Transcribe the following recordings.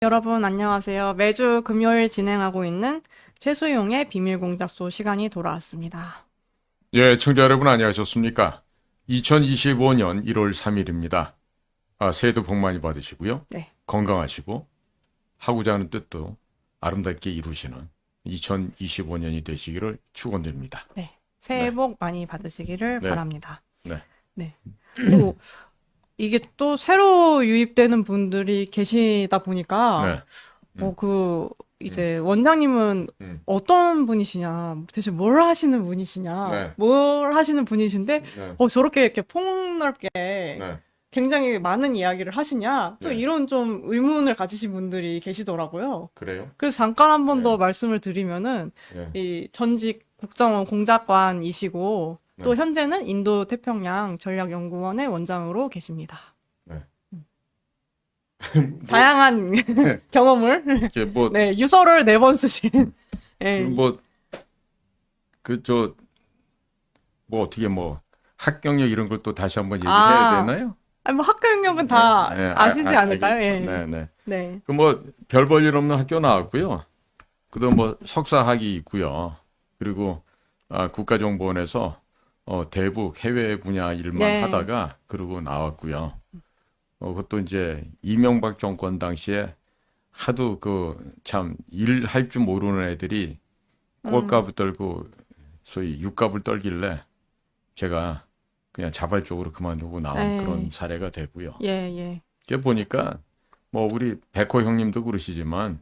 여러분 안녕하세요. 매주 금요일 진행하고 있는 최수용의 비밀공작소 시간이 돌아왔습니다. 예, 청자 여러분 안녕하셨습니까? 2025년 1월 3일입니다. 새해도 복 많이 받으시고요. 네, 건강하시고 하고자 하는 뜻도 아름답게 이루시는 2025년이 되시기를 축원드립니다. 네. 새해 네, 복 많이 받으시기를 네, 바랍니다. 네, 네. 또 이게 또 새로 유입되는 분들이 계시다 보니까 네, 음, 그 음, 이제 원장님은 음, 어떤 분이시냐, 대체 뭘 하시는 분이시냐, 네, 뭘 하시는 분이신데 네, 저렇게 이렇게 폭넓게 네, 굉장히 많은 이야기를 하시냐, 또 네. 이런 좀 의문을 가지신 분들이 계시더라고요. 그래요? 그래서 잠깐 한 번 더 네, 말씀을 드리면은, 네, 이 전직 국정원 공작관이시고, 또 네, 현재는 인도 태평양 전략연구원의 원장으로 계십니다. 네. 뭐, 다양한 경험을, 이렇게 뭐, 네, 유서를 4번 쓰신, 예. 뭐, 저, 뭐 어떻게 뭐 학경력 이런 걸 또 다시 한번 얘기해야 아, 되나요? 아니, 뭐 학교 경력은 네, 다 네, 아시지 않을까요? 알겠죠. 예. 네, 네. 네. 그 뭐 별 볼 일 없는 학교 나왔고요. 그다음 뭐 석사학위 있고요. 그리고 국가정보원에서 대북 해외 분야 일만 네. 하다가 그러고 나왔고요. 그것도 이제 이명박 정권 당시에 하도 그 참 일할 줄 모르는 애들이 음, 꼴값을 떨고 소위 육값을 떨길래 제가 그냥 자발적으로 그만두고 나온 그런 예, 사례가 되고요. 예, 예. 이게 보니까 뭐 우리 백호 형님도 그러시지만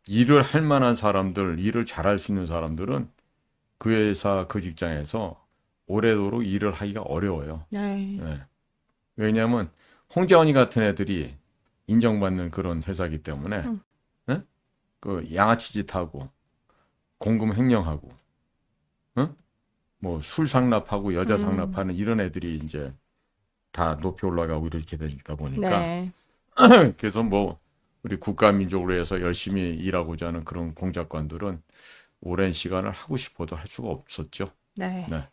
일을 할 만한 사람들, 일을 잘할 수 있는 사람들은 그 회사, 그 직장에서 오래도록 일을 하기가 어려워요. 예. 예. 왜냐하면 홍자원이 같은 애들이 인정받는 그런 회사이기 때문에 음, 예? 그 양아치 짓하고 공금 횡령하고 뭐 술 상납하고 여자 음, 상납하는 이런 애들이 이제 다 높이 올라가고 이렇게 되다 보니까 네. 그래서 뭐 우리 국가 민족으로 해서 열심히 일하고자 하는 그런 공작관들은 오랜 시간을 하고 싶어도 할 수가 없었죠. 네. 네,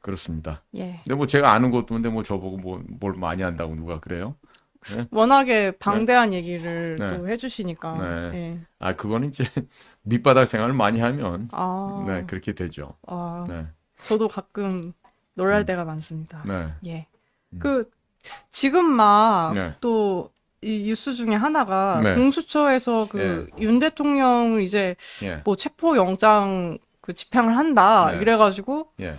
그렇습니다. 예. 근데 뭐 제가 아는 것도 없는데 뭐 저보고 뭐 뭘 많이 안다고 누가 그래요? 네, 워낙에 네, 방대한 얘기를 네, 또 해주시니까, 네. 예. 그거는 이제 밑바닥 생활을 많이 하면 네, 아, 그렇게 되죠. 아, 네, 저도 가끔 놀랄 음, 때가 많습니다. 네, 예. 음, 그, 지금 막 네, 또, 이 뉴스 중에 하나가 네, 공수처에서 예, 그 윤 대통령을 이제 예, 뭐 체포영장 그 집행을 한다 네, 이래가지고 예,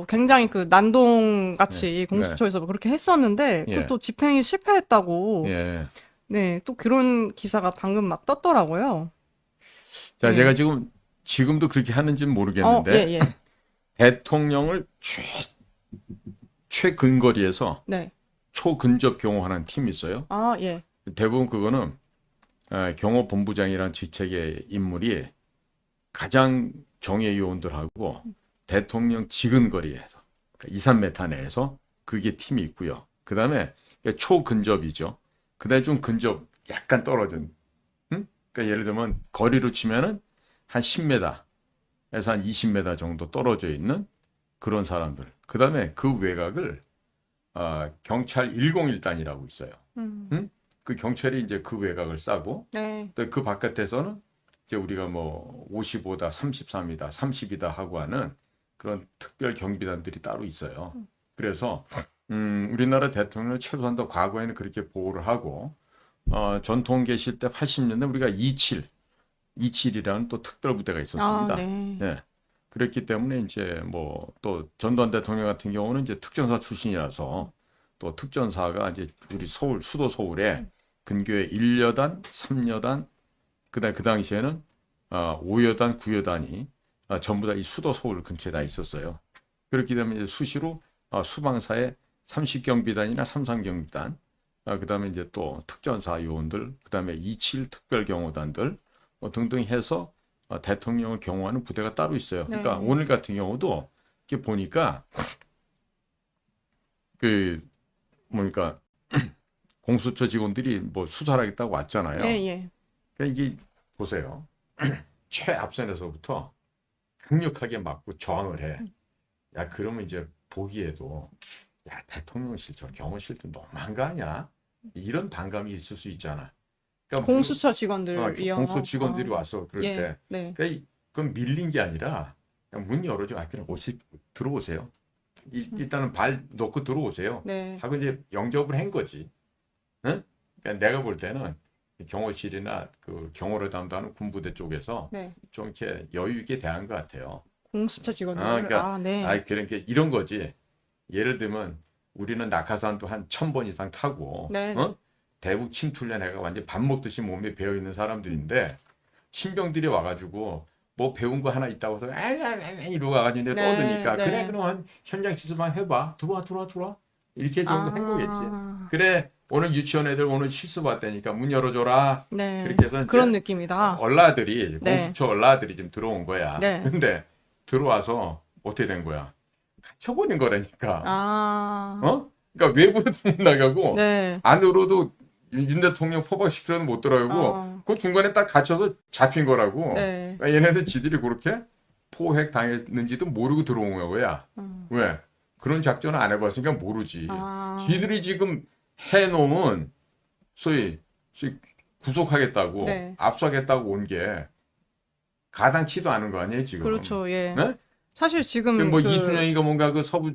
굉장히 그 네, 난동같이 네, 공수처에서 뭐 그렇게 했었는데, 예, 그것도 집행이 실패했다고, 예. 네, 또 그런 기사가 방금 막 떴더라고요. 자, 제가 네. 지금도 그렇게 하는지는 예, 모르겠는데, 예. 대통령을 최근거리에서 네. 초근접 경호하는 팀이 있어요. 아, 예. 대부분 그거는 경호본부장이라는 직책의 인물이 가장 정예 요원들하고 대통령 지근거리에서, 그러니까 2, 3m 내에서 그게 팀이 있고요. 그 다음에 초근접이죠. 그 다음에 좀 근접 약간 떨어진, 응? 그러니까 예를 들면 거리로 치면은 한 10m에서 한 20m 정도 떨어져 있는 그런 사람들. 그 다음에 그 외곽을 경찰 101단이라고 있어요. 음, 응? 그 경찰이 이제 그 외곽을 싸고, 네. 또 그 바깥에서는 이제 우리가 뭐 55다, 33이다, 30이다 하고 하는 그런 특별 경비단들이 따로 있어요. 그래서 우리나라 대통령을 최소한 더 과거에는 그렇게 보호를 하고 전통 계실 때 80년대 우리가 27이라는 또 특별 부대가 아, 있었습니다. 네. 예. 그랬기 때문에 이제 뭐 또 전두환 대통령 같은 경우는 이제 특전사 출신이라서 또 특전사가 이제 우리 서울 수도 서울에 근교에 1여단, 3여단, 그다음 그 당시에는 5여단, 9여단이 전부 다 이 수도 서울 근처에 다 있었어요. 그렇기 때문에 이제 수시로 수방사의 30경비단이나 33경비단, 그다음에 이제 또 특전사 요원들, 그다음에 27 특별경호단들 등등 해서 대통령을 경호하는 부대가 따로 있어요. 그러니까 네. 오늘 같은 경우도 이렇게 보니까 그 뭐니까 공수처 직원들이 뭐 수사를 하겠다고 예, 왔잖아요. 예. 그러니까 이게 보세요. 최앞선에서부터 강력하게 맞고 저항을 해. 야, 그러면 이제 보기에도 야, 대통령실 저 경호실도 너무한 거 아니야? 이런 반감이 있을 수 있잖아. 그러니까 공수처 직원들이요. 공수처 직원들이 와서 그럴 예, 때 네, 그러니까 그건 밀린 게 아니라 그냥 문 열어줘. 그냥 들어오세요. 일단은 발 놓고 들어오세요. 네, 하고 이제 영접을 한 거지. 응? 그러니까 내가 볼 때는 경호실이나 그 경호를 담당하는 군부대 쪽에서 네. 좀 이렇게 여유 있게 대한 것 같아요. 공수처 직원들. 그러니까 네, 그러니까 이런 거지. 예를 들면 우리는 낙하산도 한 1,000번 이상 타고, 네, 네. 대북 침투련 해가 완전 밥 먹듯이 몸에 배어 있는 사람들인데 신병들이 와가지고 뭐 배운 거 하나 있다고 해서 이러고 가가지고 네, 떠드니까 네. 그래 그럼 현장 실습만 해봐. 들어와 이렇게 정도 한 거겠지. 아, 그래 오늘 유치원 애들 오늘 실습 왔다니까 문 열어줘라. 네. 그렇게 해서 이제 그런 느낌이다. 얼라들이 네. 공수처 얼라들이 지금 들어온 거야. 네. 근데 들어와서 어떻게 된 거야? 갇혀버린 거라니까. 아, 그러니까 외부로도 못 나가고 네. 안으로도 윤 대통령 포박시키려는 못 들어가고 그 중간에 딱 갇혀서 잡힌 거라고. 네. 그러니까 얘네들 지들이 그렇게 포획 당했는지도 모르고 들어온 거야. 왜? 그런 작전을 안 해봤으니까 모르지. 아, 지들이 지금 해놓은 소위 구속하겠다고 네. 압수하겠다고 온 게 가당치도 않은 거 아니에요 지금. 그렇죠. 예. 네? 사실 지금 뭐 이순영이가 뭔가 그 서부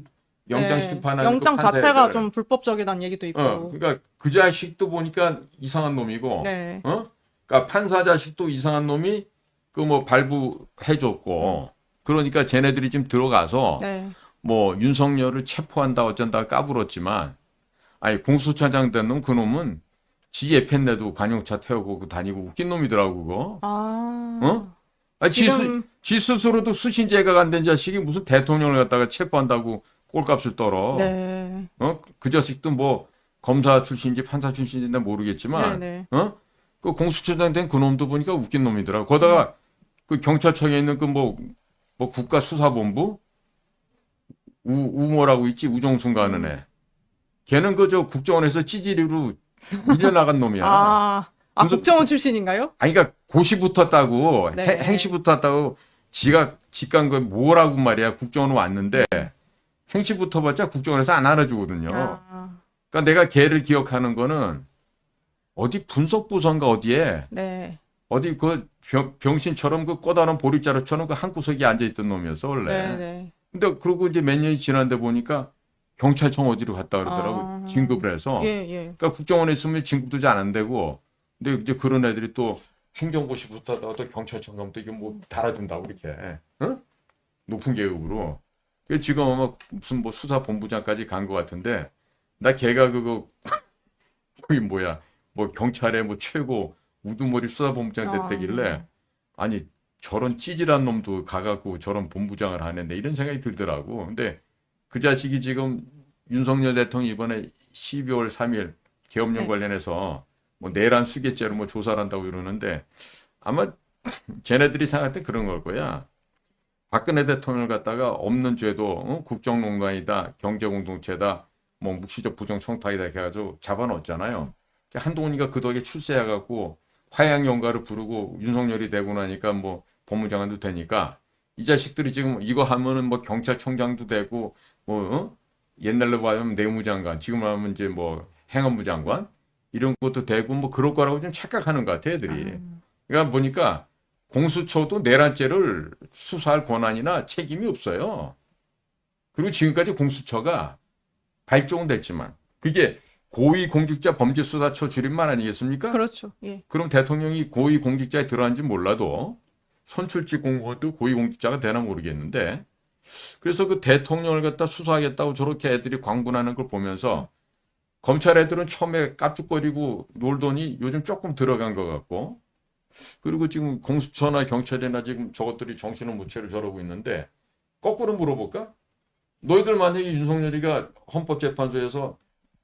영장 네. 심판하는 영장 그 자체가 판사애들. 좀 불법적이라는 얘기도 있고. 그러니까 그 자식도 보니까 이상한 놈이고, 네. 그러니까 판사 자식도 이상한 놈이 그 뭐 발부해줬고, 그러니까 쟤네들이 지금 들어가서 네. 뭐 윤석열을 체포한다 어쩐다 까불었지만, 아니 공수처장 된 놈 그 놈은 지 예편내도 관용차 태우고 다니고 웃긴 놈이더라고 그거. 아, 지 지금 스스로도 수신제가 안 된 자식이 무슨 대통령을 갖다가 체포한다고 꼴값을 떨어. 네. 그 자식도 뭐 검사 출신인지 판사 출신인지 모르겠지만, 네, 그 공수처장 된 그놈도 보니까 웃긴 놈이더라. 거기다가 그 경찰청에 있는 그 뭐 국가수사본부 우모라고 있지 우정순 가는 애. 걔는 그 저 국정원에서 찌질이로 밀려나간 놈이야. 국정원 출신인가요? 아니 그러니까 고시 붙었다고 네. 행시 붙었다고 지가 직간 그 뭐라고 말이야. 국정원 왔는데 행시 붙어봤자 국정원에서 안 알아주거든요. 그러니까 내가 걔를 기억하는 거는 어디 분석부서인가 어디에 네. 어디 그 병신처럼 그 꼬다란 보리자루처럼 그 한 구석에 앉아있던 놈이었어 원래. 네, 네. 근데 그러고 이제 몇 년이 지났는데 보니까 경찰청 어디로 갔다 그러더라고. 진급을 해서. 예, 예. 그러니까 국정원에 있으면 진급도 잘 안 되고. 근데 이제 그런 애들이 또 행정고시 붙었다가 또 경찰청 가면 또 이게 뭐 달아준다고 이렇게. 높은 계급으로. 그 지금 아마 무슨 뭐 수사본부장까지 간 것 같은데 나 걔가 그거 거기 뭐야 뭐 경찰의 뭐 최고 우두머리 수사본부장 됐다길래 아니 저런 찌질한 놈도 가갖고 저런 본부장을 하는데 이런 생각이 들더라고. 근데 그 자식이 지금 윤석열 대통령 이번에 12월 3일 계엄령 네. 관련해서 뭐 내란 수개죄로 뭐 조사를 한다고 이러는데 아마 쟤네들이 생각할 때 그런 걸 거야. 박근혜 대통령을 갖다가 없는 죄도 국정농단이다, 경제공동체다, 뭐 묵시적 부정청탁이다 해가지고 잡아놓았잖아요. 한동훈이가 그 덕에 출세해갖고 화양연가를 부르고 윤석열이 되고 나니까 뭐 법무장관도 되니까 이 자식들이 지금 이거 하면은 뭐 경찰청장도 되고 뭐 옛날로 봐면 내무장관, 지금 하면 이제 뭐 행안부 장관 이런 것도 되고 뭐 그럴 거라고 좀 착각하는 것 같아 애들이. 그러니까 보니까 공수처도 내란죄를 수사할 권한이나 책임이 없어요. 그리고 지금까지 공수처가 발족은 됐지만 그게 고위공직자 범죄수사처 줄임말 아니겠습니까? 그렇죠. 예. 그럼 대통령이 고위공직자에 들어간지 몰라도 선출직 공무원도 고위공직자가 되나 모르겠는데 그래서 그 대통령을 갖다 수사하겠다고 저렇게 애들이 광분하는 걸 보면서 검찰 애들은 처음에 깝죽거리고 놀더니 요즘 조금 들어간 것 같고 그리고 지금 공수처나 경찰이나 지금 저것들이 정신을 못 차려 저러고 있는데 거꾸로 물어볼까? 너희들 만약에 윤석열이가 헌법재판소에서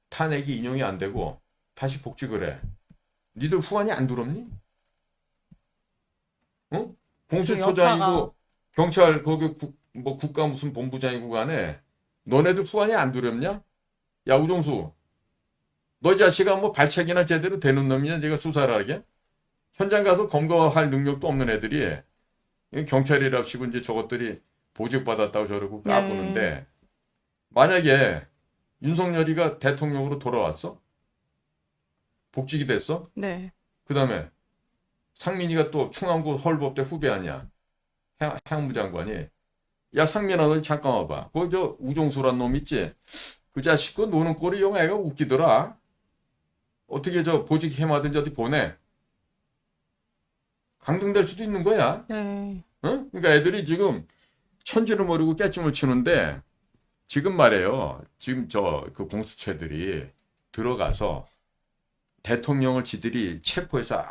탄핵이 인용이 안 되고 다시 복직을 해. 니들 후환이 안 들었니? 응? 공수처장이고 경찰 거기 뭐 국가 무슨 본부장이고 간에 너네들 후환이 안 두렵냐? 야 우종수 너 자식아 뭐 발책이나 제대로 되는 놈이냐 네가 수사를 하게? 현장 가서 검거할 능력도 없는 애들이 경찰이랍시고 이제 저것들이 보직받았다고 저러고 까부는데 만약에 윤석열이가 대통령으로 돌아왔어? 복직이 됐어? 네. 그다음에 상민이가 또 충암고 서울법대 후배 아니야. 행안부 장관이. 야, 상민아, 너 잠깐 와봐. 그 저 우종수란 놈 있지? 그 자식 그 노는 꼴이 영 애가 웃기더라. 어떻게 저 보직 해마든지 어디 보내. 강등될 수도 있는 거야. 네. 응? 그러니까 애들이 지금 천지를 모르고 깨춤을 추는데 지금 말이에요. 지금 저 그 공수처들이 들어가서 대통령을 지들이 체포해서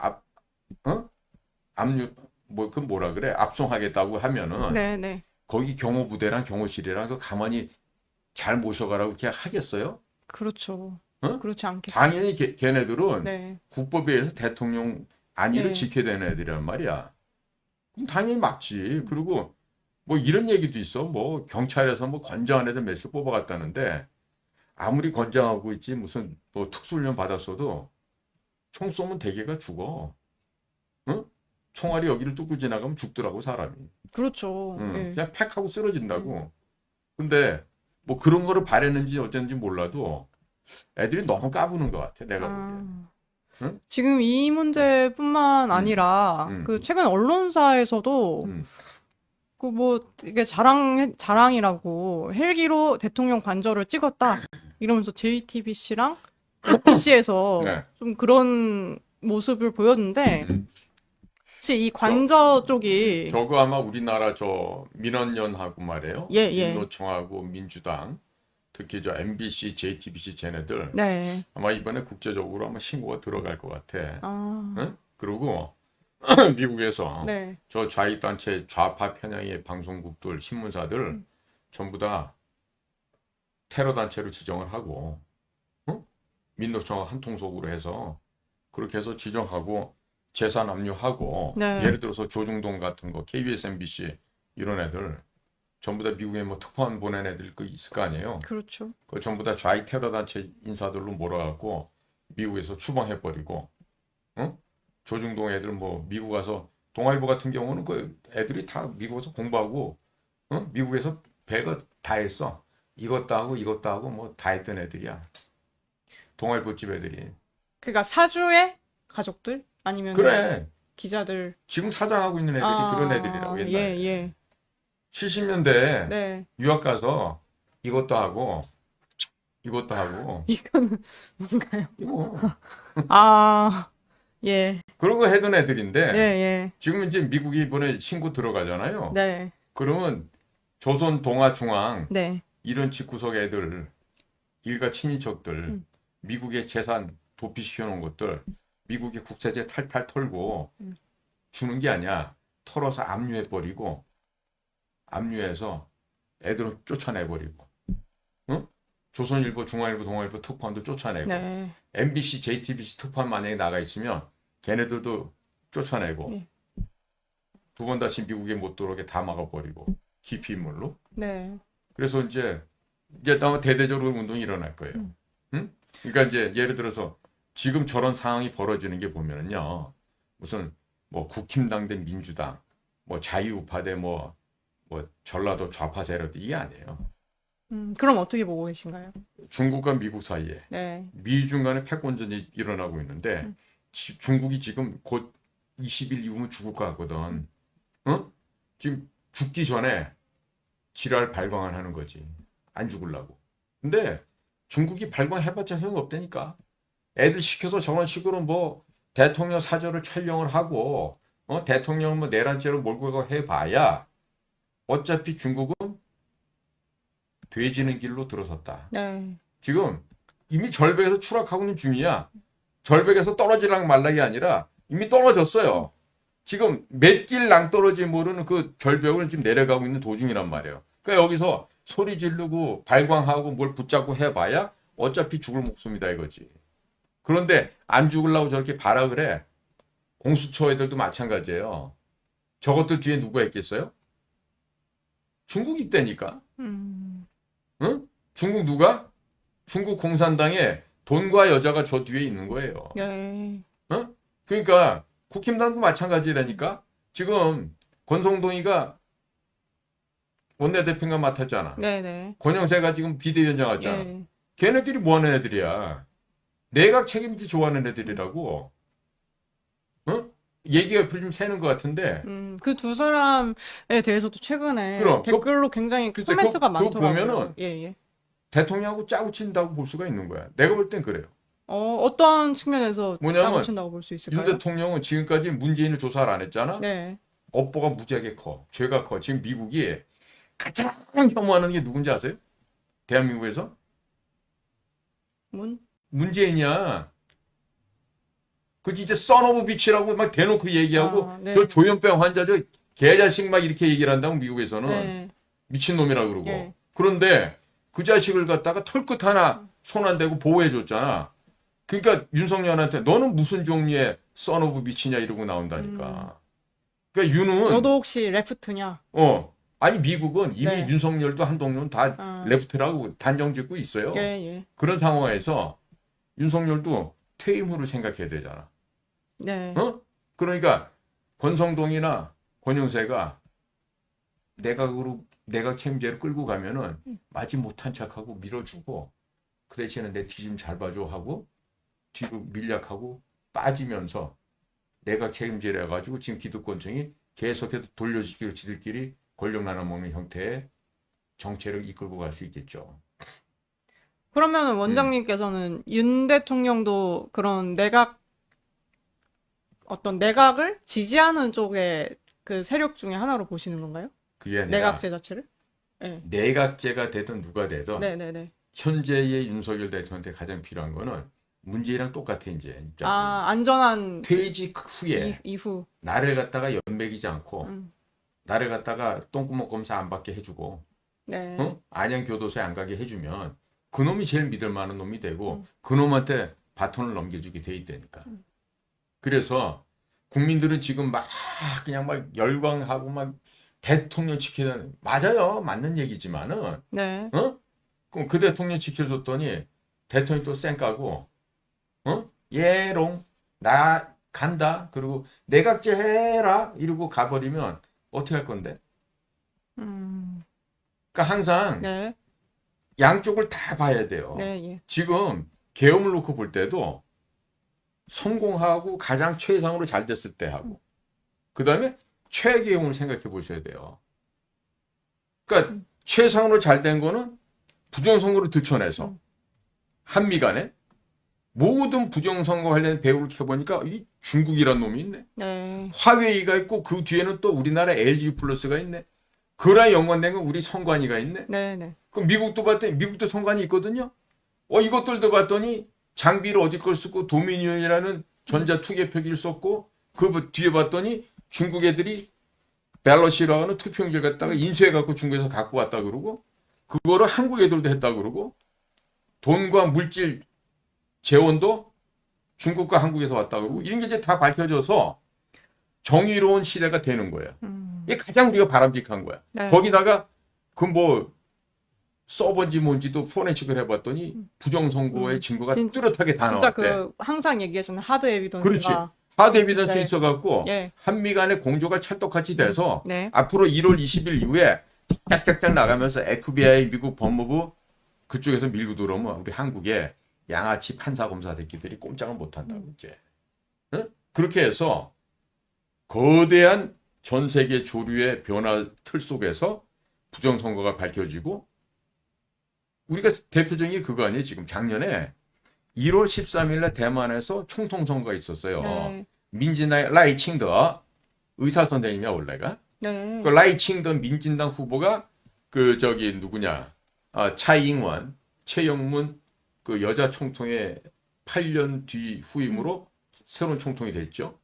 압류 뭐 그 뭐라 그래? 압송하겠다고 하면은 네, 네. 거기 경호부대랑 경호실이랑 그 가만히 잘 모셔가라고 그렇게 하겠어요? 그렇죠. 응? 그렇지 않겠죠. 당연히 걔네들은 네. 국법에 의해서 대통령 안위를 네. 지켜야 되는 애들이란 말이야. 그럼 당연히 막지. 그리고 뭐 이런 얘기도 있어. 뭐 경찰에서 뭐 건장한 애들 몇을 뽑아갔다는데 아무리 건장하고 있지 무슨 뭐 특수훈련 받았어도 총 쏘면 대개가 죽어. 응? 총알이 여기를 뚫고 지나가면 죽더라고 사람이. 그렇죠. 응. 네. 그냥 팩 하고 쓰러진다고. 근데 뭐 그런 거를 바랬는지 어쩐지 몰라도 애들이 너무 까부는 것 같아. 내가 보기엔. 아, 응? 지금 이 문제뿐만 아니라 음. 그 최근 언론사에서도 음. 그 뭐 이게 자랑이라고 헬기로 대통령 관저를 찍었다 이러면서 JTBC랑 MBC에서 네. 좀 그런 모습을 보였는데 음. 사실 이 관저 쪽이 저거 아마 우리나라 저 민원연하고 말이에요. 예, 예. 민노총하고 민주당 특히 저 MBC, JTBC 쟤네들 네. 아마 이번에 국제적으로 아마 신고가 들어갈 것 같아. 아, 응? 그리고 미국에서 네. 저 좌익단체 좌파 편향의 방송국들, 신문사들 전부 다 테러 단체로 지정을 하고 응? 민노총하고 한 통속으로 해서 그렇게 해서 지정하고 재산 압류하고 네. 예를 들어서 조중동 같은 거 KBS, MBC 이런 애들 전부 다 미국에 뭐 특파원 보낸 애들 그 있을 거 아니에요. 그렇죠. 그 전부 다 좌익 테러 단체 인사들로 몰아갖고 미국에서 추방해버리고 응? 조중동 애들 뭐 미국 가서 동아일보 같은 경우는 그 애들이 다 미국에서 공부하고 응? 미국에서 배가 다 했어. 이것도 하고 이것도 하고 뭐 다 했던 애들이야. 동아일보 집 애들이. 그러니까 사주의 가족들 아니면 그래. 기자들 지금 사장하고 있는 애들이 그런 애들이라고 옛날에. 예, 예. 70년대 네. 유학 가서 이것도 하고 이것도 하고 이거는 뭔가요? 이거 아, 예. 그런 거 해둔 예, 애들인데 예. 지금 이제 미국이 이번에 신고 들어가잖아요. 네. 그러면 조선 동아 중앙 네. 이런 집구석 애들 일가 친인척들 미국의 재산 도피시켜 놓은 것들 미국의 국세제 탈탈 털고 주는 게 아니야. 털어서 압류해 버리고 압류해서 애들은 쫓아내버리고 응? 조선일보, 중앙일보, 동아일보 특파원도 쫓아내고 네. MBC, JTBC 특파원 만약에 나가 있으면 걔네들도 쫓아내고 예. 두 번 다시 미국에 못 들어오게 다 막아버리고 기피 인물로. 네. 그래서 이제 아마 대대적으로 운동이 일어날 거예요. 응? 그러니까 이제 예를 들어서 지금 저런 상황이 벌어지는 게 보면은요. 무슨 뭐 국힘당 대 민주당, 뭐 자유우파 대 뭐 전라도 좌파 세력 이게 아니에요. 그럼 어떻게 보고 계신가요? 중국과 미국 사이에 네. 미중 간의 패권전이 일어나고 있는데 중국이 지금 곧 20일 이후면 죽을 것 같거든. 어? 지금 죽기 전에 지랄 발광을 하는 거지. 안 죽으려고. 근데 중국이 발광해봤자 소용없다니까. 애들 시켜서 저런 식으로 뭐 대통령 사저를 촬영을 하고 대통령을 뭐 내란죄로 몰고 가고 해봐야 어차피 중국은 돼지는 길로 들어섰다. 네. 지금 이미 절벽에서 추락하고 있는 중이야. 절벽에서 떨어지랑 말락이 아니라 이미 떨어졌어요. 지금 몇 길 낭떠러지 모르는 그 절벽을 지금 내려가고 있는 도중이란 말이에요. 그러니까 여기서 소리 지르고 발광하고 뭘 붙잡고 해봐야 어차피 죽을 목숨이다 이거지. 그런데 안 죽으려고 저렇게 발악을 해. 공수처 애들도 마찬가지예요. 저것들 뒤에 누가 있겠어요? 중국 있다니까. 응? 중국 누가? 중국 공산당에 돈과 여자가 저 뒤에 있는 거예요. 네. 어? 그러니까 국힘당도 마찬가지라니까. 지금 권성동이가 원내대표가 맡았잖아. 네네. 권영세가 지금 비대위원장 왔잖아. 예. 걔네들이 뭐 하는 애들이야. 내각 책임지 좋아하는 애들이라고. 얘기가 좀 새는 것 같은데. 그 두 사람에 대해서도 최근에 그럼, 댓글로 굉장히 글쎄, 코멘트가 그거 많더라고요. 보면은 예, 예. 대통령하고 짜고 친다고 볼 수가 있는 거야. 내가 볼 땐 그래요. 어떤 측면에서 뭐냐면 짜고 친다고 볼 수 윤 있을까요? 대통령은 지금까지 문재인을 조사를 안 했잖아. 네. 업보가 무지하게 커. 죄가 커. 지금 미국이 가장 혐오하는 게 누군지 아세요? 대한민국에서? 문재인이야. 그 진짜 써너브 비치라고 막 대놓고 얘기하고 네. 저 조현병 환자 저 개자식 막 이렇게 얘기를 한다고 미국에서는 네. 미친놈이라 그러고. 네. 그런데 그 자식을 갖다가 털끝 하나 손 안 대고 보호해 줬잖아. 그러니까 윤석열한테 너는 무슨 종류의 써너브 비치냐 이러고 나온다니까. 그러니까 윤은 너도 혹시 레프트냐? 아니 미국은 이미 네. 윤석열도 한동훈 다 레프트라고 단정 짓고 있어요. 예, 예. 그런 상황에서 윤석열도 퇴임 후를 생각해야 되잖아. 네. 그러니까 권성동이나 권영세가 내각 책임제를 끌고 가면은 마지 못한 척하고 밀어주고 그 대신에 내 뒤 좀 잘 봐줘 하고 뒤로 밀약하고 빠지면서 내각 책임제를 해가지고 지금 기득권층이 계속해서 돌려주기로 지들끼리 권력 나눠 먹는 형태의 정체를 이끌고 갈 수 있겠죠. 그러면 원장님께서는 윤 대통령도 그런 내각을 지지하는 쪽의 그 세력 중에 하나로 보시는 건가요? 그게 아니라 내각제 자체를? 네. 내각제가 되든 누가 되든 네네네. 현재의 윤석열 대통령한테 가장 필요한 거는 문재인이랑 똑같아 이제. 안전한 퇴직 후에 이후. 나를 갖다가 연맥이지 않고 나를 갖다가 똥구멍 검사 안 받게 해주고 네. 안양교도소에 안 가게 해주면 그놈이 제일 믿을 만한 놈이 되고 그놈한테 바톤을 넘겨주게 돼 있다니까. 그래서 국민들은 지금 막 그냥 막 열광하고 막 대통령 지키는 맞아요. 맞는 얘기지만은 네. 그럼 그 대통령 지켜줬더니 대통령이 또 쌩까고 예롱 나 간다 그리고 내각제 해라 이러고 가버리면 어떻게 할 건데? 그러니까 항상 네. 양쪽을 다 봐야 돼요. 네, 예. 지금 계엄을 놓고 볼 때도 성공하고 가장 최상으로 잘 됐을 때 하고 그 다음에 최계엄을 생각해 보셔야 돼요. 그러니까 최상으로 잘 된 거는 부정선거를 들춰내서 한미 간에 모든 부정선거 관련 배후를 켜보니까 이 중국이란 놈이 있네. 네. 화웨이가 있고 그 뒤에는 또 우리나라 LG 플러스가 있네. 그랑 연관된 건 우리 선관위가 있네. 네네. 그럼 미국도 봤더니 미국도 선관위 있거든요. 이것들도 봤더니 장비를 어디 걸 쓰고 도미니언이라는 전자 투개표기를 썼고 그 뒤에 봤더니 중국 애들이 밸럿이라고 하는 투표용지를 갖다가 인쇄해갖고 중국에서 갖고 왔다 그러고 그거를 한국 애들도 했다 그러고 돈과 물질 재원도 중국과 한국에서 왔다 그러고 이런 게 이제 다 밝혀져서 정의로운 시대가 되는 거예요. 이게 가장 우리가 바람직한 거야. 네. 거기다가 그 뭐 서버인지 뭔지도 포렌식을 해봤더니 부정선거의 증거가 뚜렷하게 다 진짜 나왔대. 항상 얘기하시는 하드 에비던스가. 그렇지. 하드 에비던스 네. 있어갖고 예. 한미 간의 공조가 찰떡같이 돼서 네. 앞으로 1월 20일 이후에 짝짝짝 나가면서 FBI 미국 법무부 그쪽에서 밀고 들어오면 우리 한국에 양아치 판사 검사 새끼들이 꼼짝을 못한다고 이제. 그렇게 해서 거대한 전 세계 조류의 변화 틀 속에서 부정선거가 밝혀지고 우리가 대표적인 게 그거 아니에요. 지금 작년에 1월 13일에 대만에서 총통선거가 있었어요. 네. 민진당의 라이칭더 의사 선생님이야 원래가. 네. 그 라이칭더 민진당 후보가 그 저기 누구냐 차이잉원, 최영문 그 여자 총통의 8년 뒤 후임으로 새로운 총통이 됐죠.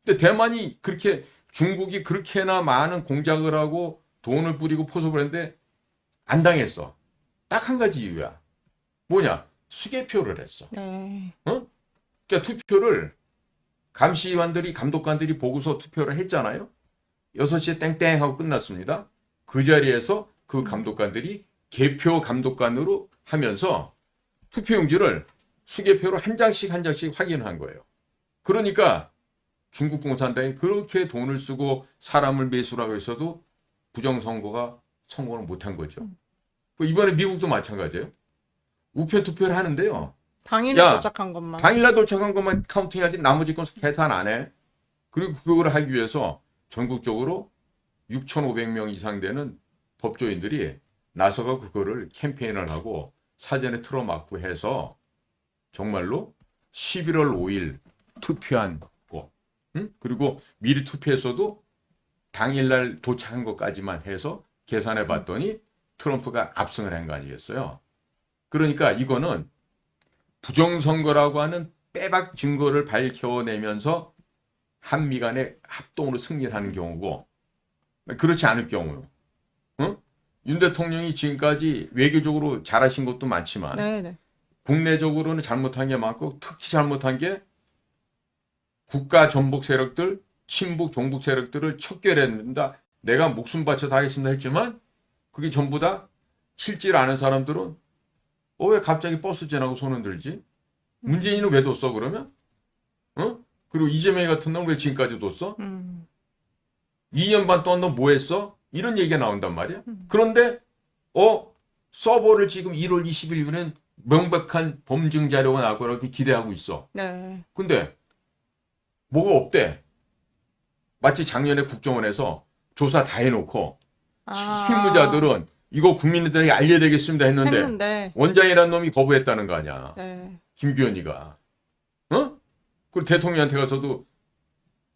근데 대만이 그렇게 중국이 그렇게나 많은 공작을 하고 돈을 뿌리고 포섭을 했는데 안 당했어. 딱 한 가지 이유야. 뭐냐? 수개표를 했어. 네. 그러니까 투표를 감시관들이 감독관들이 보고서 투표를 했잖아요. 6시에 땡땡 하고 끝났습니다. 그 자리에서 그 감독관들이 개표 감독관으로 하면서 투표용지를 수개표로 한 장씩 한 장씩 확인한 거예요. 그러니까 중국 공산당이 그렇게 돈을 쓰고 사람을 매수하고 있어도 부정선거가 성공을 못한 거죠. 이번에 미국도 마찬가지예요. 우편 투표를 하는데요. 당일에 야, 도착한 것만. 당일날 도착한 것만 카운팅하지 나머지 건 계산 안 해. 그리고 그걸 하기 위해서 전국적으로 6,500명 이상 되는 법조인들이 나서가 그거를 캠페인을 하고 사전에 틀어막고 해서 정말로 11월 5일 투표한 거, 응? 그리고 미리 투표했어도 당일날 도착한 것까지만 해서 계산해 봤더니 트럼프가 압승을 한 거 아니겠어요? 그러니까 이거는 부정선거라고 하는 빼박 증거를 밝혀내면서 한미 간에 합동으로 승리를 하는 경우고, 그렇지 않을 경우, 응? 윤 대통령이 지금까지 외교적으로 잘하신 것도 많지만 네, 네. 국내적으로는 잘못한 게 많고, 특히 잘못한 게 국가 전복 세력들, 친북 종북 세력들을 척결해낸다. 내가 목숨 바쳐 다 하겠습니다 했지만 그게 전부 다 실질 아는 사람들은 왜 갑자기 버스 지나고 손 들지? 문재인은 왜 뒀어 그러면? 어? 그리고 이재명 같은 놈 왜 지금까지 뒀어? 2년 반 동안 너 뭐 했어? 이런 얘기가 나온단 말이야. 그런데 서버를 지금 1월 20일이면 명백한 범증 자료가 나올 거라고 기대하고 있어. 네. 근데 뭐가 없대. 마치 작년에 국정원에서 조사 다 해놓고 실무자들은 이거 국민들에게 알려야 되겠습니다 했는데 원장이라는 놈이 거부했다는 거 아니야. 네. 김규현이가. 어? 그리고 대통령한테 가서도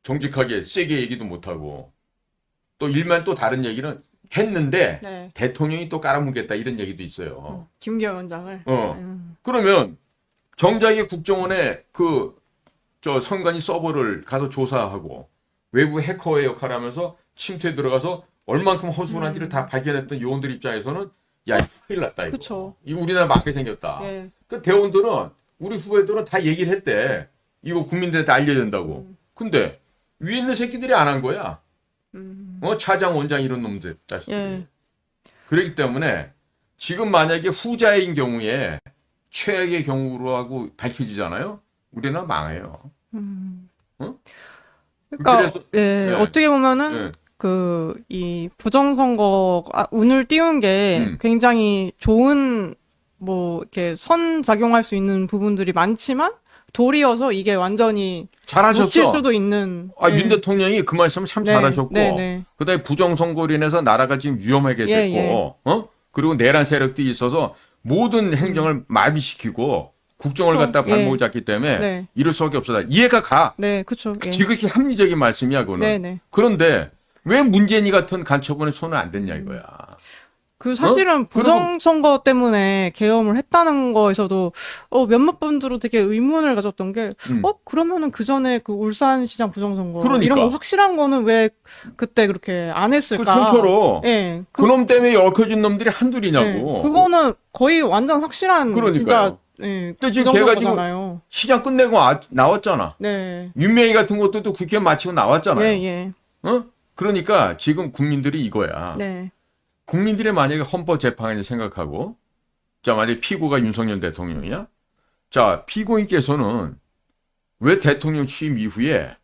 정직하게 세게 얘기도 못하고 또 일만 또 다른 얘기는 했는데 네. 대통령이 또 깔아뭉겠다 이런 얘기도 있어요. 김기현 원장을. 그러면 정작에 국정원에 저 선관위 서버를 가서 조사하고 외부 해커의 역할을 하면서 침투에 들어가서 얼만큼 허술을 한지를 다 발견했던 요원들 입장에서는 야, 큰일 났다 이거. 그쵸. 이거 우리나라 망하게 생겼다. 예. 그 대원들은 우리 후배들은 다 얘기를 했대. 이거 국민들한테 알려야 된다고. 근데 위에 있는 새끼들이 안 한 거야. 차장, 원장 이런 놈들. 예. 그렇기 때문에 지금 만약에 후자인 경우에 최악의 경우로 하고 밝혀지잖아요. 우리나라 망해요. 그러니까 그래서, 예, 네. 어떻게 보면은 네. 이 부정선거 운을 띄운 게 굉장히 좋은 이렇게 선작용할 수 있는 부분들이 많지만 도리어서 이게 완전히 잘하셨어. 놓칠 수도 있는. 예. 윤 대통령이 그 말씀 참 네, 잘하셨고, 네, 네. 그다음에 부정선거로 인해서 나라가 지금 위험하게 예, 됐고, 그리고 내란 세력들이 있어서 모든 행정을 마비시키고 국정을 그쵸. 갖다 발목을 예. 잡기 때문에 네. 이럴 수밖에 없어다. 이해가 가. 네, 그쵸. 예. 지극히 합리적인 말씀이야, 그거는. 네, 네. 그런데 왜 문재인이 같은 간첩원에 손을 안 댔냐 이거야. 사실은 부정선거 때문에 계엄을 했다는 거에서도 몇몇 분들은 되게 의문을 가졌던 게 그러면은 그 전에 그 울산시장 부정선거 그러니까. 이런 거 확실한 거는 왜 그때 그렇게 안 했을까? 선처로 예. 그놈 때문에 얽혀진 놈들이 한둘이냐고. 예. 그거는 거의 완전 확실한 그러니까요. 진짜 예. 근데 지금 걔가 지금 부정선거잖아요. 시장 끝내고 나왔잖아. 네. 윤명희 같은 것도 또 국회 마치고 나왔잖아요. 예, 예. 그러니까 지금 국민들이 이거야. 네. 국민들이 만약에 헌법재판관을 생각하고, 자, 만약에 피고가 윤석열 대통령이야? 자, 피고인께서는 왜 대통령 취임 이후에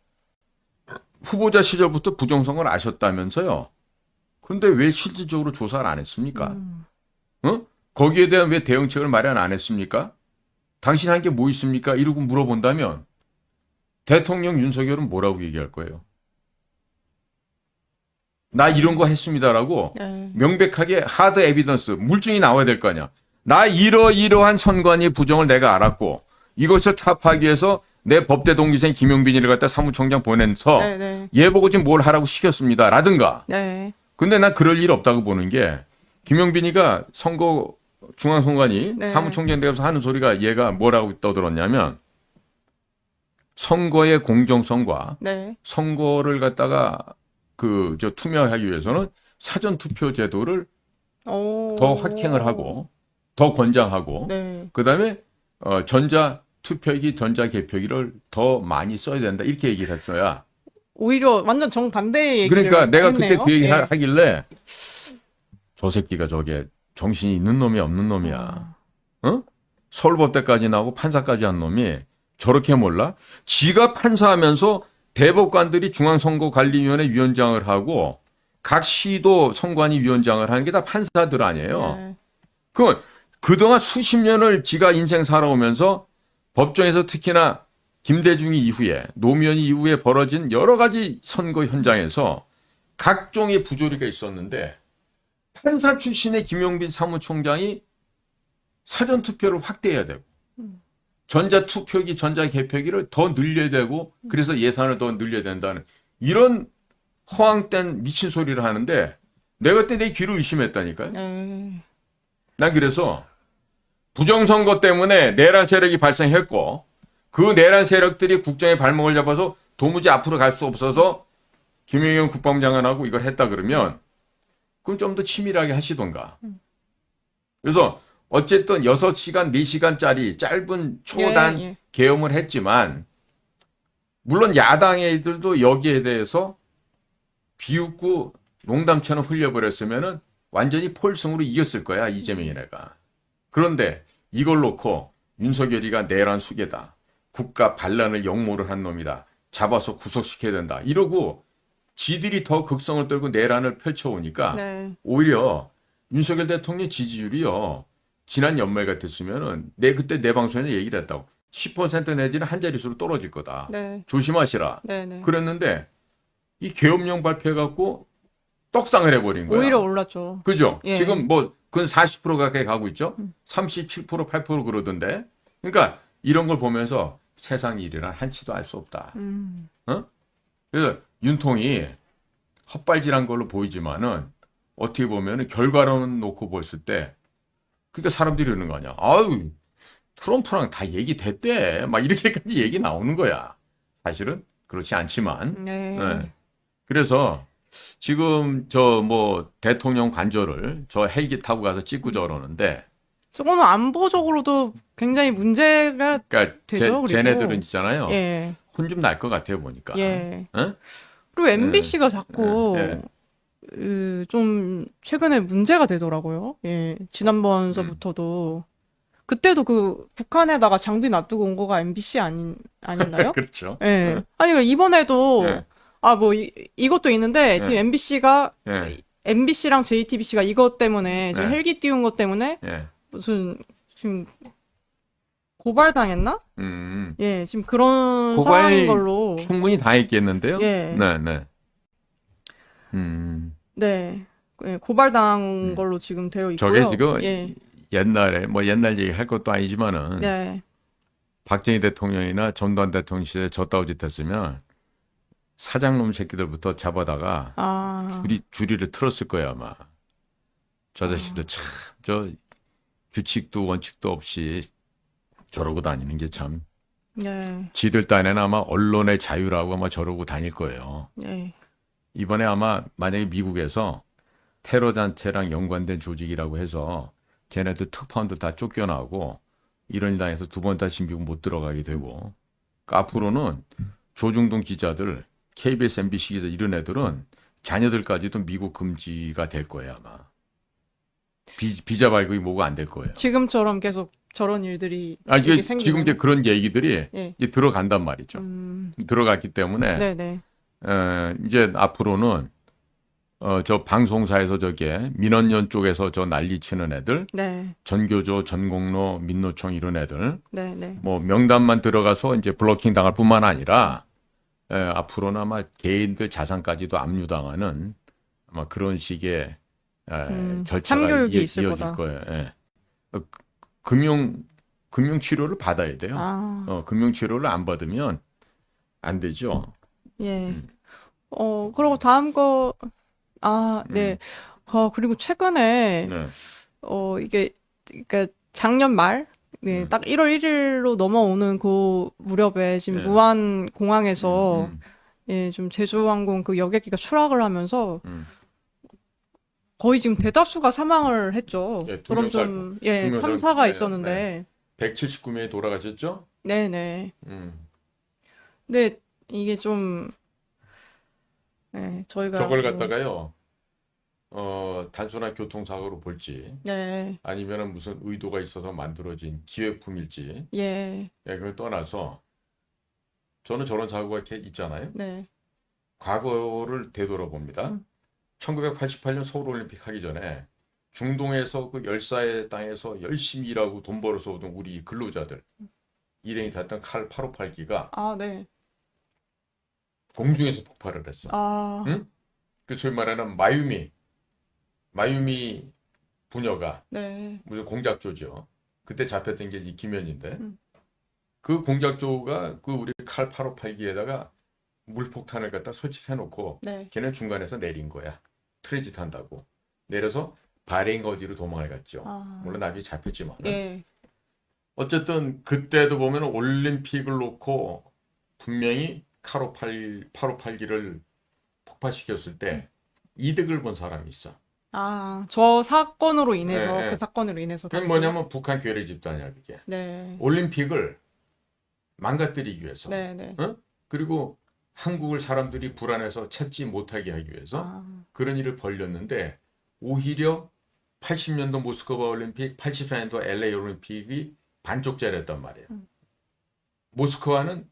후보자 시절부터 부정선거를 아셨다면서요? 그런데 왜 실질적으로 조사를 안 했습니까? 거기에 대한 왜 대응책을 마련 안 했습니까? 당신 한 게 뭐 있습니까? 이러고 물어본다면 대통령 윤석열은 뭐라고 얘기할 거예요? 나 이런 거 했습니다라고 네. 명백하게 하드 에비던스, 물증이 나와야 될 거 아니야. 나 이러이러한 선관위 부정을 내가 알았고 이것을 타파하기 위해서 내 법대 동기생 김용빈이를 갖다 사무총장 보내서 네, 네. 얘 보고 지금 뭘 하라고 시켰습니다. 라든가. 네. 근데 난 그럴 일 없다고 보는 게 김용빈이가 중앙선관위 네. 사무총장 되어서 하는 소리가 얘가 뭐라고 떠들었냐면 선거의 공정성과 네. 선거를 갖다가 투명하기 위해서는 사전 투표 제도를 더 확행을 하고 더 권장하고 네. 그다음에 전자 투표기, 전자 개표기를 더 많이 써야 된다 이렇게 얘기를 했어야. 오히려 완전 정반대의 얘기를 그러니까 내가 했네요. 그때 그 얘기 예. 하길래 저 새끼가 저게 정신이 있는 놈이 없는 놈이야. 서울법대까지 나오고 판사까지 한 놈이 저렇게 몰라? 지가 판사하면서 대법관들이 중앙선거관리위원회 위원장을 하고 각 시도 선관위 위원장을 하는 게 다 판사들 아니에요. 네. 그동안 수십 년을 지가 인생 살아오면서 법정에서 특히나 김대중이 이후에 노무현이 이후에 벌어진 여러 가지 선거 현장에서 각종의 부조리가 있었는데 판사 출신의 김용빈 사무총장이 사전투표를 확대해야 되고 전자투표기, 전자개표기를 더 늘려야 되고 그래서 예산을 더 늘려야 된다는 이런 허황된 미친 소리를 하는데 내가 그때 내 귀를 의심했다니까요. 난 그래서 부정선거 때문에 내란 세력이 발생했고 그 내란 세력들이 국정의 발목을 잡아서 도무지 앞으로 갈 수 없어서 김영현 국방장관하고 이걸 했다 그러면 그럼 좀 더 치밀하게 하시던가. 그래서 어쨌든 6시간, 4시간짜리 짧은 초단 계엄을 했지만 물론 야당 애들도 여기에 대해서 비웃고 농담처럼 흘려버렸으면은 완전히 폴승으로 이겼을 거야, 이재명이네가. 그런데 이걸 놓고 윤석열이가 내란 수괴다. 국가 반란을 역모를 한 놈이다. 잡아서 구속시켜야 된다. 이러고 지들이 더 극성을 떨고 내란을 펼쳐오니까 오히려 윤석열 대통령 지지율이요. 지난 연말 같았으면은 그때 내 방송에서 얘기를 했다고. 10% 내지는 한 자릿수로 떨어질 거다. 조심하시라. 그랬는데 이 계엄령 발표해갖고 떡상을 해버린 거야. 오히려 올랐죠. 그죠? 지금 뭐 그건 40% 가까이 가고 있죠. 37%, 8% 그러던데. 그러니까 이런 걸 보면서 세상 일이란 한치도 알 수 없다. 어? 그래서 윤통이 헛발질한 걸로 보이지만은 어떻게 보면은 결과론을 놓고 봤을 때 그러니까 사람들이 이러는 거 아니야. 아유, 트럼프랑 다 얘기됐대. 막 이렇게까지 얘기 나오는 거야. 사실은 그렇지 않지만. 네. 그래서 지금 저 뭐 대통령 관저를 저 헬기 타고 가서 찍고 저러는데 저거는 안보적으로도 굉장히 문제가 그러니까 되죠. 쟤네들은 있잖아요. 혼 좀 날 것 같아요 보니까. 어? 그리고 MBC가 자꾸 좀 최근에 문제가 되더라고요. 지난번서부터도 그때도 그 북한에다가 장비 놔두고 온 거가 MBC 아닌가요? 그렇죠. 아니 그러니까 이번에도 뭐 이것도 있는데 지금 MBC랑 JTBC가 이것 때문에 지금 헬기 띄운 것 때문에 무슨 지금 고발당했나? 지금 그런 상황인 걸로. 충분히 당했겠는데요? 고발당한 걸로 지금 되어 있고요. 저게 지금 옛날에 뭐 옛날 얘기 할 것도 아니지만은 박정희 대통령이나 전두환 대통령 시대에 저따오 짓 했으면 사장놈 새끼들부터 잡아다가 줄이를 틀었을 거야 아마. 저 자식들 참 저 규칙도 원칙도 없이 저러고 다니는 게 참. 지들 딴에는 아마 언론의 자유라고 아마 저러고 다닐 거예요. 이번에 아마 만약에 미국에서 테러 단체랑 연관된 조직이라고 해서 쟤네들 특파원들 다 쫓겨나고 이런 일 당해서 두 번 다시 미국 못 들어가게 되고 그러니까 앞으로는 조중동 기자들, KBS, MBC 기자 이런 애들은 자녀들까지도 미국 금지가 될 거예요 아마. 비자 발급이 뭐가 안 될 거예요. 지금처럼 계속 저런 일들이 이게 지금 이제 그런 얘기들이 이제 들어간단 말이죠. 들어갔기 때문에 이제 앞으로는 저 방송사에서 저게 민원연 쪽에서 저 난리치는 애들, 전교조, 전공로, 민노총 이런 애들, 뭐 명단만 들어가서 이제 블로킹 당할 뿐만 아니라 앞으로는 아마 개인들 자산까지도 압류당하는 아마 그런 식의 절차가 이어질 거예요. 금융 치료를 받아야 돼요. 금융 치료를 안 받으면 안 되죠. 그리고 다음 거, 그리고 최근에, 이게, 그러니까 작년 말, 딱 1월 1일로 넘어오는 그 무렵에 지금 무안 공항에서, 좀 제주항공 그 여객기가 추락을 하면서, 거의 지금 대다수가 사망을 했죠. 그럼 좀, 참사가 있었는데. 179명이 돌아가셨죠? 네네. 근데 이게 좀, 저희가. 저걸 갖다가요, 단순한 교통사고로 볼지, 아니면은 무슨 의도가 있어서 만들어진 기획품일지, 그걸 떠나서, 저는 저런 사고가 이렇게 있잖아요. 과거를 되돌아봅니다. 1988년 서울올림픽 하기 전에 중동에서 그 열사의 땅에서 열심히 일하고 돈 벌어서 오던 우리 근로자들 일행이 탔던 칼 858기가 아, 네. 공중에서 폭발을 했어. 아, 응? 그 소위 말하는 마유미 부녀가 네. 무슨 공작조죠. 그때 잡혔던 게 이 김현인데 음. 그 공작조가 그 우리 칼 858기에다가 물폭탄을 갖다 설치해놓고 네. 걔는 중간에서 내린 거야. 트랜짓 한다고. 내려서 바레인 어디로 도망을 갔죠. 아, 물론 나중에 잡혔지만. 예. 어쨌든 그때도 보면 올림픽을 놓고 분명히 858기를 폭파시켰을 때 이득을 본 사람이 있어. 아, 저 사건으로 인해서, 네, 네. 그 사건으로 인해서. 그게 다시. 뭐냐면 북한 괴뢰 집단이야, 그게. 네. 올림픽을 망가뜨리기 위해서. 네, 네. 어? 그리고 한국을 사람들이 불안해서 찾지 못하게 하기 위해서 아, 그런 일을 벌였는데 오히려 80년도 모스크바 올림픽, 84년도 LA 올림픽이 반쪽짜리였단 말이에요. 모스크바는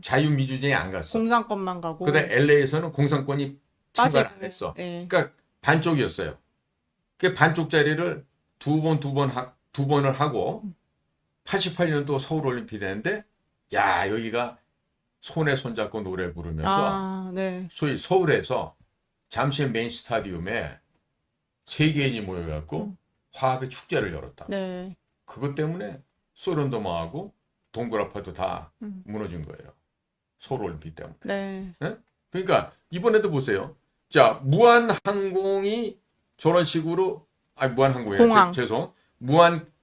자유민주주의에 안 갔어. 공산권만 가고. 그다음 LA에서는 공산권이 참가를 안 빠지고. 했어. 네. 그러니까 반쪽이었어요. 그 반쪽짜리를 두 번을 하고 88년도 서울 올림픽이 되는데 야, 여기가 손에 손잡고 노래 부르면서 아, 네. 소위 서울에서 잠실 메인 스타디움에 세계인이 모여갖고 화합의 축제를 열었다. 네. 그것 때문에 소련도 망하고 동굴 아파도 다 무너진 거예요. 서울 올림픽 때문에. 네. 예? 그러니까 이번에도 보세요. 자, 무한항공이 저런 식으로 무한항공이야. 공항. 죄송.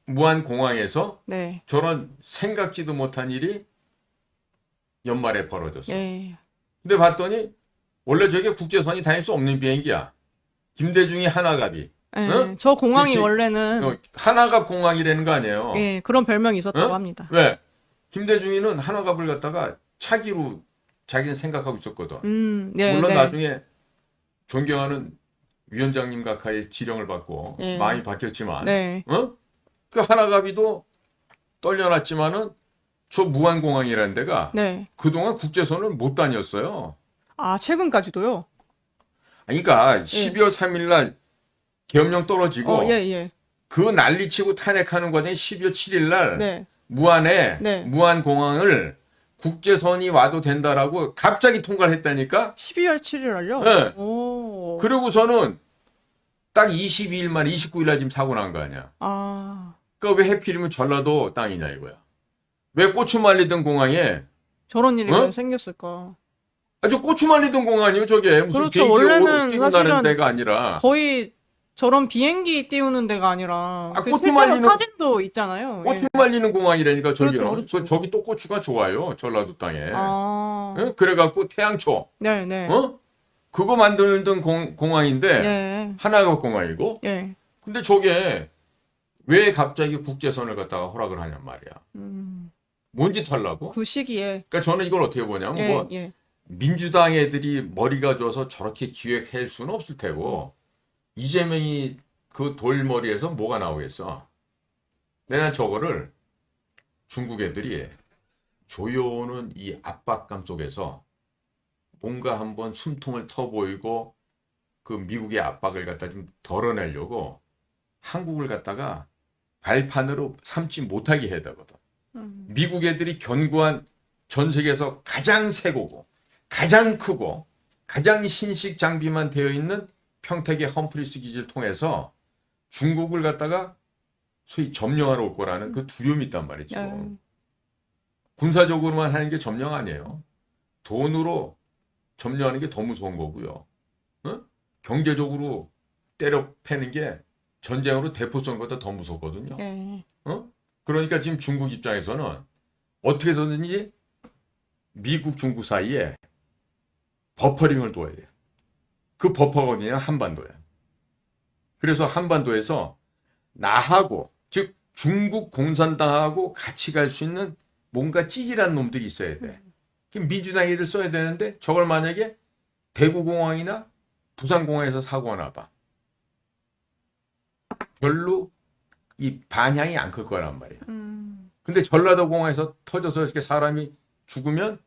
무한공항에서 네. 저런 생각지도 못한 일이 연말에 벌어졌어. 네. 근데 봤더니 원래 저게 국제선이 다닐 수 없는 비행기야. 김대중이 하나갑이. 네. 응? 저 공항이 그치? 원래는 하나갑 공항이라는 거 아니에요. 예, 그런 별명이 있었다고 응? 합니다. 왜? 김대중이는 하나갑을 갖다가 차기로 자기는 생각하고 있었거든. 네, 물론 네. 나중에 존경하는 위원장님 각하의 지령을 받고 예. 마음이 바뀌었지만, 네. 그 하나갑이도 떨려놨지만은 저 무안공항이라는 데가 네. 그동안 국제선을 못 다녔어요. 아, 최근까지도요? 그러니까 12월 3일 날 계엄령 떨어지고 예, 예. 그 난리치고 탄핵하는 과정에 12월 7일 날 네. 무안에 네. 무안공항을 국제선이 와도 된다라고 갑자기 통과를 했다니까. 12월 7일 날요? 네. 오. 그러고서는 딱 22일 만 29일 날 지금 사고 난 거 아니야. 아, 그러니까 왜 해필이면 전라도 땅이냐 이거야. 왜 고추 말리던 공항에 저런 일이 왜 어? 생겼을까? 저 고추 말리던 공항이요 저게 무슨 그렇죠. 비행기 원래는 뛰고 나는 사실은 데가 아니라 거의 저런 비행기 띄우는 데가 아니라 그 고추 실제로 말리는- 사진도 있잖아요. 고추 예. 말리는 공항이라니까 저기요. 그렇죠, 그렇죠. 저기 또 고추가 좋아요 전라도 땅에. 아, 예? 그래갖고 태양초 네, 네. 그거 만드는 공항인데 예, 하나가 공항이고 예. 근데 저게 왜 갑자기 국제선을 갖다가 허락을 하냔 말이야. 뭔 짓 하려고? 그 시기에. 그러니까 저는 이걸 어떻게 보냐면 예, 뭐 예. 민주당 애들이 머리가 좋아서 저렇게 기획할 수는 없을 테고 이재명이 그 돌머리에서 뭐가 나오겠어? 내가 저거를 중국 애들이 조여오는 이 압박감 속에서 뭔가 한번 숨통을 터 보이고 그 미국의 압박을 갖다 좀 덜어내려고 한국을 갖다가 발판으로 삼지 못하게 해야 되거든. 미국 애들이 견고한 전 세계에서 가장 세고고 가장 크고 가장 신식 장비만 되어 있는 평택의 험프리스 기지를 통해서 중국을 갖다가 소위 점령하러 올 거라는 그 두려움이 있단 말이죠. 군사적으로만 하는 게 점령 아니에요. 돈으로 점령하는 게 더 무서운 거고요. 경제적으로 때려 패는 게 전쟁으로 대포 쏘는 것보다 더 무섭거든요. 예. 그러니까 지금 중국 입장에서는 어떻게 해서든지 미국, 중국 사이에 버퍼링을 둬야 돼요. 그 버퍼가 어디냐? 한반도야. 그래서 한반도에서 나하고, 즉 중국 공산당하고 같이 갈 수 있는 뭔가 찌질한 놈들이 있어야 돼. 그럼 민주당이를 써야 되는데 저걸 만약에 대구공항이나 부산공항에서 사고가 나봐. 별로 이 반향이 안 클 거란 말이야. 근데 전라도 공항에서 터져서 이렇게 사람이 죽으면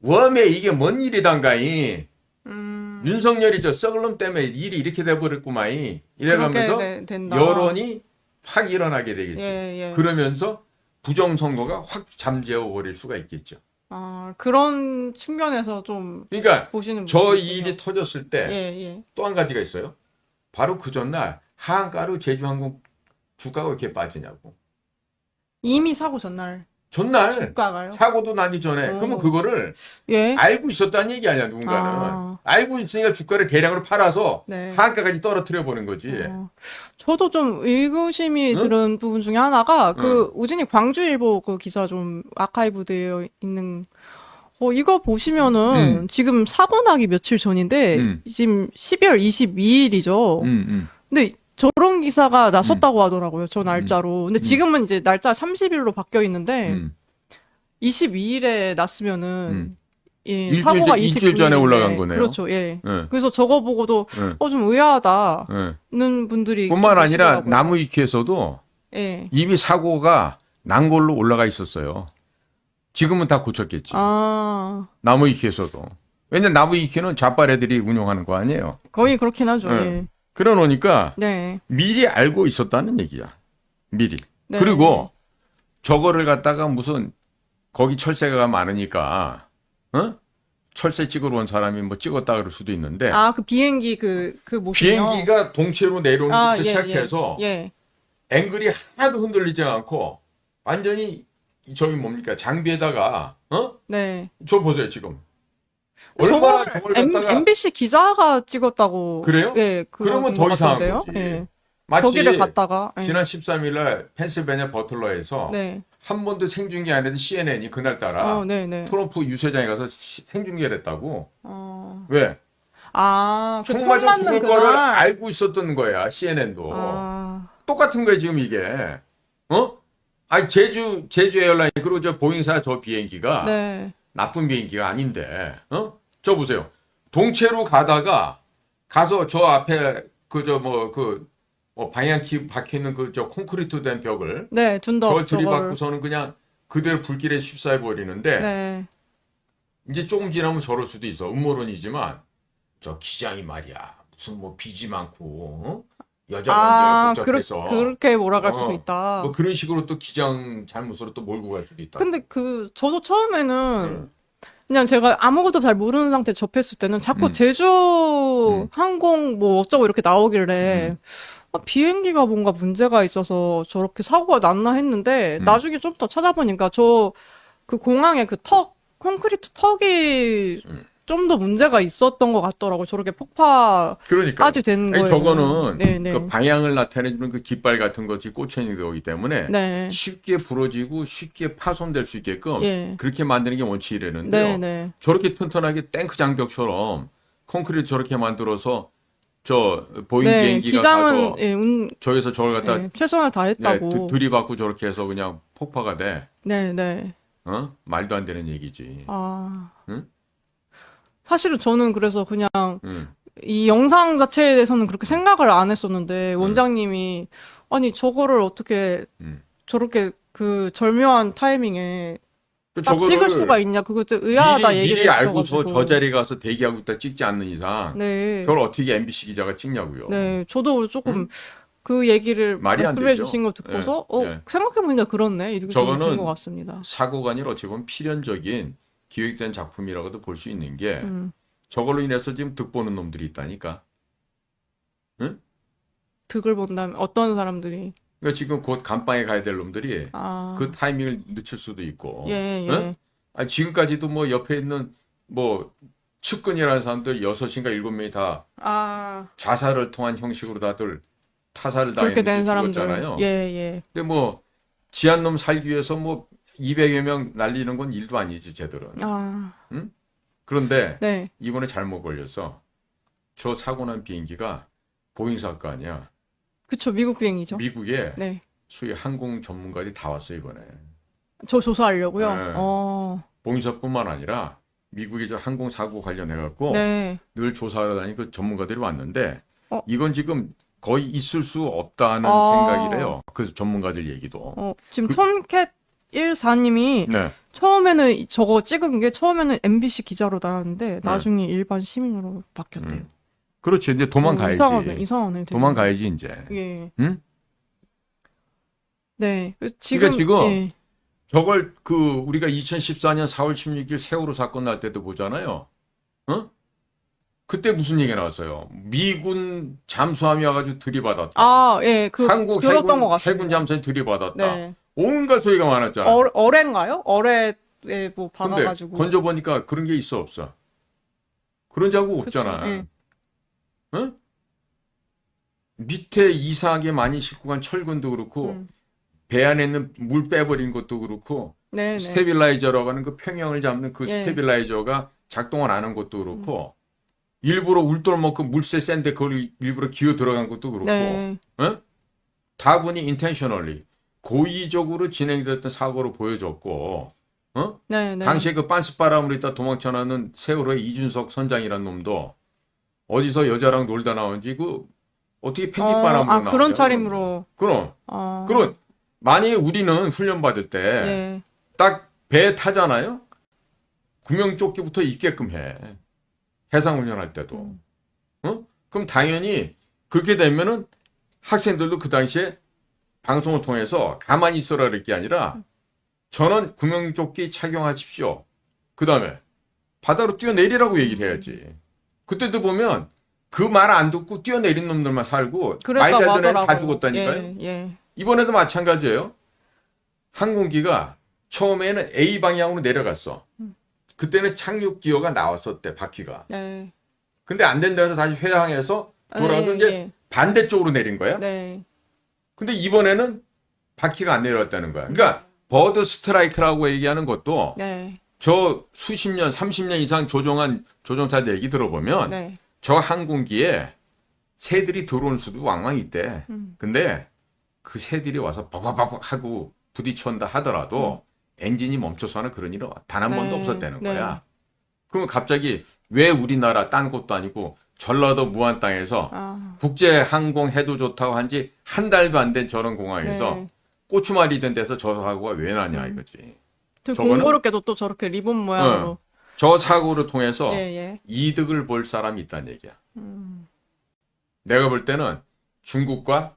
웜에 이게 뭔 일이단가이. 윤석열이 저 썩을 놈 때문에 일이 이렇게 돼버렸구만. 이래가면서 된다. 여론이 확 일어나게 되겠지. 예, 예. 그러면서 부정선거가 확 잠재워 버릴 수가 있겠죠. 아, 그런 측면에서 좀 그러니까 보시는 저 분이군요. 일이 터졌을 때 또 예. 한 가지가 있어요. 바로 그 전날 하한가로 제주항공 주가가 왜 이렇게 빠지냐고. 이미 사고 전날 전날 주가가요? 사고도 나기 전에. 그러면 그거를 예. 알고 있었다는 얘기 아니야, 누군가는. 아. 알고 있으니까 주가를 대량으로 팔아서 네. 하한가까지 떨어뜨려 보는 거지. 저도 좀 의구심이 들은 부분 중에 하나가 그 우진이 광주일보 그 기사 좀 아카이브 되어 있는 이거 보시면은 지금 사고 나기 며칠 전인데 지금 12월 22일이죠. 근데 저런 기사가 났었다고 하더라고요. 저 날짜로. 근데 지금은 이제 날짜 30일로 바뀌어 있는데 22일에 났으면은 예, 사고가 일주일 전에 올라간 거네요. 그렇죠. 예. 그래서 저거 보고도 좀 의아하다는 분들이 뿐만 아니라 계시더라고요. 나무위키에서도 예. 이미 사고가 난 걸로 올라가 있었어요. 지금은 다 고쳤겠지. 아, 나무위키에서도. 왜냐면 나무위키는 좌빨 애들이 운영하는 거 아니에요. 거의 그렇긴 하죠. 네. 예. 그러니까 네. 미리 알고 있었다는 얘기야. 미리. 네. 그리고 저거를 갖다가 무슨 거기 철새가 많으니까 철새 찍으러 온 사람이 뭐 찍었다 그럴 수도 있는데 아, 그 비행기 그 모습이요? 비행기가 동체로 내려오는 것부터 예, 시작해서 예. 앵글이 하나도 흔들리지 않고 완전히 저기 뭡니까 장비에다가 네. 저 보세요 지금 얼마나 저걸 갖다가 MBC 기자가 찍었다고. 그래요? 예. 그러면 더 이상한 같던데요? 거지. 예. 마치 저기를 갔다가. 예. 지난 13일 날 펜실베니아 버틀러에서 네. 한 번도 생중계 안 했던 CNN이 그날따라 네네. 트럼프 유세장에 가서 생중계를 했다고. 어. 왜? 아, 그 총 총 맞아 맞는 죽을 거를 그날. 알고 있었던 거야 CNN도. 아, 똑같은 거야 지금 이게. 아니 제주 에어라인 그리고 저 보잉사 저 비행기가 네. 나쁜 비행기가 아닌데. 저 보세요. 동체로 가다가 가서 저 앞에 방향키 박혀 있는 그 저 콘크리트 된 벽을 네, 둔덕. 저걸 저거를. 들이받고서는 그냥 그대로 불길에 휩싸여 버리는데 네. 이제 조금 지나면 저럴 수도 있어. 음모론이지만 저 기장이 말이야. 무슨 뭐 빚이 많고 여자 관계가 복잡해서 그렇게 몰아갈 수도 어, 있다. 뭐 그런 식으로 또 기장 잘못으로 또 몰고 갈 수도 있다. 근데 저도 처음에는 그냥 제가 아무것도 잘 모르는 상태 접했을 때는 자꾸 제주 항공 뭐 어쩌고 이렇게 나오길래 비행기가 뭔가 문제가 있어서 저렇게 사고가 났나 했는데 나중에 좀 더 찾아보니까 그 공항에 콘크리트 턱이 좀 더 문제가 있었던 것 같더라고. 저렇게 폭파까지 그러니까 된 거예요. 저거는 네네. 그 방향을 나타내주는 그 깃발 같은 것이 꽂혀 있는 거기 때문에 네. 쉽게 부러지고 쉽게 파손될 수 있게끔 예. 그렇게 만드는 게 원칙이라는데요. 네네. 저렇게 튼튼하게 탱크 장벽처럼 콘크리트 저렇게 만들어서 저 보잉 네, 비행기가 기장은 가서 예, 저기서 저걸 갖다 최선을 다했다고. 들이받고 저렇게 해서 그냥 폭파가 돼. 네네. 말도 안 되는 얘기지. 아. 응? 사실은 저는 그래서 그냥 응. 이 영상 자체에 대해서는 그렇게 생각을 안 했었는데 원장님이 아니 저거를 어떻게 저렇게 그 절묘한 타이밍에 딱 찍을 수가 있냐 그것도 의아하다 얘기를 미리 알고서 해주셔가지고. 저 자리에 가서 대기하고 있다 찍지 않는 이상 네. 그걸 어떻게 MBC 기자가 찍냐고요. 네, 저도 조금 그 얘기를 말이 안 말씀해 되죠. 주신 거 듣고서 네. 생각해보니까 그렇네 이렇게 저거는 된것 같습니다. 사고가 아니라 어떻게 보면 필연적인 기획된 작품이라고도 볼 수 있는 게 저걸로 인해서 지금 득보는 놈들이 있다니까. 응? 득을 본다면 어떤 사람들이 그러니까 지금 곧 감방에 가야 될 놈들이 그 타이밍을 늦출 수도 있고. 예. 응? 아니, 지금까지도 뭐 옆에 있는 뭐 측근이라는 사람들 6인가 7명이 다 자살을 통한 형식으로 다들 타살을 그렇게 된 당했는데 사람들. 죽었잖아요. 예. 근데 뭐 지한 놈 살기 위해서 뭐 200여 명 날리는 건 일도 아니지 쟤들은. 응? 그런데 네. 이번에 잘못 걸려서 저 사고 난 비행기가 보잉사가 아니야. 그쵸, 미국 비행이죠. 미국에 네. 소위 항공 전문가들이 다 왔어 이번에. 저 조사하려고요? 네. 보잉사뿐만 아니라 미국의 저 항공 사고 관련해 갖고 네. 늘 조사하러 다니는 그 전문가들이 왔는데 이건 지금 거의 있을 수 없다는 생각이래요. 그 전문가들 얘기도. 지금 톰캣 14님이 네. 처음에는 저거 찍은 게 처음에는 MBC 기자로 나왔는데 나중에 일반 시민으로 바뀌었대요. 그렇지. 이제 도망가야지. 이상하네. 되게. 도망가야지 이제. 예. 응? 네. 지금 그러니까 지금 예. 저걸 우리가 2014년 4월 16일 세월호 사건 날 때도 보잖아요. 어? 그때 무슨 얘기가 나왔어요? 미군 잠수함이 와가지고 들이받았다. 아, 예, 한국 들었던 것 같습니다. 해군 잠수함이 들이받았다. 네. 온갖 소리가 많았잖아. 어뢰인가요? 어뢰에 뭐 근데 박아가지고. 건져보니까 그런 게 있어 없어? 그런 자국 그쵸, 없잖아. 예. 응? 밑에 이상하게 많이 싣고 간 철근도 그렇고 배 안에 있는 물 빼버린 것도 그렇고 네, 네. 스테빌라이저라고 하는 그 평형을 잡는 그 예. 스테빌라이저가 작동을 안 한 것도 그렇고 일부러 울돌만큼 물새 센데 그걸 일부러 기어 들어간 것도 그렇고 네. 응? 다분히 intentionally 고의적으로 진행됐던 사고로 보여졌고 어? 네, 네. 당시에 그 빤스바람으로 있다 도망쳐나는 세월호의 이준석 선장이라는 놈도 어디서 여자랑 놀다 나온지 어떻게 편집바람으로 나오냐. 그런 차림으로. 그럼 만약에 우리는 훈련 받을 때 딱 예. 배 타잖아요. 구명조끼부터 입게끔 해. 해상 훈련할 때도. 그럼 당연히 그렇게 되면은 학생들도 그 당시에 방송을 통해서 가만히 있어라 그럴 게 아니라 전원 구명조끼 착용하십시오. 그 다음에 바다로 뛰어내리라고 얘기를 해야지. 그때도 보면 그 말 안 듣고 뛰어내린 놈들만 살고 말 잘 듣는 애는 다 죽었다니까요. 예. 이번에도 마찬가지예요. 항공기가 처음에는 A 방향으로 내려갔어. 그때는 착륙 기어가 나왔었대, 바퀴가. 네. 근데 안 된다 해서 다시 회항해서 돌아서 이제 반대쪽으로 내린 거야. 네. 근데 이번에는 바퀴가 안 내려왔다는 거야. 그러니까 버드 스트라이크라고 얘기하는 것도 네. 저 수십 년, 30년 이상 조종한 조종사들 얘기 들어보면 네. 저 항공기에 새들이 들어올 수도 왕왕 있대. 근데 그 새들이 와서 바바박 하고 부딪힌다 하더라도 엔진이 멈춰서는 그런 일은 단 한 번도 없었다는 거야. 그러면 갑자기 왜 우리나라 딴 곳도 아니고 전라도 무안 땅에서 국제 항공 해도 좋다고 한 지 한 달도 안 된 저런 공항에서 고추말이 된 데서 저 사고가 왜 나냐 이거지. 공교롭게도 또 저렇게 리본 모양으로. 저 사고를 통해서 예. 이득을 볼 사람이 있다는 얘기야. 내가 볼 때는 중국과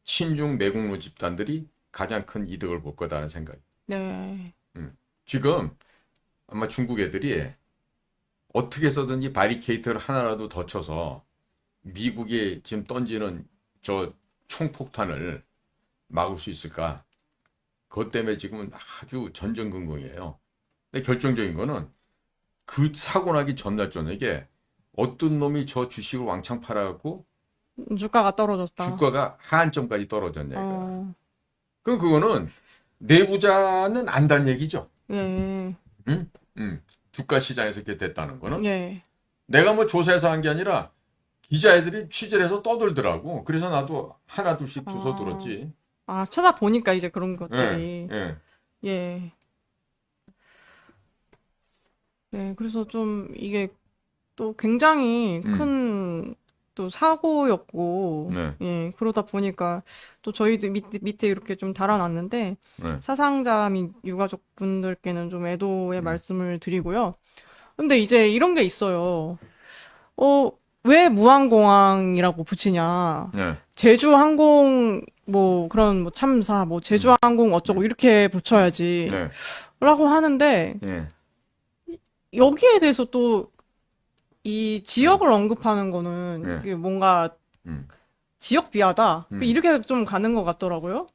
친중 매국노 집단들이 가장 큰 이득을 볼 거다라는 생각이. 네. 지금 아마 중국 애들이 어떻게 해서든지 바리케이트를 하나라도 더 쳐서 미국이 지금 던지는 저 총폭탄을 막을 수 있을까? 그것 때문에 지금은 아주 전전긍긍이에요. 근데 결정적인 거는 그 사고 나기 전날 저녁에 어떤 놈이 저 주식을 왕창 팔아갖고 주가가 떨어졌다. 주가가 하한점까지 떨어졌냐 이거야. 그럼 그거는 내부자는 안다는 얘기죠. 예. 응? 주가 시장에서 이렇게 됐다는 거는. 예. 내가 뭐 조사해서 한 게 아니라 기자애들이 취재를 해서 떠들더라고. 그래서 나도 하나 둘씩 주워 들었지. 찾아보니까 이제 그런 것들이. 예. 네, 그래서 좀 이게 또 굉장히 큰 또 사고였고, 예, 그러다 보니까 또 저희도 밑에 이렇게 좀 달아놨는데, 사상자 및 유가족분들께는 좀 애도의 말씀을 드리고요. 근데 이제 이런 게 있어요. 왜 무안공항이라고 붙이냐. 제주항공, 그런 참사, 제주항공 어쩌고 이렇게 붙여야지. 라고 하는데, 여기에 대해서 또 이 지역을 언급하는 거는 이게 뭔가 지역 비하다 이렇게 좀 가는 것 같더라고요.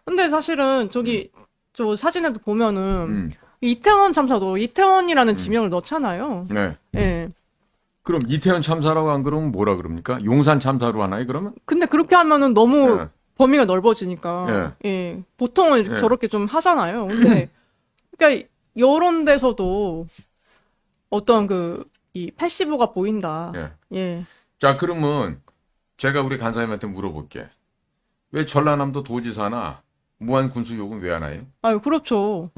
근데 사실은 저 사진에도 보면은 이태원 참사도 이태원이라는 지명을 넣잖아요. 예. 그럼 이태원 참사라고 안 그러면 뭐라 그럽니까? 용산 참사로 하나요? 그러면? 근데 그렇게 하면은 너무 범위가 넓어지니까 예. 보통은 저렇게 좀 하잖아요. 근데 그러니까 이런 데서도 어떤 이 패시브가 보인다. 예. 자, 그러면 제가 우리 간사님한테 물어볼게. 왜 전라남도 도지사나 무안 군수 욕은 왜 안 해요? 아유, 그렇죠.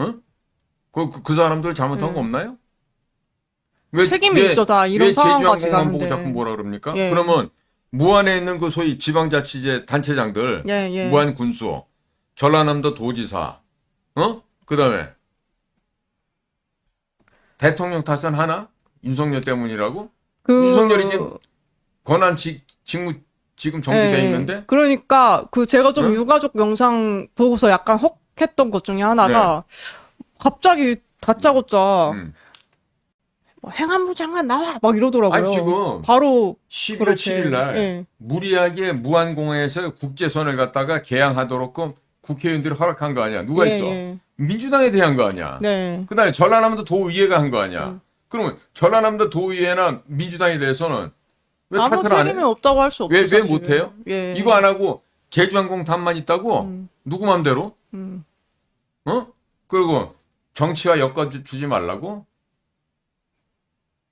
그 사람들 잘못한 거 없나요? 책임이 있죠, 다 이런 상황까지 제주항공만 보고 가는데. 자꾸 뭐라 그럽니까? 그러면 무안에 있는 그 소위 지방자치제 단체장들, 무안 군수, 전라남도 도지사, 그다음에 대통령 탓은 하나? 윤석열 때문이라고? 윤석열이 지금 권한 직무 지금 정지돼 있는데? 그러니까 제가 좀 유가족 영상 보고서 약간 주목했던 것 중에 하나가 갑자기 다짜고짜 뭐 행안부 장관 나와 막 이러더라고요. 아니, 지금 바로 11월 그렇게, 7일 날 예. 무리하게 무안공항에서 국제선을 갖다가 개항하도록 국회의원들이 허락한 거 아니야? 누가 예, 했어? 예. 민주당에 대한 거 아니야? 네. 그다음에 전라남도 도의회가 한 거 아니야? 그러면 전라남도 도의회나 민주당에 대해서는 왜 아무 탓을 안 해? 책임이 없다고 할 수 없죠. 왜 사실은. 못해요? 예. 이거 안 하고 제주항공단만 있다고? 누구 맘대로? 어? 그리고 정치와 엮어주지 말라고?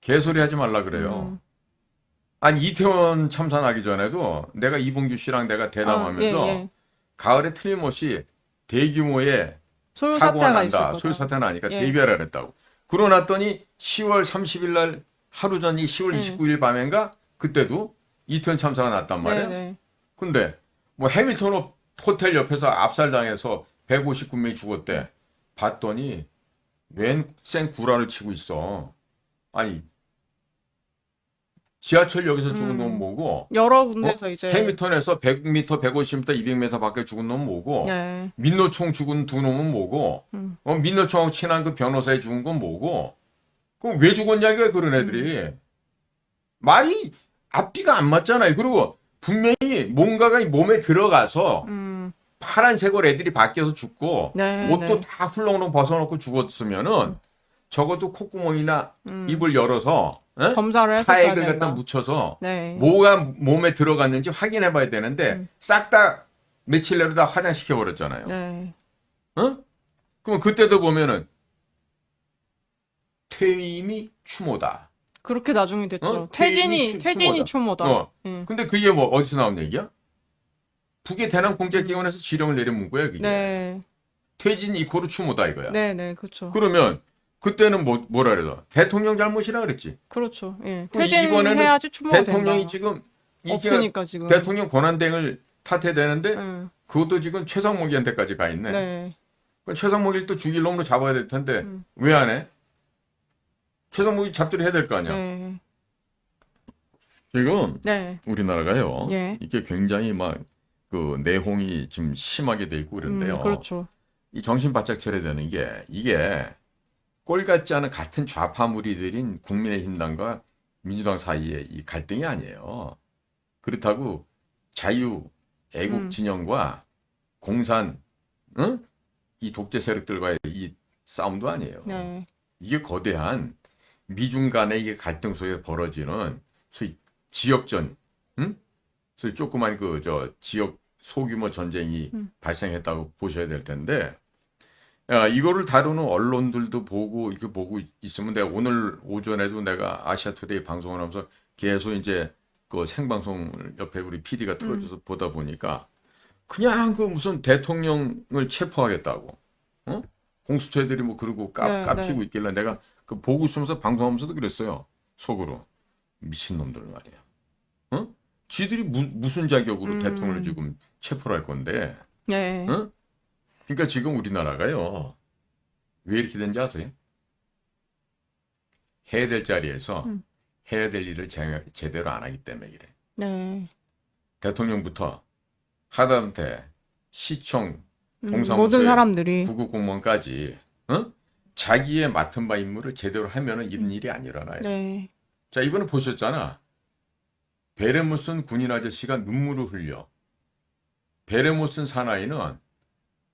개소리 하지 말라 그래요. 아니, 이태원 참사나기 전에도 내가 이봉규 씨랑 내가 대담하면서 예. 가을에 틀림없이 대규모의 소요 사고가 사태가 난다. 있을 거다. 소요 사태 나니까 예. 대비하라 그랬다고. 그러고 났더니 10월 30일 날 하루 전이 10월 29일 밤인가 그때도 이태원 참사가 났단 말이에요. 네. 근데 뭐 해밀턴 호텔 옆에서 압살당해서 159명이 죽었대. 봤더니 웬 생구라를 치고 있어. 아니, 지하철역에서 죽은 놈 뭐고, 여러 군데서 이제 해밀턴에서 100m, 150m, 200m 밖에 죽은 놈 뭐고, 네. 민노총 죽은 두 놈은 뭐고, 민노총하고 친한 그 변호사에 죽은 건 뭐고, 그럼 왜 죽었냐, 이거야, 그런 애들이. 말이 앞뒤가 안 맞잖아요. 그리고 분명히 뭔가가 몸에 들어가서 파란색으로 애들이 바뀌어서 죽고, 네, 옷도 네. 다 훌렁훌렁 벗어놓고 죽었으면은, 적어도 콧구멍이나 입을 열어서, 에? 검사를 했었어야 타액을 된다. 갖다 묻혀서 네. 뭐가 몸에 들어갔는지 확인해 봐야 되는데 싹 다 며칠 내로 다 화장시켜 버렸잖아요. 네. 어? 그럼 그때도 보면은 퇴임이 추모다. 그렇게 나중에 됐죠. 어? 퇴진이 추모다. 추모다. 어. 예. 근데 그게 뭐 어디서 나온 얘기야? 북의 대남 공작기관에서 지령을 내려문 거야, 그게. 네. 퇴진 이코르 추모다 이거야. 네, 그렇죠. 그러면 그때는 뭐라 그래서 대통령 잘못이라 그랬지. 그렇죠. 예. 그럼 퇴진해야지 추모가 대통령이 된다. 지금 없으니까 지금. 대통령 권한대행을 탓해야 되는데 예. 그것도 지금 최상목이한테까지 가 있네. 네. 그럼 최상목이를 또 죽일 놈으로 잡아야 될 텐데 왜 안 해? 최상목이 잡들이 해야 될 거 아니야. 네. 지금 네. 우리나라가요. 예. 이게 굉장히 막 그 내홍이 좀 심하게 돼 있고 그런데요. 그렇죠. 이 정신 바짝 차려야 되는 게 이게 꼴 같지 않은 같은 좌파 무리들인 국민의힘당과 민주당 사이의 이 갈등이 아니에요. 그렇다고 자유 애국 진영과 공산, 응? 이 독재 세력들과의 이 싸움도 아니에요. 네. 이게 거대한 미중 간의 이게 갈등 속에 벌어지는 소위 지역전, 응? 소위 조그만 지역 소규모 전쟁이 발생했다고 보셔야 될 텐데, 야, 이거를 다루는 언론들도 보고 이렇게 보고 있으면 내가 오늘 오전에도 내가 아시아투데이 방송을 하면서 계속 이제 그 생방송을 옆에 우리 PD가 틀어줘서 보다 보니까 그냥 그 무슨 대통령을 체포하겠다고, 어? 공수처들이 뭐 그러고 깝히고 있길래 내가 그 보고 있으면서 방송하면서도 그랬어요. 속으로. 미친놈들 말이야. 어? 쥐들이 무슨 자격으로 대통령을 지금 체포를 할 건데. 네. 어? 그러니까 지금 우리나라가요. 왜 이렇게 된지 아세요? 해야 될 자리에서 해야 될 일을 제대로 안 하기 때문에 그래. 네. 대통령부터 하다못해 시청, 동사무소, 모든 사람들이 구급공무원까지 자기의 맡은 바 임무를 제대로 하면은 이런 일이 안 일어나요. 네. 자, 이번에 보셨잖아. 베레모슨 군인 아저씨가 눈물을 흘려. 베레모슨 사나이는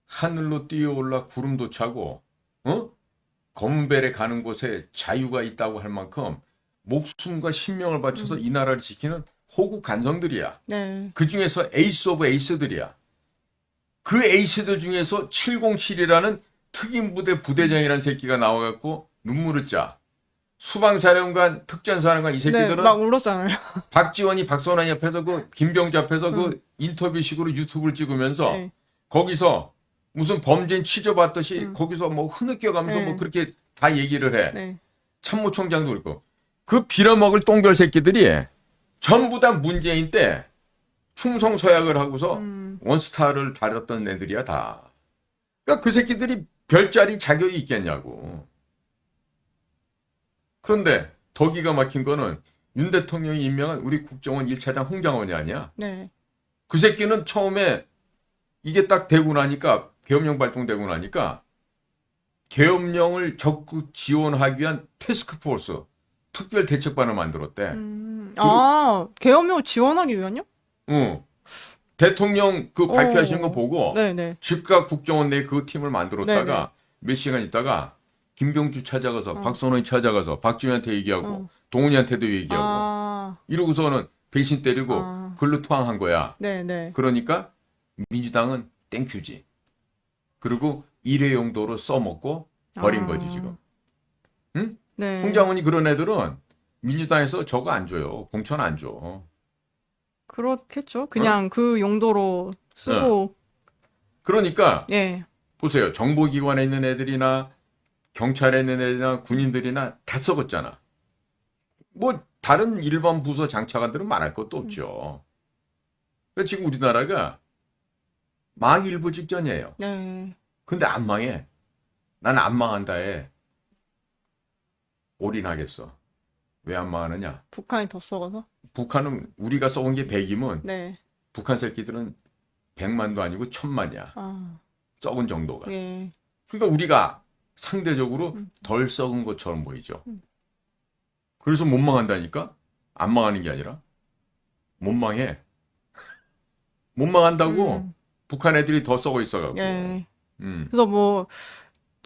하늘로 뛰어올라 구름도 차고, 검은 벨에 가는 곳에 자유가 있다고 할 만큼 목숨과 신명을 바쳐서 이 나라를 지키는 호국 간성들이야. 네. 그 중에서 에이스 오브 에이스들이야. 그 에이스들 중에서 707이라는 특임부대 부대장이라는 새끼가 나와갖고 눈물을 짜. 수방사령관, 특전사령관 이 새끼들은 네, 막 울었잖아요. 박지원이 박선환이 앞에서 그 김병지 앞에서 그 인터뷰식으로 유튜브를 찍으면서 거기서 무슨 범죄인 취조받듯이 거기서 뭐 흐느껴가면서 뭐 그렇게 다 얘기를 해. 네. 참모총장도 그렇고. 그 빌어먹을 똥별 새끼들이 전부 다 문재인 때 충성서약을 하고서 원스타를 달았던 애들이야 다. 그러니까 그 새끼들이 별자리 자격이 있겠냐고. 그런데 더 기가 막힌 거는 윤 대통령이 임명한 우리 국정원 1차장 홍장원이 아니야. 네. 그 새끼는 처음에 이게 딱 되고 나니까 계엄령 발동되고 나니까 계엄령을 적극 지원하기 위한 태스크포스 특별 대책반을 만들었대. 계엄령 지원하기 위한요? 응. 대통령 그 발표하시는 거 보고 네네. 즉각 국정원 내 그 팀을 만들었다가 네네. 몇 시간 있다가 김병주 찾아가서 박선원이 찾아가서 박지원한테 얘기하고 동훈이한테도 얘기하고 이러고서는 배신 때리고 글로 투항한 거야. 네네. 그러니까 민주당은 땡큐지. 그리고 일회용도로 써먹고 버린 거지 지금. 응? 네. 홍장훈이 그런 애들은 민주당에서 저거 안 줘요. 공천 안 줘. 그렇겠죠. 그냥 그 용도로 쓰고. 그러니까 예. 보세요. 정보기관에 있는 애들이나 경찰에 있는 애들이나 군인들이나 다 썩었잖아. 뭐 다른 일반 부서 장차관들은 말할 것도 없죠. 그러니까 지금 우리나라가 망 일부 직전이에요. 네. 근데 안 망해. 나는 안 망한다에 올인하겠어. 왜 안 망하느냐? 북한이 더 썩어서? 북한은 우리가 썩은 게 100이면 네. 북한 새끼들은 100만도 아니고 1000만이야. 썩은 정도가. 예. 그러니까 우리가 상대적으로 덜 썩은 것처럼 보이죠. 그래서 못 망한다니까? 안 망하는 게 아니라 못 망해. 못 망한다고 북한 애들이 더 썩어 있어가지고. 예. 그래서 뭐,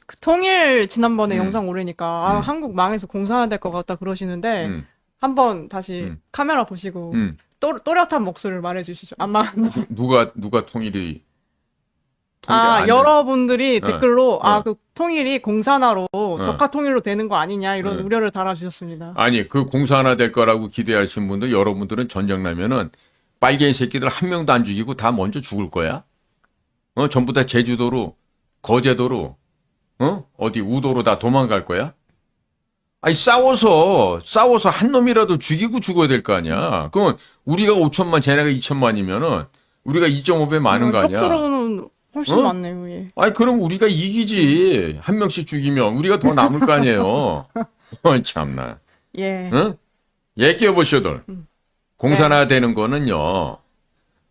그 통일 지난번에 영상 올리니까, 한국 망해서 공산화 될 것 같다 그러시는데, 한번 다시 카메라 보시고, 또렷한 목소리를 말해주시죠. 안 망한다. 누가 통일이 안 여러분들이 댓글로, 어. 그 통일이 공산화로, 적화 통일로 되는 거 아니냐, 이런 우려를 달아주셨습니다. 아니, 그 공산화 될 거라고 기대하신 분들, 여러분들은 전쟁 나면은 빨갱이 새끼들 한 명도 안 죽이고 다 먼저 죽을 거야? 전부 다 제주도로, 거제도로, 어디 우도로 다 도망갈 거야? 아니, 싸워서 한 놈이라도 죽이고 죽어야 될 거 아니야? 그러면 우리가 5천만, 쟤네가 2천만이면은 우리가 2.5배 많은 거 아니야? 적으로는 훨씬 많네요, 예. 아니, 그럼 우리가 이기지. 한 명씩 죽이면 우리가 더 남을 거 아니에요? 참나. 예. 응? 얘기해보시오들. 공산화 되는 거는요,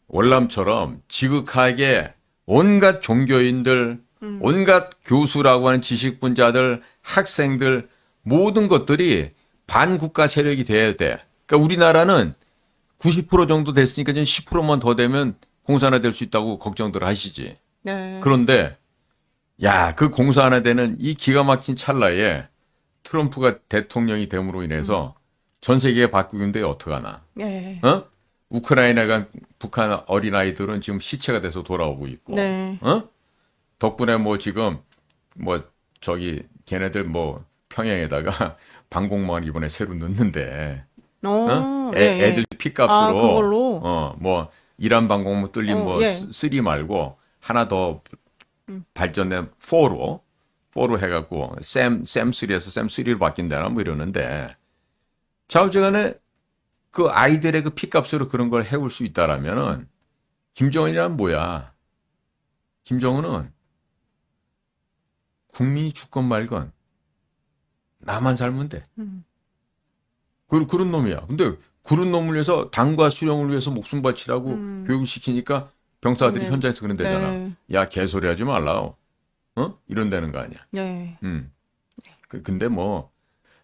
월남처럼 지극하게 온갖 종교인들, 온갖 교수라고 하는 지식분자들, 학생들, 모든 것들이 반국가 세력이 돼야 돼. 그러니까 우리나라는 90% 정도 됐으니까 지금 10%만 더 되면 공산화 될 수 있다고 걱정들 하시지. 네. 그런데, 야, 그 공산화 되는 이 기가 막힌 찰나에 트럼프가 대통령이 됨으로 인해서 전 세계가 바꾸는데 어떡하나. 예. 우크라이나가 북한 어린아이들은 지금 시체가 돼서 돌아오고 있고. 네. 덕분에 뭐 지금 걔네들 평양에다가 방공망을 이번에 새로 넣는데. 애들 피값으로. 그걸로. 이란 방공망 뚫린 예. 3 말고 하나 더 발전된 4로 해갖고 샘3에서 샘3로 바뀐다나 뭐 이러는데. 좌우지간에 그 아이들의 그 피값으로 그런 걸 해올 수 있다라면은 김정은이란 뭐야? 김정은은 국민이 죽건 말건 나만 살면 돼. 그런 놈이야. 근데 그런 놈을 위해서 당과 수령을 위해서 목숨 바치라고 교육을 시키니까 병사들이 네. 현장에서 그런 데잖아. 네. 야, 개소리 하지 말라. 이런 데는 거 아니야. 네. 근데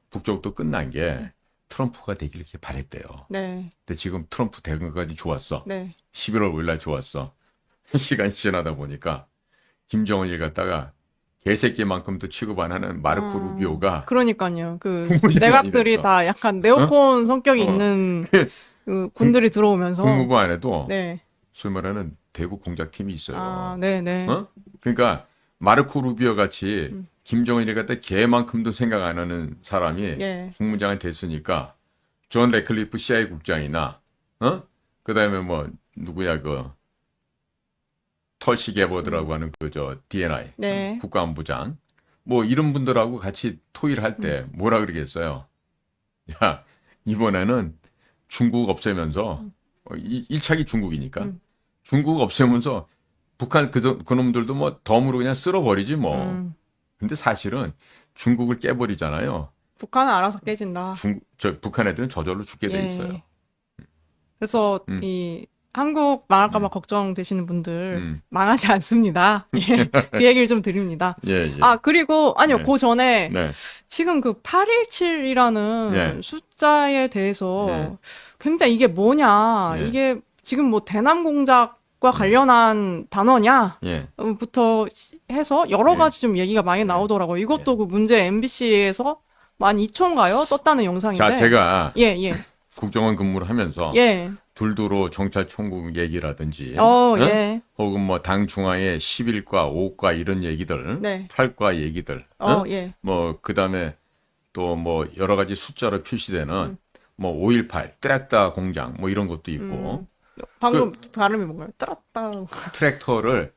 북쪽도 끝난 게 트럼프가 되길 이렇게 바랬대요. 네. 근데 지금 트럼프 된 것까지 좋았어. 네. 11월 5일 날 좋았어. 시간이 지나다 보니까 김정은을 갖다가 개새끼만큼도 취급 안 하는 마르코 루비오가 그러니까요. 그 국무장관이 내각들이 됐어. 다 약간 네오콘 성격이 있는 그 군들이 들어오면서 국무부 안에도 네. 소위 말하는 대구 공작팀이 있어요. 네네. 그러니까 마르코 루비오 같이 김정은이 갖다 개만큼도 생각 안 하는 사람이 예. 국무장관이 됐으니까 존 레클리프 CIA 국장이나 그다음에 누구야 털시 게버드라고 하는 DNI 네. 국가안보장 이런 분들하고 같이 토의를 할 때 뭐라 그러겠어요? 야, 이번에는 중국 없애면서 1차기 중국이니까 중국 없애면서 북한 그놈들도 덤으로 그냥 쓸어버리지 뭐. 근데 사실은 중국을 깨버리잖아요. 북한은 알아서 깨진다. 북한 애들은 저절로 죽게 돼 예. 있어요. 그래서 이 한국 망할까봐 걱정되시는 분들 망하지 않습니다. 예, 그 얘기를 좀 드립니다. 예, 예. 아, 그리고 아니요, 네. 그 전에 네. 지금 그 817이라는 네. 숫자에 대해서 네. 굉장히 이게 뭐냐, 네. 이게 지금 뭐 대남 공작과 관련한 단어냐, 예. 부터 해서 여러 예. 가지 좀 얘기가 많이 나오더라고요. 이것도 그 문제 MBC에서 12,000인가요? 떴다는 영상인데. 자, 제가 예, 예. 국정원 근무를 하면서 예. 둘두로 경찰총국 얘기라든지 응? 예. 혹은 뭐 당 중앙의 11과 5과 이런 얘기들, 네. 8과 얘기들, 응? 예. 뭐 그다음에 또 뭐 여러 가지 숫자로 표시되는 뭐 5.18 트랙터 공장 뭐 이런 것도 있고 방금 발음이 뭔가요? 뜨랐다. 트랙터를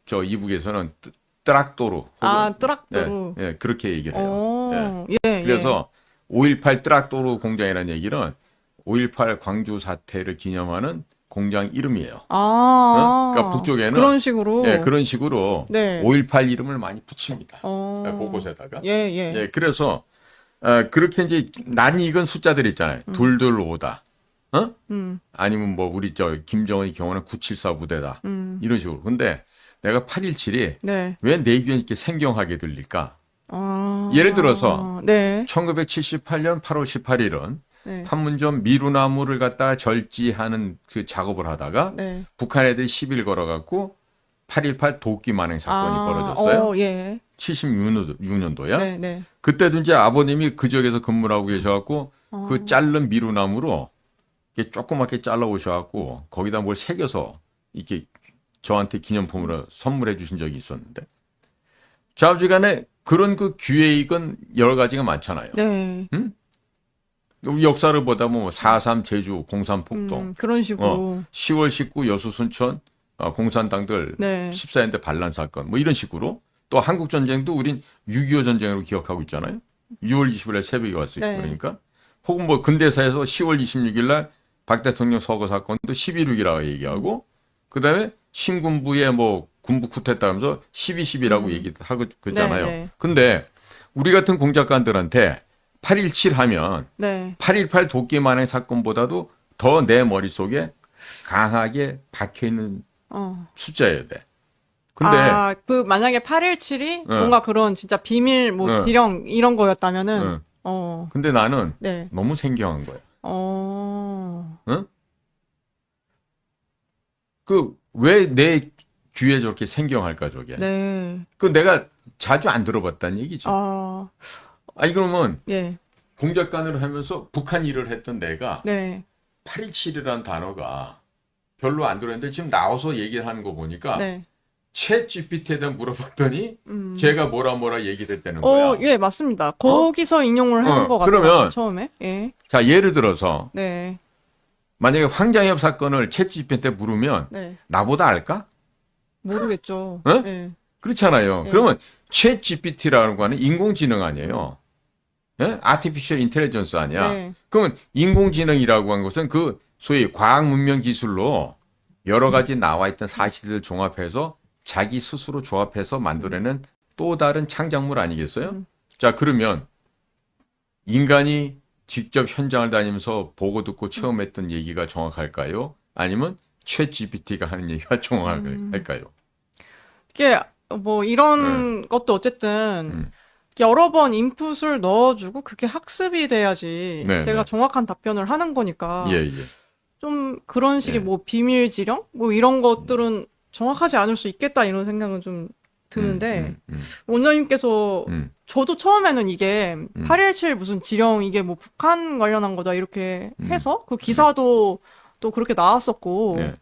저 이북에서는 트락도로 뜨락도로. 예, 그렇게 얘기를 해요. 예. 그래서 5.18 트락도로 공장이라는 얘기는 5.18 광주 사태를 기념하는 공장 이름이에요. 그러니까 북쪽에는 그런 식으로. 예, 그런 식으로 네. 5.18 이름을 많이 붙입니다. 곳곳에다가. 예. 그래서 그렇게 이제 낯익은 숫자들 있잖아요. 225다. 아니면 뭐 우리 저 김정은의 경우는 974 부대다. 이런 식으로. 근데 내가 817이 네. 왜 내 귀에 이렇게 생경하게 들릴까? 예를 들어서 네. 1978년 8월 18일은 네. 판문점 미루나무를 갖다가 절지하는 그 작업을 하다가 네. 북한 애들이 시비를 걸어갖고 8.18 도끼 만행 사건이 벌어졌어요. 예. 76년도야. 네. 그때도 이제 아버님이 그 지역에서 근무를 하고 계셔갖고 그 자른 미루나무로 이렇게 조그맣게 잘라 오셔갖고 거기다 뭘 새겨서 이렇게 저한테 기념품으로 선물해 주신 적이 있었는데 좌우지간에 그런 그 기획은 여러 가지가 많잖아요. 네. 우리 역사를 보다 보면 4.3 제주 공산 폭동, 그런 식으로. 10월 19 여수 순천 공산당들 네. 14년대 반란 사건 뭐 이런 식으로 또 한국 전쟁도 우린 6.25 전쟁으로 기억하고 있잖아요. 6월 20일에 새벽에 왔을 때 네. 그러니까 혹은 뭐 근대사에서 10월 26일 날 박 대통령 서거 사건도 11.6이라고 얘기하고 그다음에 신군부의 뭐 군부 쿠데타 하면서 12.10이라고 얘기하고 그러잖아요. 네. 근데 우리 같은 공작관들한테 8.17 하면 네. 8.18 도끼 만행 사건보다도 더 내 머릿속에 강하게 박혀있는 숫자여야 돼. 근데 그 만약에 817이 뭔가 그런 진짜 비밀 뭐 지령 이런 거였다면은 근데 나는 네. 너무 생경한 거야. 응? 그 왜 내 귀에 저렇게 생경할까 저게? 네. 그 내가 자주 안 들어봤다는 얘기지. 아니 그러면 예. 공작관을 하면서 북한 일을 했던 내가 네. 8.27이라는 단어가 별로 안 들었는데 지금 나와서 얘기를 하는 거 보니까 네. 챗 GPT에 대해 물어봤더니 제가 뭐라 얘기를 했다는 거야. 예, 맞습니다. 거기서 인용을 해본 것 같아요. 그러면 처음에. 예. 자, 예를 들어서 네. 만약에 황장엽 사건을 챗 GPT한테 물으면 네. 나보다 알까? 모르겠죠. 예? 그렇잖아요. 예. 그러면 챗 GPT라는 거는 인공지능 아니에요. 예? 아티피셜 인텔리전스 아니야. 네. 그러면 인공지능이라고 하는 것은 그 소위 과학 문명 기술로 여러 가지 나와 있던 사실들을 종합해서 자기 스스로 조합해서 만들어내는 또 다른 창작물 아니겠어요? 자, 그러면 인간이 직접 현장을 다니면서 보고 듣고 체험했던 얘기가 정확할까요? 아니면 챗 GPT가 하는 얘기가 정확할까요? 이게 뭐 이런 것도 어쨌든 여러 번 인풋을 넣어주고 그게 학습이 돼야지 네, 제가 네. 정확한 답변을 하는 거니까 예. 좀 그런 식의 예. 뭐 비밀 지령 뭐 이런 것들은 정확하지 않을 수 있겠다 이런 생각은 좀 드는데 원장님께서 저도 처음에는 이게 8.17 무슨 지령 이게 뭐 북한 관련한 거다 이렇게 해서 그 기사도 또 그렇게 나왔었고 네.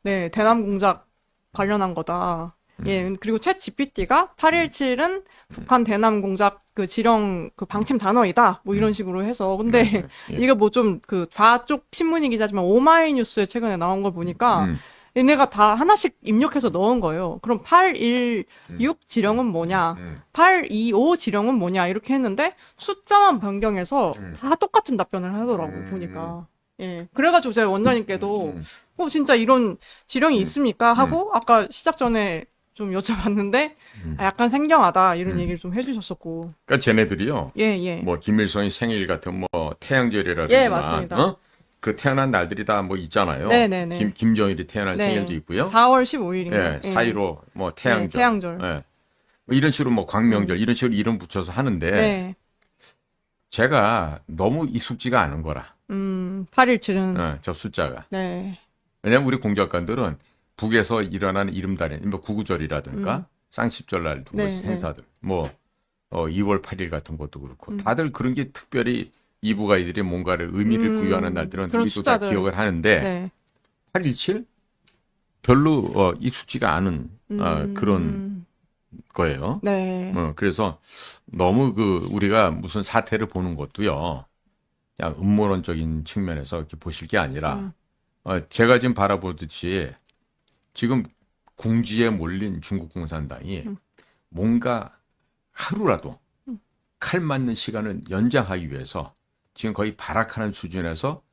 네 대남 공작 관련한 거다. 예, 그리고 챗 GPT가 8.17은 북한 대남 공작 그 지령 그 방침 단어이다. 뭐 이런 식으로 해서. 근데 예. 이게 뭐 좀 그 좌쪽 신문이긴 하지만 오마이뉴스에 최근에 나온 걸 보니까 얘네가 다 하나씩 입력해서 넣은 거예요. 그럼 816 지령은 뭐냐? 825 지령은 뭐냐? 이렇게 했는데 숫자만 변경해서 다 똑같은 답변을 하더라고 보니까. 예. 그래가지고 제가 원장님께도 진짜 이런 지령이 있습니까? 하고 아까 시작 전에 좀 여쭤봤는데 약간 생경하다 이런 얘기를 좀 해주셨었고. 그러니까 쟤네들이요. 예. 뭐 김일성의 생일 같은 뭐 태양절이라든지 예, 맞습니다. 그 태어난 날들이 다 뭐 있잖아요. 네네네. 김정일이 태어난 네. 생일도 있고요. 4월 15일인가요? 예, 4.15 뭐 태양절. 네, 태양절. 예. 뭐 이런 식으로 뭐 광명절 이런 식으로 이름 붙여서 하는데 네. 제가 너무 익숙지가 않은 거라. 8.17은. 예, 저 숫자가. 네. 왜냐면 우리 공작관들은 북에서 일어나는 이름달인 뭐 구구절이라든가 쌍십절날 네, 행사들 뭐 2월 8일 같은 것도 그렇고 다들 그런 게 특별히 이부가 이들이 뭔가를 의미를 부여하는 날들은 그런 우리도 다 숫자들. 기억을 하는데 네. 8.17 별로 익숙지가 않은 그런 거예요. 네. 그래서 너무 우리가 무슨 사태를 보는 것도요. 그냥 음모론적인 측면에서 이렇게 보실 게 아니라 제가 지금 바라보듯이 지금 궁지에 몰린 중국共产党이 뭔가 하루라도 칼 맞는 시간을 연장하기 위해서 지금 거의 발악하는 수준에서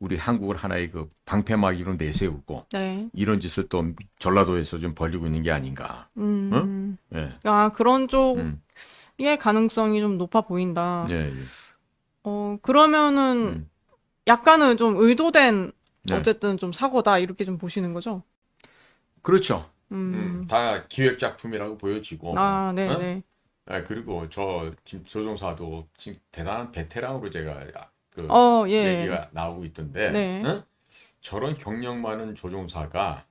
우리 한국을 하나의 그 방패막이로 내세우고 네. 이런 짓을 또 전라도에서 좀 벌이고 있는 게 아닌가. 응? 예. 아, 그런 쪽의 가능성이 좀 높아 보인다. 예, 예. 그러면은 약간은 좀 의도된 네. 어쨌든 좀 사고다 이렇게 좀 보시는 거죠? 그렇죠. 다 기획 작품이라고 보여지고. 아, 네, 응? 네. 예, 그리고 저 지금 조종사도 지금 대단한 베테랑으로 제가 예. 얘기가 나오고 있던데 네. 응? 저런 경력 많은 조종사가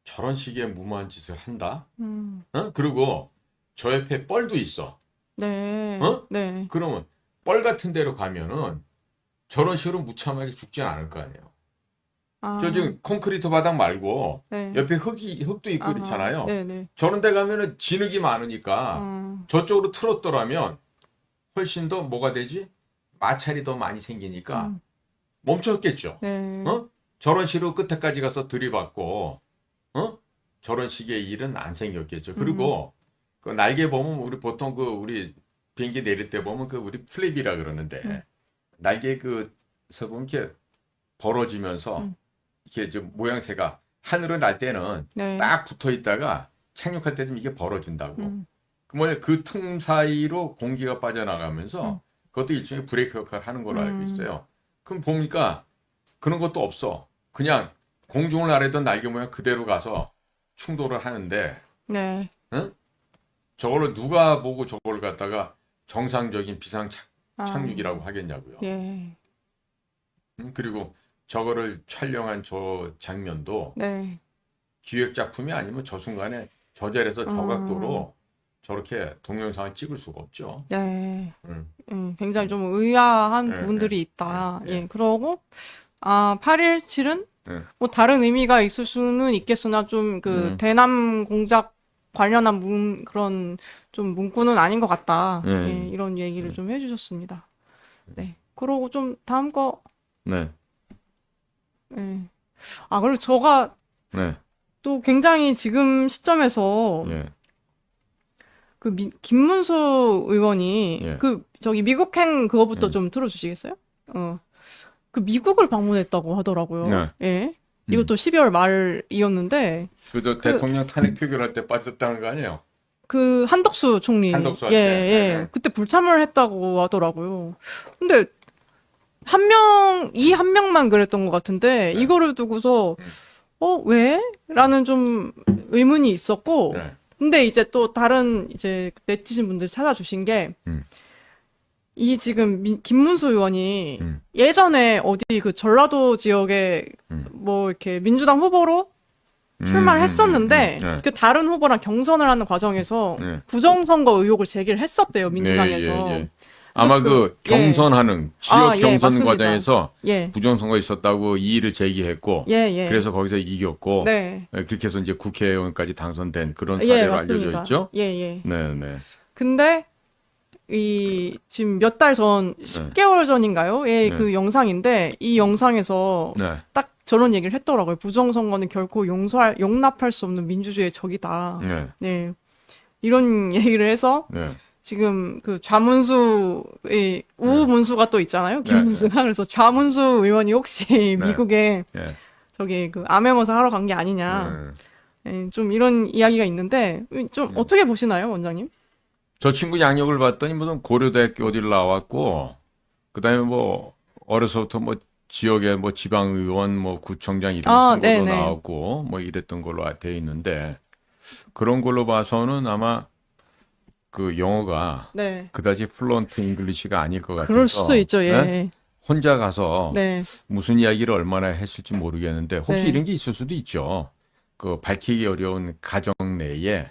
저런 식의 무모한 짓을 한다? 응? 그리고 저 옆에 뻘도 있어. 네. 어? 네. 그러면 뻘 같은 데로 가면은 저런 식으로 무참하게 죽지 않을 거 아니에요. 아, 저 지금 콘크리트 바닥 말고 네. 옆에 흙도 있고 그렇잖아요. 네, 네. 저런 데 가면은 진흙이 많으니까 저쪽으로 틀었더라면 훨씬 더 뭐가 되지? 마찰이 더 많이 생기니까 멈췄겠죠. 네. 저런 식으로 끝에까지 가서 들이받고 저런 식의 일은 안 생겼겠죠. 그리고 그 날개 보면 우리 보통 우리 비행기 내릴 때 보면 우리 플랩이라 그러는데 날개 서 보면 이렇게 벌어지면서 이렇게 좀 모양새가 하늘을 날 때는 네. 딱 붙어 있다가 착륙할 때 좀 이게 벌어진다고. 그 틈 사이로 공기가 빠져나가면서 그것도 일종의 브레이크 역할을 하는 걸로 알고 있어요. 그럼 보니까 그런 것도 없어. 그냥 공중을 나르던 날개 모양 그대로 가서 충돌을 하는데 네. 저걸로 누가 보고 저걸 갖다가 정상적인 비상 착륙이라고 하겠냐고요. 예. 그리고 저거를 촬영한 저 장면도 네. 기획 작품이 아니면 저 순간에 저 자리에서 저 각도로 저렇게 동영상을 찍을 수가 없죠. 네. 굉장히 좀 의아한 네, 부분들이 있다. 네. 예. 그러고 8.17은 네. 뭐 다른 의미가 있을 수는 있겠으나 좀 대남 공작 관련한 그런 좀 문구는 아닌 것 같다. 예, 이런 얘기를 좀 해주셨습니다. 네. 그러고 좀 다음 거. 네. 네. 그리고 저가 네. 또 굉장히 지금 시점에서 예. 김문수 의원이 예. 저기 미국행 그거부터 좀 틀어주시겠어요? 그 미국을 방문했다고 하더라고요. 네. 예. 이것도 12월 말이었는데. 대통령 탄핵 표결할 때 빠졌다는 거 아니에요? 한덕수 총리. 한덕수 할 예, 때. 예. 네. 그때 불참을 했다고 하더라고요. 근데 이 한 명만 그랬던 것 같은데, 네. 이거를 두고서, 왜? 라는 좀 의문이 있었고, 네. 근데 이제 또 다른 네티즌 분들 찾아주신 게, 지금 김문수 의원이 예전에 어디 전라도 지역에 뭐 이렇게 민주당 후보로 출마를 했었는데 네. 다른 후보랑 경선을 하는 과정에서 네. 부정선거 의혹을 제기를 했었대요, 민주당에서. 예. 아마 경선하는 지역 경선 맞습니다. 과정에서 예. 부정선거 있었다고 이의를 제기했고 예. 그래서 거기서 이겼고 네. 그렇게 해서 이제 국회의원까지 당선된 그런 사례로 알려져 맞습니다. 있죠. 예. 네. 근데 지금 몇 달 전, 10개월 전인가요? 예, 그 영상인데 이 영상에서 딱 저런 얘기를 했더라고요. 부정선거는 결코 용납할 수 없는 민주주의의 적이다. 네. 이런 얘기를 해서 지금 좌문수의 우문수가 또 있잖아요. 김문수가. 그래서 좌문수 의원이 혹시 미국에 저기 암행어사 하러 간 게 아니냐. 네, 좀 이런 이야기가 있는데 좀 어떻게 보시나요, 원장님? 저 친구 양력을 봤더니 무슨 고려대학교 어디를 나왔고 그다음에 뭐 어려서부터 뭐 지역의 뭐 지방의원, 뭐 구청장 이런 선거도 네네. 나왔고 뭐 이랬던 걸로 돼 있는데 그런 걸로 봐서는 아마 그 영어가 네. 그다지 플루언트 잉글리시가 아닐 것 같아서 그럴 수도 있죠. 예. 네? 혼자 가서 네. 무슨 이야기를 얼마나 했을지 모르겠는데 혹시 네. 이런 게 있을 수도 있죠. 그 밝히기 어려운 가정 내에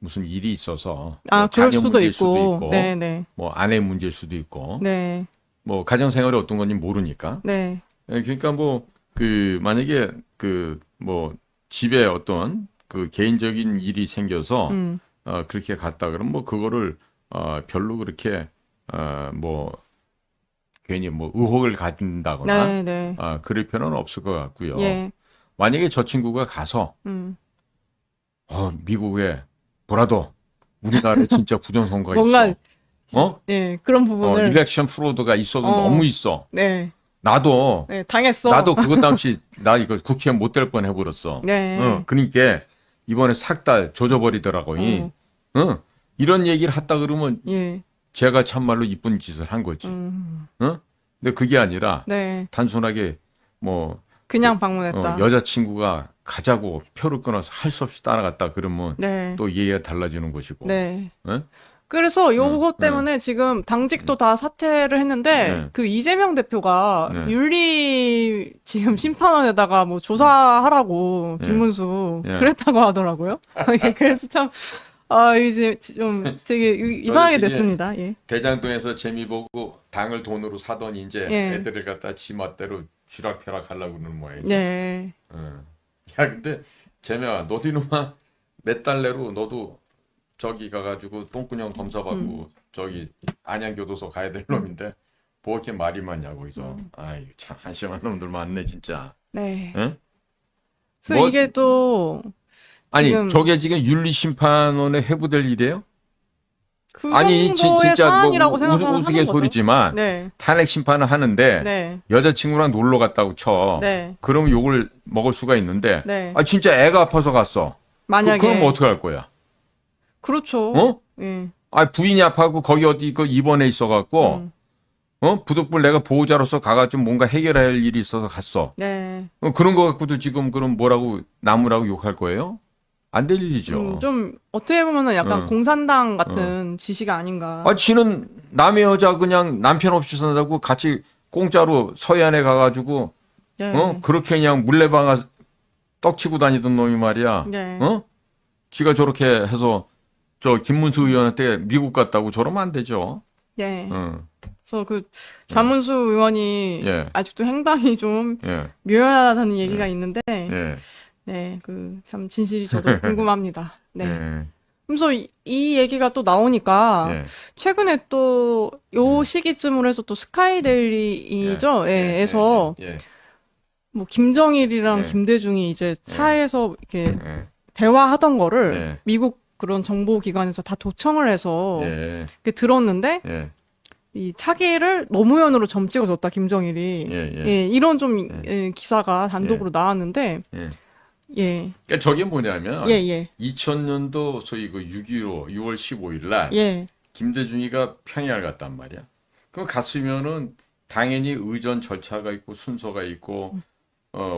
무슨 일이 있어서 뭐 그럴 자녀 수도 문제일 수도 있고. 있고 네, 네. 뭐 아내 문제일 수도 있고 네. 뭐 가정 생활이 어떤 건지 모르니까. 네. 그러니까 뭐 그 만약에 그 뭐 집에 어떤 그 개인적인 일이 생겨서 그렇게 갔다 그러면 뭐 그거를 별로 그렇게 뭐 괜히 뭐 의혹을 가진다거나 네, 네. 그럴 필요는 없을 것 같고요. 예. 만약에 저 친구가 가서 미국에 보라도 우리나라에 진짜 부정선거가 뭔가 있어. 예, 그런 부분을 일렉션 프로드가 있어도 너무 있어. 네. 나도 네, 당했어. 나도 그것 당시 나 이거 국회의원 못 될 뻔 해버렸어. 네. 그러니까 이번에 싹 다 조져버리더라고. 이런 얘기를 했다 그러면 예. 제가 참말로 이쁜 짓을 한 거지. 근데 그게 아니라 네. 단순하게 뭐 그냥 방문했다. 여자친구가 가자고 표를 끊어서 할 수 없이 따라갔다 그러면 네. 또 얘기가 달라지는 것이고. 네. 예? 그래서 요것 때문에 지금 당직도 다 사퇴를 했는데 네. 그 이재명 대표가 네. 윤리 지금 심판원에다가 뭐 조사하라고 네. 김문수 네. 그랬다고 하더라고요. 그래서 참 이제 좀 되게 이상하게 됐습니다. 예. 대장동에서 재미 보고 당을 돈으로 사더니 이제 예. 애들을 갖다 지 멋대로 쥐락펴락 하려고 그러는 모양이죠. 네. 야 근데 재명아 너도 이놈아 몇 달 내로 너도 저기 가가지고 똥구녕 검사 받고 저기 안양교도소 가야 될 놈인데 뭐 이렇게 말이 많냐 거기서. 아이 참 한심한 놈들 많네 진짜. 네. 응? 그래서 뭐- 이게 또 아니 지금 저게 지금 윤리심판원에 회부될 일이에요? 그 아니 정도의 진짜 뭐 사안이라고 생각하는 우스갯소리지만 네. 탄핵 심판을 하는데 네. 여자친구랑 놀러 갔다고 쳐. 네. 그럼 욕을 먹을 수가 있는데 네. 진짜 애가 아파서 갔어. 만약에 그럼 뭐 어떻게 할 거야? 그렇죠. 어? 예. 부인이 아파갖고 거기 어디 그 입원해 있어갖고 부득불 내가 보호자로서 가가지고 뭔가 해결할 일이 있어서 갔어. 네. 그런 거 갖고도 지금 그럼 뭐라고 나무라고 욕할 거예요? 안 될 일이죠. 좀 어떻게 보면은 약간 응. 공산당 같은 지시가 아닌가. 지는 남의 여자 그냥 남편 없이 산다고 같이 공짜로 서해안에 가가지고 네. 그렇게 그냥 물레방아 떡치고 다니던 놈이 말이야. 네. 지가 저렇게 해서 저 김문수 의원한테 미국 갔다고 저러면 안 되죠. 네. 응. 그래서 그 좌문수 의원이 예. 아직도 행방이 좀 예. 묘연하다는 얘기가 있는데, 예. 네, 그 참 진실이 저도 궁금합니다. 네. 예. 그래서 이 얘기가 또 나오니까 예. 최근에 또 요 시기쯤으로 해서 또 스카이데일리죠. 예, 에서 예. 뭐 김정일이랑 예. 김대중이 이제 차에서 이렇게 예. 대화하던 거를 예. 미국 그런 정보기관에서 다 도청을 해서 예. 이렇게 들었는데 예. 이 차기를 노무현으로 점 찍어줬다 김정일이 예. 예. 예, 이런 좀 기사가 단독으로 나왔는데 예. 예, 그러니까 저게 뭐냐면 예. 2000년도 소위 그 6.15 6월 15일 날 예. 김대중이가 평양을 갔단 말이야. 그럼 갔으면은 당연히 의전 절차가 있고 순서가 있고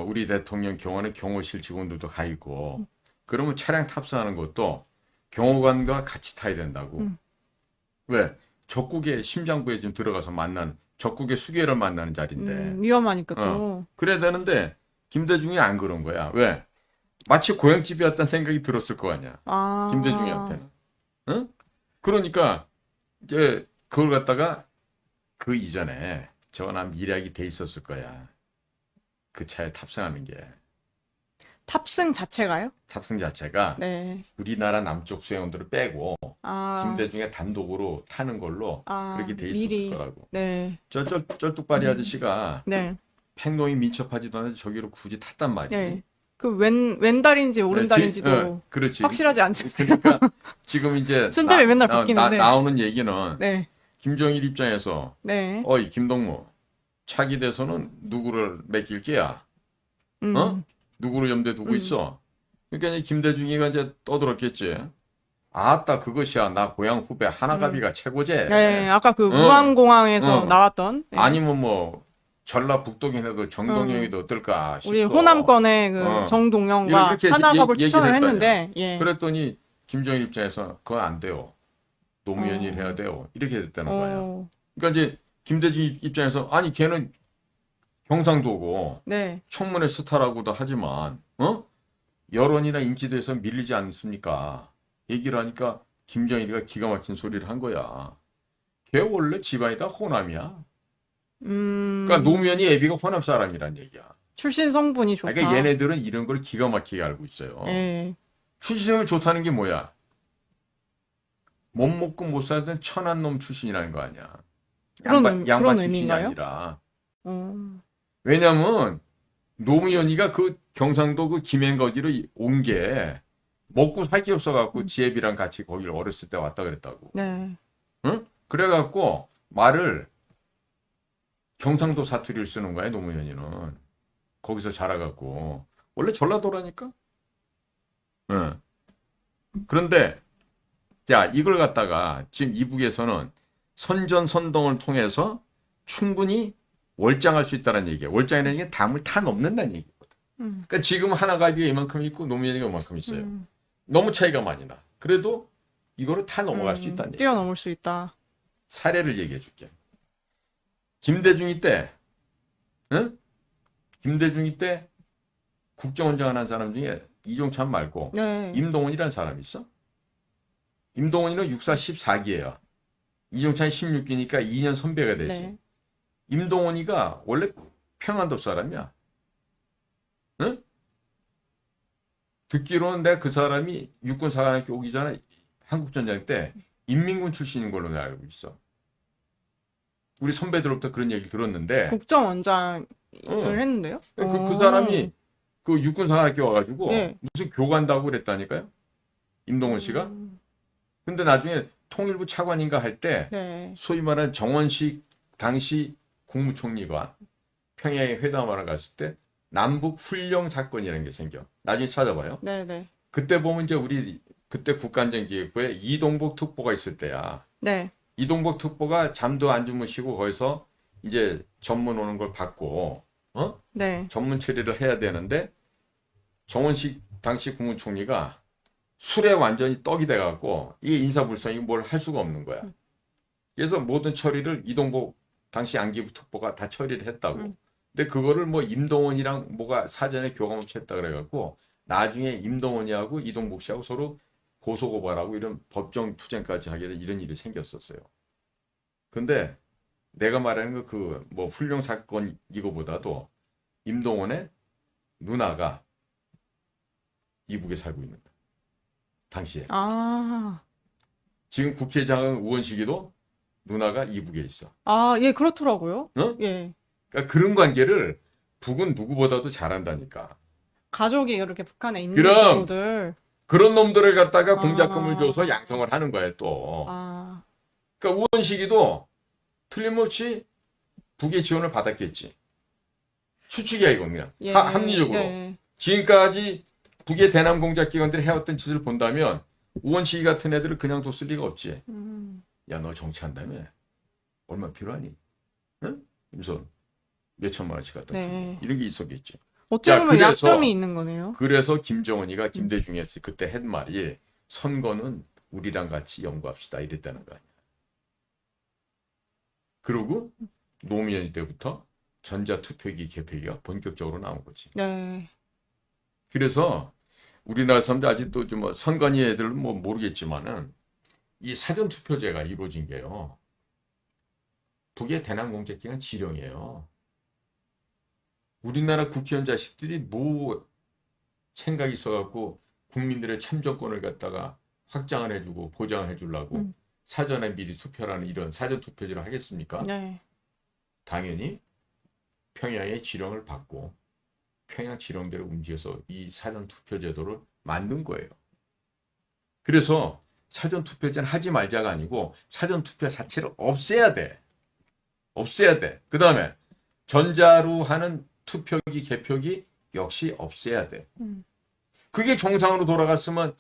우리 대통령 경호는 경호실 직원들도 가 있고 그러면 차량 탑승하는 것도 경호관과 같이 타야 된다고. 왜? 적국의 심장부에 좀 들어가서 만난 적국의 수괴를 만나는 자리인데 위험하니까 또 그래야 되는데 김대중이 안 그런 거야. 왜? 마치 고향집이었다는 생각이 들었을 거 아니야. 김대중이한테는. 응? 그러니까 이제 그걸 갖다가 그 이전에 저나 미략이 돼 있었을 거야. 그 차에 탑승하는 게. 탑승 자체가요? 탑승 자체가 네. 우리나라 남쪽 수행원들을 빼고 아, 김대중의 단독으로 타는 걸로 그렇게 돼 있었을 미리. 거라고. 네. 저 쩔뚝바리 아저씨가 네. 팽동이 민첩하지도 않은데 저기로 굳이 탔단 말이지. 네. 그 왼다리인지 오른다리인지도 그렇지. 확실하지 않죠. 그러니까 지금 이제 순점이 맨날 바뀌는데. 나오는 얘기는 네. 김정일 입장에서 네. 어이 김동무 차기 대선은 누구를 맡길 게야? 누구를 염두에 두고 있어? 그러니까 이제 김대중이가 이제 떠들었겠지. 아따 그것이야 나 고향 후배 하나가비가 최고제. 네. 아까 그 무안공항에서 나왔던. 네. 아니면 뭐 전라북도긴 정동영이도 어떨까 싶어. 우리 호남권의 그 정동영과 이렇게 하나갑을 추천을 얘기를 했는데, 예. 그랬더니 김정일 입장에서 그건 안 돼요. 노무현이 해야 돼요. 이렇게 됐다는 거예요. 그러니까 이제 김대중 입장에서 아니 걔는 경상도고 네. 청문회 스타라고도 하지만 여론이나 인지도에서 밀리지 않습니까? 얘기를 하니까 김정일이가 기가 막힌 소리를 한 거야. 걔 원래 집안이 다 호남이야. 그러니까 노무현이 애비가 호남 사람이란 얘기야. 출신 성분이 좋다. 그러니까 얘네들은 이런 걸 기가 막히게 알고 있어요. 예. 출신을 좋다는 게 뭐야? 못 먹고 못 살던 천한 놈 출신이라는 거 아니야. 양반 그런 출신이 의미인가요? 아니라. 왜냐면 노무현이가 그 경상도 그 김행거지로 온 게 먹고 살 게 없어갖고 지혜비랑 같이 거기를 어렸을 때 왔다 그랬다고. 네. 응? 그래갖고 말을 경상도 사투리를 쓰는 거야 노무현이는. 거기서 자라갖고 원래 전라도라니까. 응. 그런데 자 이걸 갖다가 지금 이북에서는 선전선동을 통해서 충분히 월장할 수 있다는 얘기야. 월장이라는 게 담을 타 넘는다는 얘기거든. 그러니까 지금 하나갈비가 이만큼 있고 노무현이가 이만큼 있어요. 너무 차이가 많이 나. 그래도 이거를 타 넘어갈 수 있다는 얘기야. 뛰어넘을 수 있다. 사례를 얘기해 줄게. 김대중이 때, 응? 김대중이 때 국정원장을 한 사람 중에 이종찬 말고 네. 임동원이라는 사람이 있어. 임동원이는 육사 14기예요. 이종찬이 16기니까 2년 선배가 되지. 네. 임동원이가 원래 평안도 사람이야. 응? 듣기로는 내가 그 사람이 육군사관학교 오기 전에 한국전쟁 때 인민군 출신인 걸로 내가 알고 있어. 우리 선배들로부터 그런 얘기를 들었는데 국정원장을 했는데요? 그 사람이 그 육군사관학교 와가지고 네. 무슨 교관다고 그랬다니까요. 임동원 씨가. 근데 나중에 통일부 차관인가 할 때 네. 소위 말하는 정원식 당시 국무총리가 평양에 회담하러 갔을 때 남북 훈령 사건이라는 게 생겨. 나중에 찾아봐요. 네네. 그때 보면 이제 우리 그때 국가안전기획부에 이동복 특보가 있을 때야. 네. 이동복 특보가 잠도 안 주무시고 거기서 이제 전문 오는 걸 받고 네. 전문 처리를 해야 되는데 정원식 당시 국무총리가 술에 완전히 떡이 돼갖고 이게 인사불성이 뭘 할 수가 없는 거야. 그래서 모든 처리를 이동복 당시 안기부 특보가 다 처리를 했다고. 근데 그거를 뭐 임동원이랑 뭐가 사전에 교감 없이 했다 그래갖고 나중에 임동원이하고 이동복 씨하고 서로 고소고발하고 이런 법정 투쟁까지 하게 된 이런 일이 생겼었어요. 근데 내가 말하는 거 그 뭐 훈령 사건 이거보다도 임동원의 누나가 이북에 살고 있는 거야. 당시에. 아. 지금 국회의장은 우원식이도 누나가 이북에 있어. 아, 예, 그렇더라고요. 어? 예. 그러니까 그런 관계를 북은 누구보다도 잘한다니까. 가족이 이렇게 북한에 있는 그럼. 친구들. 그런 놈들을 갖다가 공작금을 줘서 양성을 하는 거야 또. 아. 그러니까 우원식이도 틀림없이 북의 지원을 받았겠지. 추측이야 이건 그냥. 예. 합리적으로. 예. 지금까지 북의 대남 공작 기관들이 해왔던 짓을 본다면 우원식이 같은 애들을 그냥 뒀을 리가 없지. 야, 너 정치한다며? 얼마 필요하니? 응? 임선 몇 천만 원씩 갖다 주고. 네. 이런 게 있었겠지. 어찌 보면 그래서- 약점이 있는 거네요. 그래서 김정은이가 김대중이 그때 한 말이 선거는 우리랑 같이 연구합시다 이랬다는 거 아니야. 그리고 노무현 때부터 전자투표기 개폐기가 본격적으로 나온 거지. 네. 그래서 우리나라 사람들 아직도 좀 선관위 애들은 뭐 모르겠지만은 이 사전투표제가 이루어진 게요. 북의 대남 공작 기관 지령이에요. 우리나라 국회의원 자식들이 뭐 생각이 있어갖고 국민들의 참정권을 갖다가 확장을 해주고 보장을 해주려고 사전에 미리 투표라는 이런 사전투표제를 하겠습니까? 네. 당연히 평양의 지령을 받고 평양 지령대로 움직여서 이 사전투표제도를 만든 거예요. 그래서 사전투표제는 하지 말자가 아니고 사전투표 자체를 없애야 돼. 없애야 돼. 그 다음에 전자로 하는 투표기, 개표기 역시 없애야 돼. 그게 정상으로 돌아갔으면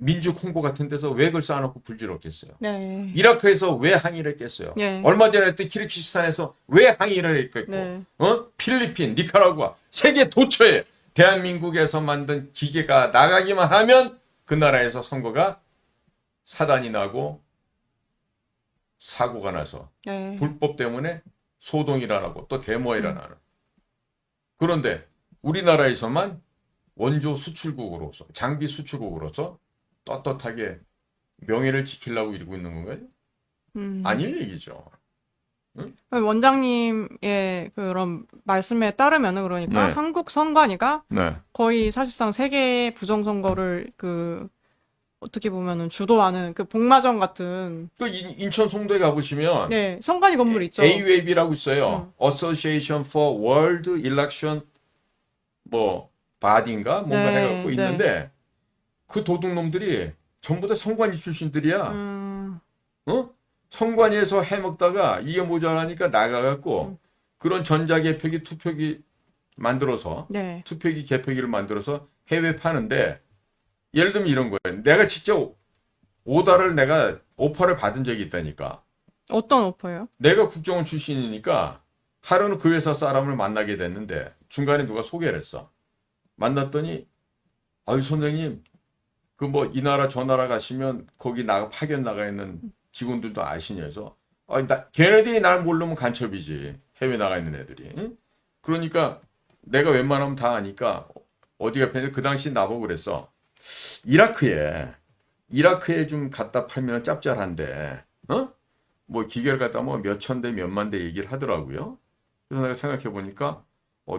민주 콩고 같은 데서 왜 그걸 쌓아놓고 불질렀겠어요? 네. 이라크에서 왜 항의를 했겠어요? 네. 얼마 전에 했던 키르기스탄에서 왜 항의를 했겠고, 네. 필리핀, 니카라구아, 세계 도처에 대한민국에서 만든 기계가 나가기만 하면 그 나라에서 선거가 사단이 나고 사고가 나서 네. 불법 때문에 소동이 일어나고 또 데모가 일어나는. 그런데 우리나라에서만 원조 수출국으로서, 장비 수출국으로서 떳떳하게 명예를 지키려고 이러고 있는 건가요? 아닐 얘기죠. 원장님의 그런 말씀에 따르면은 그러니까 네. 한국 선관위가 네. 거의 사실상 세계의 부정선거를 그 어떻게 보면은 주도하는 그 복마전 같은 그 인천 송도에 가보시면 네 선관위 건물 있죠. AWAB라고 있어요. Association for World Election 뭐 바디인가 뭔가 네, 해갖고 네. 있는데 그 도둑놈들이 전부 다 선관위 출신들이야. 선관위에서 해먹다가 이게 모자라니까 나가갖고 그런 전자개표기 투표기 만들어서 네. 투표기 개표기를 만들어서 해외 파는데 예를 들면 이런 거예요. 내가 직접 내가 오퍼를 받은 적이 있다니까. 어떤 오퍼예요? 내가 국정원 출신이니까 하루는 그 회사 사람을 만나게 됐는데 중간에 누가 소개를 했어. 만났더니 아유 선생님 그 뭐 이 나라 저 나라 가시면 거기 파견 나가 있는 직원들도 아시냐 해서 걔네들이 날 모르면 간첩이지. 해외 나가 있는 애들이. 응? 그러니까 내가 웬만하면 다 아니까 어디가 편해 그 당시 나보고 그랬어. 이라크에 좀 갖다 팔면 짭짤한데 뭐 기계를 갖다 뭐 몇천 대 몇만 대 얘기를 하더라고요. 그래서 내가 생각해 보니까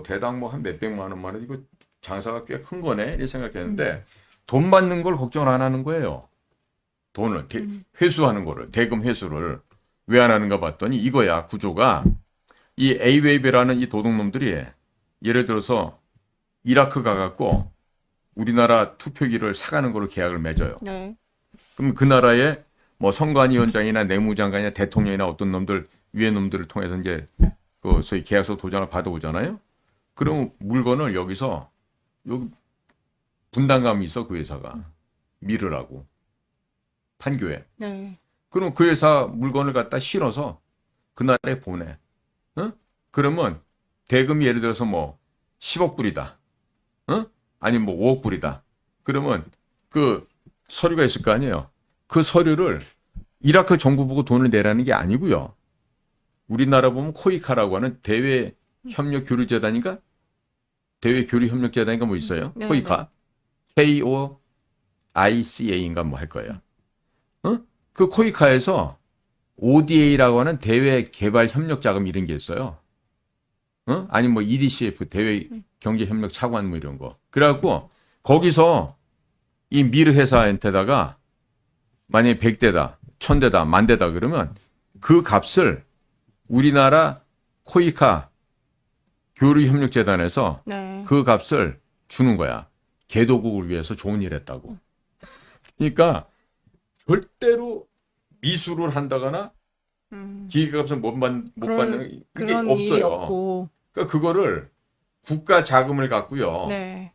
대당 뭐 한 몇백만 원만 원 이거 장사가 꽤 큰 거네 이렇게 생각했는데 돈 받는 걸 걱정을 안 하는 거예요. 돈을 회수하는 거를 대금 회수를 왜 안 하는가 봤더니 이거야 구조가 이 AWAB라는 이 도둑놈들이 예를 들어서 이라크 가갖고 우리나라 투표기를 사가는 거로 계약을 맺어요. 네. 그럼 그 나라의 뭐 선관위원장이나 내무장관이나 대통령이나 어떤 놈들 위에 놈들을 통해서 이제 그 소위 계약서 도장을 받아오잖아요. 그럼 물건을 여기서 여기 분담감이 있어 그 회사가 미르라고 판교에. 네. 그럼 그 회사 물건을 갖다 실어서 그 나라에 보내. 그러면 대금이 예를 들어서 뭐 10억 불이다. 아니면 뭐 5억 불이다. 그러면 그 서류가 있을 거 아니에요. 그 서류를 이라크 정부 보고 돈을 내라는 게 아니고요. 우리나라 보면 코이카라고 하는 대외 협력 교류 재단인가? 대외 교류 협력 재단인가 뭐 있어요. 네, 코이카. KOICA인가 뭐 할 거예요. 그 코이카에서 ODA라고 하는 대외 개발 협력 자금 이런 게 있어요. 아니면 뭐 EDCF 대외 경제 협력 차관 뭐 이런 거. 그래갖고 거기서 이 미르 회사한테다가 만약에 100대다, 1000대다, 10,000대다 그러면 그 값을 우리나라 코이카 교류협력재단에서 네. 그 값을 주는 거야. 개도국을 위해서 좋은 일 했다고. 그러니까 절대로 미수를 한다거나 기계값을 못 받는 게 그런 일이 없어요. 없고. 그러니까 그거를 국가 자금을 갖고요. 네.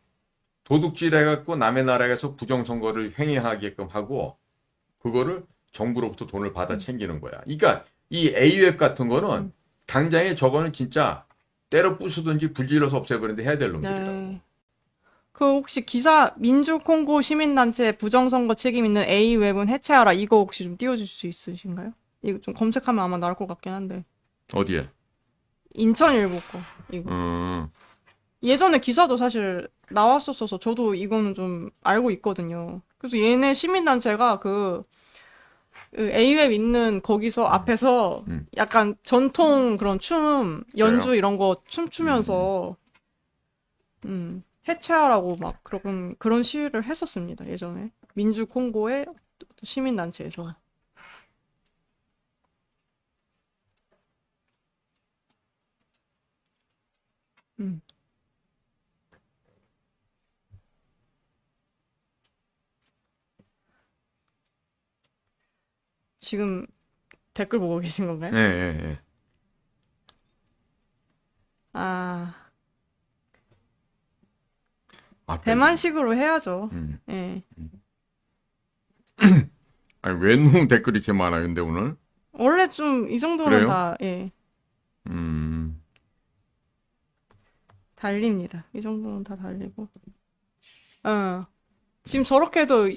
도둑질 해갖고 남의 나라에서 부정선거를 행위하게끔 하고 그거를 정부로부터 돈을 받아 챙기는 거야. 그러니까 이 AWAB 같은 거는 당장에 저거는 진짜 때려 부수든지 불질러서 없애버리는데 해야 될 놈들이라고. 네. 그 혹시 기사 민주콩고 시민단체 부정선거 책임 있는 AWAB은 해체하라 이거 혹시 좀 띄워줄 수 있으신가요? 이거 좀 검색하면 아마 나올 것 같긴 한데. 어디에? 인천일보 거 이거. 예전에 기사도 사실 나왔었어서 저도 이거는 좀 알고 있거든요. 그래서 얘네 시민단체가 그 AWAB 있는 거기서 앞에서 약간 전통 그런 춤, 연주 이런 거 춤추면서 해체하라고 막 그런 시위를 했었습니다. 예전에 민주 콩고의 시민단체에서. 지금 댓글 보고 계신 건가요? 예, 예, 예. 아, 앞에 대만식으로 해야죠. 음. 예. 아니, 왜 너무 댓글이 이렇게 많아요, 근데 오늘? 원래 좀 이 정도면 그래요? 다, 예, 음, 달립니다. 이 정도면 다 달리고. 지금 저렇게도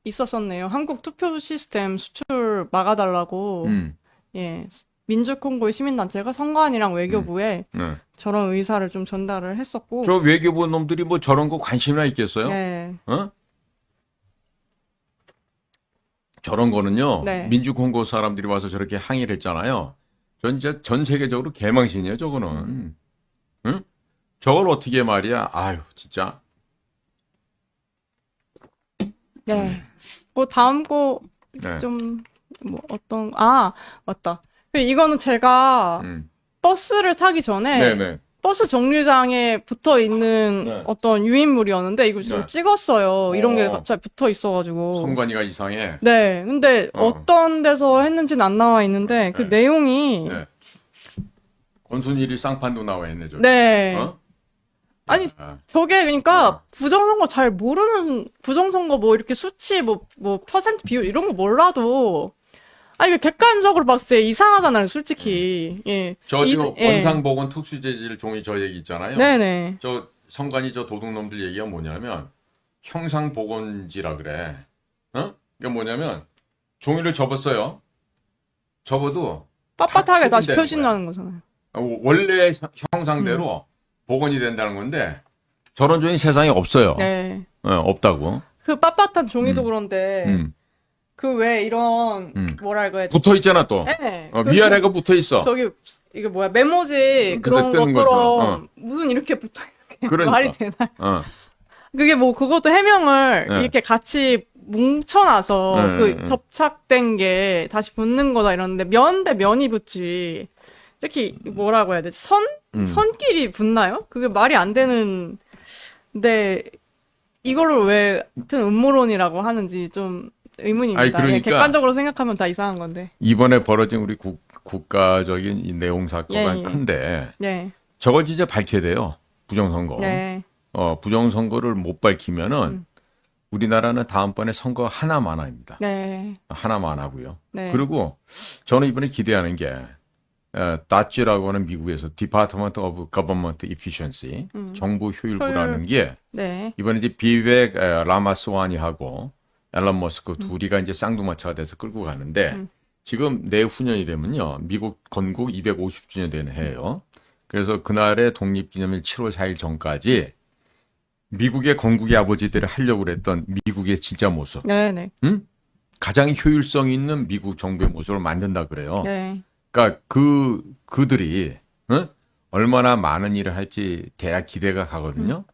있었었네요. 한국 투표 시스템 수출 막아달라고, 음, 예, 민주콩고의 시민단체가 선관위랑 외교부에 네. 저런 의사를 좀 전달을 했었고, 저 외교부 놈들이 뭐 저런 거 관심이나 있겠어요? 네, 어? 저런 거는요, 네, 민주공고 사람들이 와서 저렇게 항의를 했잖아요. 전 세계적으로 개망신이에요, 저거는. 응? 저걸 어떻게 말이야? 아유, 진짜. 네. 뭐 다음 거 네. 좀, 뭐 어떤, 아, 맞다. 이거는 제가 음. 버스를 타기 전에 네네. 버스 정류장에 붙어 있는 네. 어떤 유인물이었는데 이거 좀 네. 찍었어요. 이런 게 어. 갑자기 붙어 있어가지고. 선관위가 이상해. 네. 근데 어떤 데서 했는지는 안 나와 있는데 그 네. 내용이 네. 권순일이 쌍판도 나와 있네, 저기. 네. 어? 아니 아, 저게 그러니까 부정선거 잘 모르는 부정선거 뭐 이렇게 수치 뭐 퍼센트 비율 이런 거 몰라도 이거 객관적으로 봤을 때 이상하잖아요, 솔직히. 예. 저 지금 예. 원상복원 특수재질 종이 저 얘기 있잖아요. 네네. 저 선관위 저 도둑놈들 얘기가 뭐냐면 형상복원지라 그래. 어? 이게 뭐냐면 종이를 접었어요. 접어도 빳빳하게 다시 표준되는 표신하는 거잖아요. 원래 형상대로 복원이 된다는 건데 저런 종이 세상에 없어요. 네. 없다고. 그 빳빳한 종이도 음. 그런데 음. 그 왜 이런 뭐랄까 해야 되지? 붙어 있잖아 또. 네. 위아래가 붙어 있어. 저기 이게 뭐야 메모지 그래서 그런 뜨는 것처럼 거죠. 무슨 이렇게 붙어 있는 게 그러니까. 말이 되나? 어. 그게 뭐 그것도 해명을 네. 이렇게 같이 뭉쳐놔서 네, 그 네. 접착된 게 다시 붙는 거다 이러는데 면 대 면이 붙지 이렇게 뭐라고 해야 되지? 선끼리 붙나요? 그게 말이 안 되는. 근데 이거를 왜 같은 음모론이라고 하는지 좀 의문입니다. 아니, 그러니까 예, 객관적으로 생각하면 다 이상한 건데. 이번에 벌어진 우리 국가적인 이 내용 사건은 예. 큰데 네, 저걸 진짜 밝혀야 돼요. 부정선거. 네, 부정선거를 못 밝히면은 우리나라는 다음번에 선거 하나만 합니다. 네, 하나만 하고요. 네. 그리고 저는 이번에 기대하는 게 DOG라고 하는 미국에서 Department of Government Efficiency, 정부 효율부라는 게 네, 이번에 이제 비벡 라마스와니하고 앨런 머스크 둘이가 이제 쌍두마차가 돼서 끌고 가는데 지금 내후년이 되면요 미국 건국 250주년 되는 해예요. 그래서 그날의 독립기념일 7월 4일 전까지 미국의 건국의 아버지들이 하려고 그랬던 미국의 진짜 모습, 네, 네, 가장 효율성 있는 미국 정부의 모습을 만든다 그래요. 네, 그러니까 그들이 얼마나 많은 일을 할지 대략 기대가 가거든요.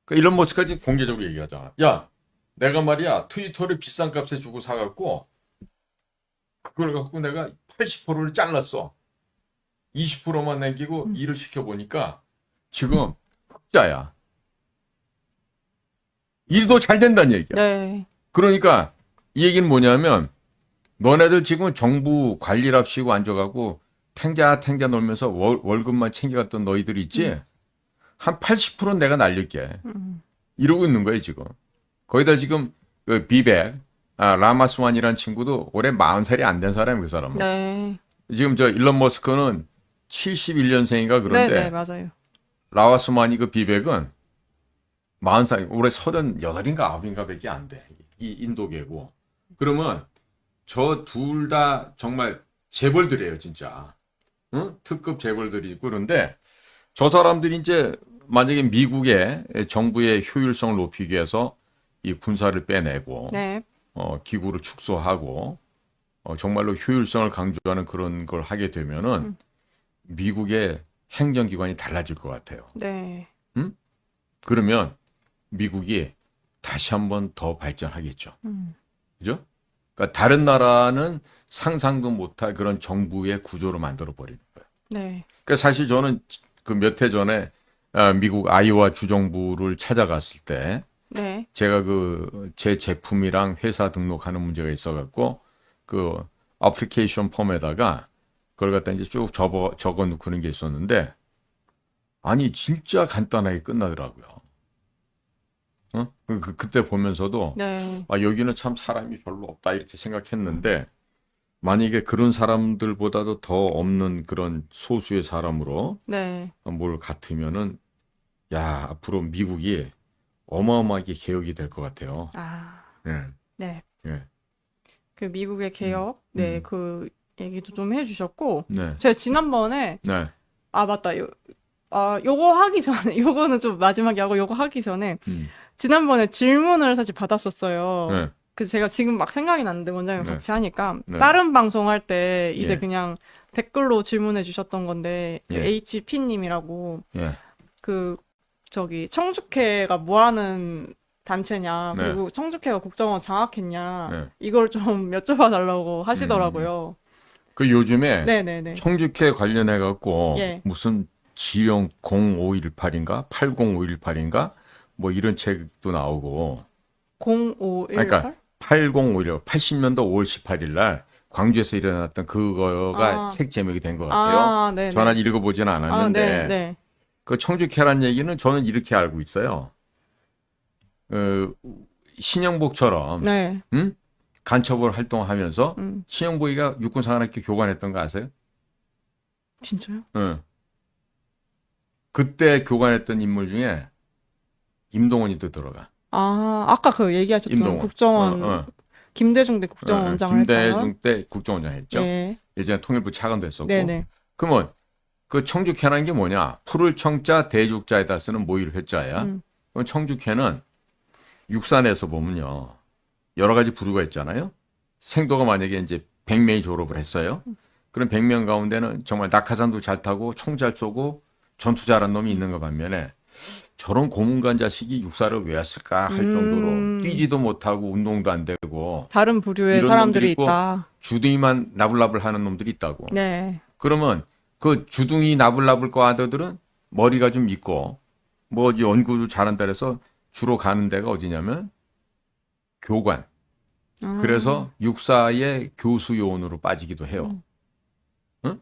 그러니까 일론 머스크까지 공개적으로 얘기하잖아. 야, 내가 말이야 트위터를 비싼 값에 주고 사갖고 그걸 갖고 내가 80%를 잘랐어. 20%만 남기고 일을 시켜보니까 지금 흑자야. 일도 잘 된다는 얘기야. 네, 그러니까 이 얘기는 뭐냐면 너네들 지금 정부 관리랍시고 앉아가고 탱자 놀면서 월급만 챙겨갔던 너희들 있지? 한 80%는 내가 날릴게. 이러고 있는 거예요, 지금. 거기다 지금 그 비벡 라마스완이라는 친구도 올해 40살이 안 된 사람이에요, 그 사람은. 네, 지금 저 일론 머스크는 71년생인가 네, 그런데 네, 맞아요. 라마스완이 그 비벡은 40살, 올해 38인가 9인가 밖에 안 돼. 이 인도계고. 그러면 저 둘 다 정말 재벌들이에요, 진짜. 응? 특급 재벌들이. 그런데 저 사람들이 이제 만약에 미국의 정부의 효율성을 높이기 위해서 이 군사를 빼내고, 네, 기구를 축소하고, 정말로 효율성을 강조하는 그런 걸 하게 되면은 미국의 행정기관이 달라질 것 같아요. 네, 그러면 미국이 다시 한번 더 발전하겠죠. 그죠? 그러니까 다른 나라는 상상도 못할 그런 정부의 구조로 만들어 버리는 거예요. 네, 그러니까 사실 저는 그 몇 해 전에 미국 아이오와 주정부를 찾아갔을 때 네, 제가 그 제 제품이랑 회사 등록하는 문제가 있어갖고 그 어플리케이션 폼에다가 그걸 갖다 이제 쭉 적어 놓고 그런 게 있었는데 아니 진짜 간단하게 끝나더라고요. 그때 보면서도 네. 아, 여기는 참 사람이 별로 없다 이렇게 생각했는데 만약에 그런 사람들보다도 더 없는 그런 소수의 사람으로 네. 뭘 같으면은 야, 앞으로 미국이 어마어마하게 개혁이 될 것 같아요. 아, 예, 네. 예, 그 미국의 개혁, 네, 음. 그 얘기도 좀 해주셨고, 네, 제가 지난번에, 네, 아, 맞다. 요거 하기 전에, 요거는 좀 마지막에 하고, 요거 하기 전에, 음, 지난번에 질문을 사실 받았었어요. 네, 그 제가 지금 막 생각이 났는데, 원장님 네, 같이 하니까, 네, 다른 방송할 때 이제 예, 그냥 댓글로 질문해 주셨던 건데, 그 예, HP님이라고, 예, 그, 청주회가 뭐 하는 단체냐, 네, 그리고 청주회가 국정원 장악했냐, 네, 이걸 좀 여쭤봐 달라고 음. 하시더라고요. 그 요즘에 네네네. 청주회 관련해 갖고 예. 무슨 지령 0518인가 80518인가 뭐 이런 책도 나오고 아니, 그러니까 0518? 8051 80년도 5월 18일 날 광주에서 일어났던 그거가 아, 책 제목이 된 것 같아요. 아, 저는 네네. 아직 읽어보지는 아, 네, 않았는데 네. 그 청주회란 얘기는 저는 이렇게 알고 있어요. 그 신영복처럼 네. 응? 간첩을 활동하면서 음, 신영복이가 육군사관학교 교관했던 거 아세요? 진짜요? 응. 그때 교관했던 인물 중에 임동원이도 들어가. 아까 그 얘기하셨던 임동원. 국정원, 김대중 대 어, 어. 국정원장을 했던, 김대중 때 국정원장 했죠. 예. 예전에 통일부 차관도 했었고. 네네. 그러면 그 청주회라는 게 뭐냐? 푸를 청자 대죽자에다 쓰는 모일 회자야. 음, 그럼 청주회는 육산에서 보면요. 여러 가지 부류가 있잖아요. 생도가 만약에 이제 100명이 졸업을 했어요. 그럼 100명 가운데는 정말 낙하산도 잘 타고 총 잘 쏘고 전투 잘한 놈이 있는 거 반면에 저런 고문관 자식이 육사를 왜 왔을까 할 정도로 뛰지도 못하고 운동도 안 되고 다른 부류의 이런 놈들이 사람들이 있고 있다. 주둥이만 나불나불 하는 놈들이 있다고. 네. 그러면 그 주둥이 나불나불 거 아들들은 머리가 좀 있고 뭐 이제 연구도 잘한다 그래서 주로 가는 데가 어디냐면 교관. 아, 그래서 육사의 교수 요원으로 빠지기도 해요. 응?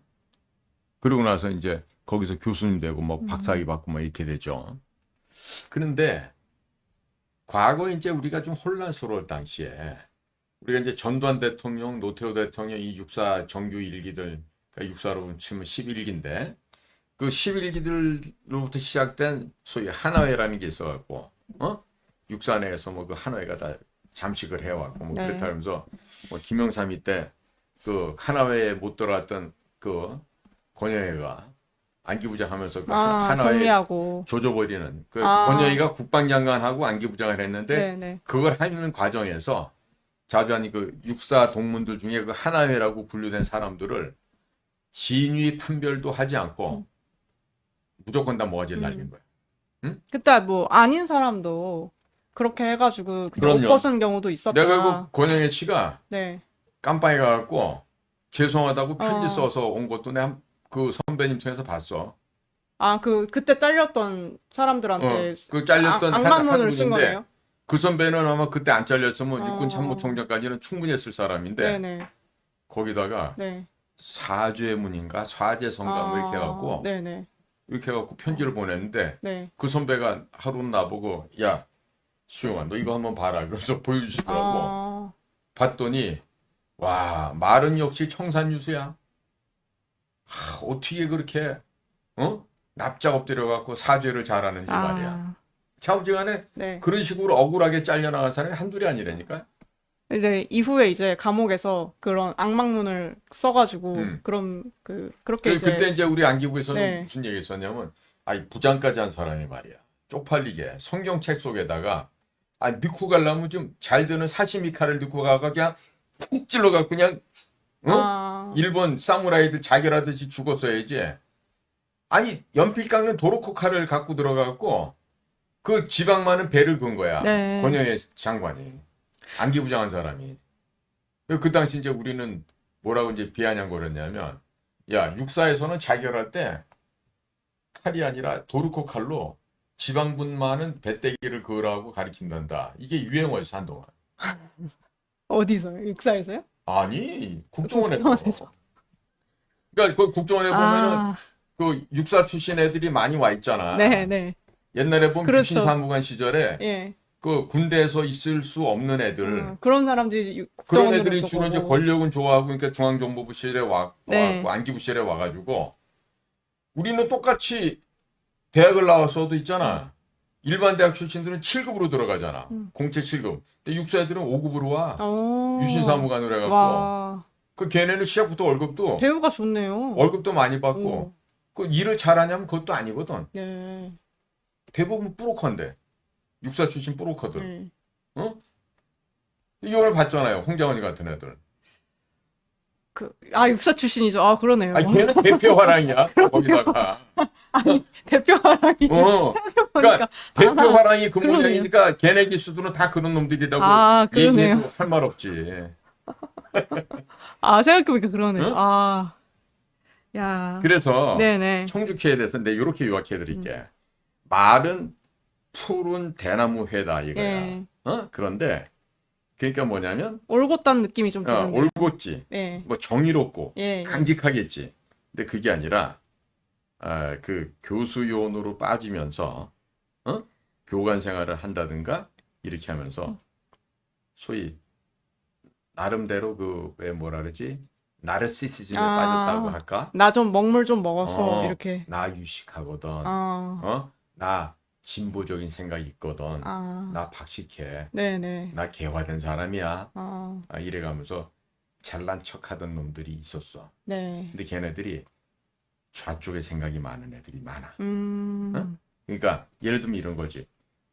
그러고 나서 이제 거기서 교수님 되고 뭐 박사학위 받고 뭐 이렇게 되죠. 그런데 과거에 이제 우리가 좀 혼란스러울 당시에 우리가 이제 전두환 대통령, 노태우 대통령 이 육사 정규 일기들, 그러니까 육사로 치면 11기인데 그 11기들로부터 시작된 소위 하나회라는 게 있어갖고, 육사 내에서 뭐 그 하나회가 다 잠식을 해왔고, 뭐 네. 그렇다 하면서 뭐 김영삼이 때 그 하나회에 못 들어갔던 그 권영애가 안기부장 하면서 그 하나회 정리하고. 조져버리는 그 아. 권영애가 국방장관하고 안기부장을 했는데 네네. 그걸 하는 과정에서 자주하니 그 육사 동문들 중에 그 하나회라고 분류된 사람들을 진위 판별도 하지 않고 무조건 다 모아질 날린 거야. 응? 그때 뭐, 아닌 사람도 그렇게 해가지고 그냥 그럼요. 옷 벗은 경우도 있었다. 내가 그 권영애 씨가 네. 깜빵에 가갖고 죄송하다고 편지 어. 써서 온 것도 내가 그 선배님 통해서 봤어. 그때 잘렸던 사람들한테 그 잘렸던 악마문을 쓴 분인데 거네요? 그 선배는 아마 그때 안 잘렸으면 어. 육군 참모총장까지는 충분히 했을 사람인데 네네. 거기다가 네. 사죄문인가 사죄성가 뭐 이렇게 해갖고 네네. 이렇게 해갖고 편지를 보냈는데 네. 그 선배가 하루는 나보고 야 수영아 너 이거 한번 봐라 그래서 보여주시더라고. 아, 봤더니 와 말은 역시 청산유수야. 어떻게 그렇게 납작 엎드려갖고 사죄를 잘하는지 말이야. 차우지간에 네. 그런 식으로 억울하게 잘려나간 사람이 한둘이 아니라니까. 근데 이후에 이제 감옥에서 그런 악망문을 써가지고, 그렇게 이제. 그때 이제 우리 안기부에서는 네. 무슨 얘기 했었냐면, 부장까지 한 사람이 말이야. 쪽팔리게 성경책 속에다가, 넣고 가려면 좀 잘 되는 사시미 칼을 넣고 가가 그냥 푹 찔러갖고 그냥, 일본 사무라이들 자결하듯이 죽었어야지. 연필 깎는 도로코 칼을 갖고 들어가갖고, 그 지방 많은 배를 건 거야. 네. 권영애 장관이. 안기부장한 사람이. 그 당시 이제 우리는 뭐라고 이제 비아냥거렸냐면, 야, 육사에서는 자결할 때 칼이 아니라 도르코 칼로 지방분 많은 배때기를 그으라고 가리킨단다. 이게 유행어였어, 한동안. 어디서요? 육사에서요? 아니, 국정원에서. 국정원에서. 그러니까 그 국정원에 보면은 그 육사 출신 애들이 많이 와 있잖아. 네네. 옛날에 보면 그렇죠. 유신사무관 시절에 예. 그 군대에서 있을 수 없는 애들, 그런 사람들이 그런 국정원으로 애들이 주로 이제 들어가고. 권력은 좋아하고, 그러니까 중앙정보부실에 네. 와갖고, 안기부실에 와가지고, 우리는 똑같이 대학을 나왔어도 있잖아. 일반 대학 출신들은 7급으로 들어가잖아. 공채 7급. 근데 육사 애들은 5급으로 와. 유신사무관으로 해갖고. 와. 그 걔네는 시작부터 대우가 좋네요. 월급도 많이 받고, 오. 그 일을 잘하냐면 그것도 아니거든. 네. 대부분 뿌로커인데. 육사 출신 뿌로커들. 네. 어? 이걸 봤잖아요. 홍장원이 같은 애들. 육사 출신이죠. 아, 그러네요. 아, 걔는 대표 화랑이야. 거기다가. 대표 화랑이. 그러니까 대표 화랑이 그 그러네요. 모양이니까 걔네 기수들은 다 그런 놈들이라고 그러네요. 얘기해도 할 말 없지. 생각해보니까 그러네요. 응? 야. 그래서 네네. 청주회에 대해서 내가 이렇게 요약해 드릴게. 말은 푸른 대나무 회다 이거야. 네. 그런데 그러니까 뭐냐면 올곧다는 느낌이 좀 드는데. 올곧지. 네. 뭐 정의롭고 예. 강직하겠지. 근데 그게 아니라 그 교수요원으로 빠지면서 교관 생활을 한다든가 이렇게 하면서 소위 나름대로 그 왜 뭐라 그러지? 나르시시즘에 빠졌다고 할까? 나 좀 먹물 좀 먹어서 이렇게. 나 유식하거든. 아. 나 진보적인 생각이 있거든. 아. 나 박식해. 네네. 나 개화된 사람이야. 아. 이래가면서 잘난 척하던 놈들이 있었어. 네. 근데 걔네들이 좌쪽에 생각이 많은 애들이 많아. 그러니까 예를 들면 이런 거지.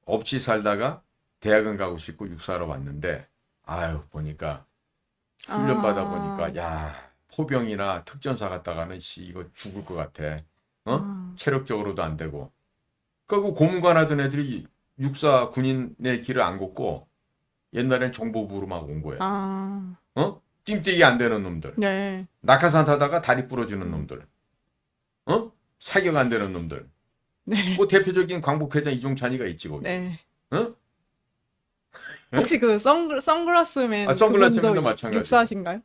없이 살다가 대학은 가고 싶고 육사하러 왔는데 아유 보니까 훈련 받아 보니까 야 포병이나 특전사 갔다가는 이거 죽을 것 같아. 체력적으로도 안 되고. 그리고 고문관 하던 애들이 육사 군인의 길을 안 걷고 옛날엔 정보부로 막 온 거야. 띵뛰기 안 되는 놈들. 네. 낙하산 타다가 다리 부러지는 놈들. 사격 안 되는 놈들. 네. 뭐 대표적인 광복회장 이종찬이가 있지 거기. 네. 응? 혹시 그 선글라스맨 선글라스맨도 마찬가지. 육사신가요?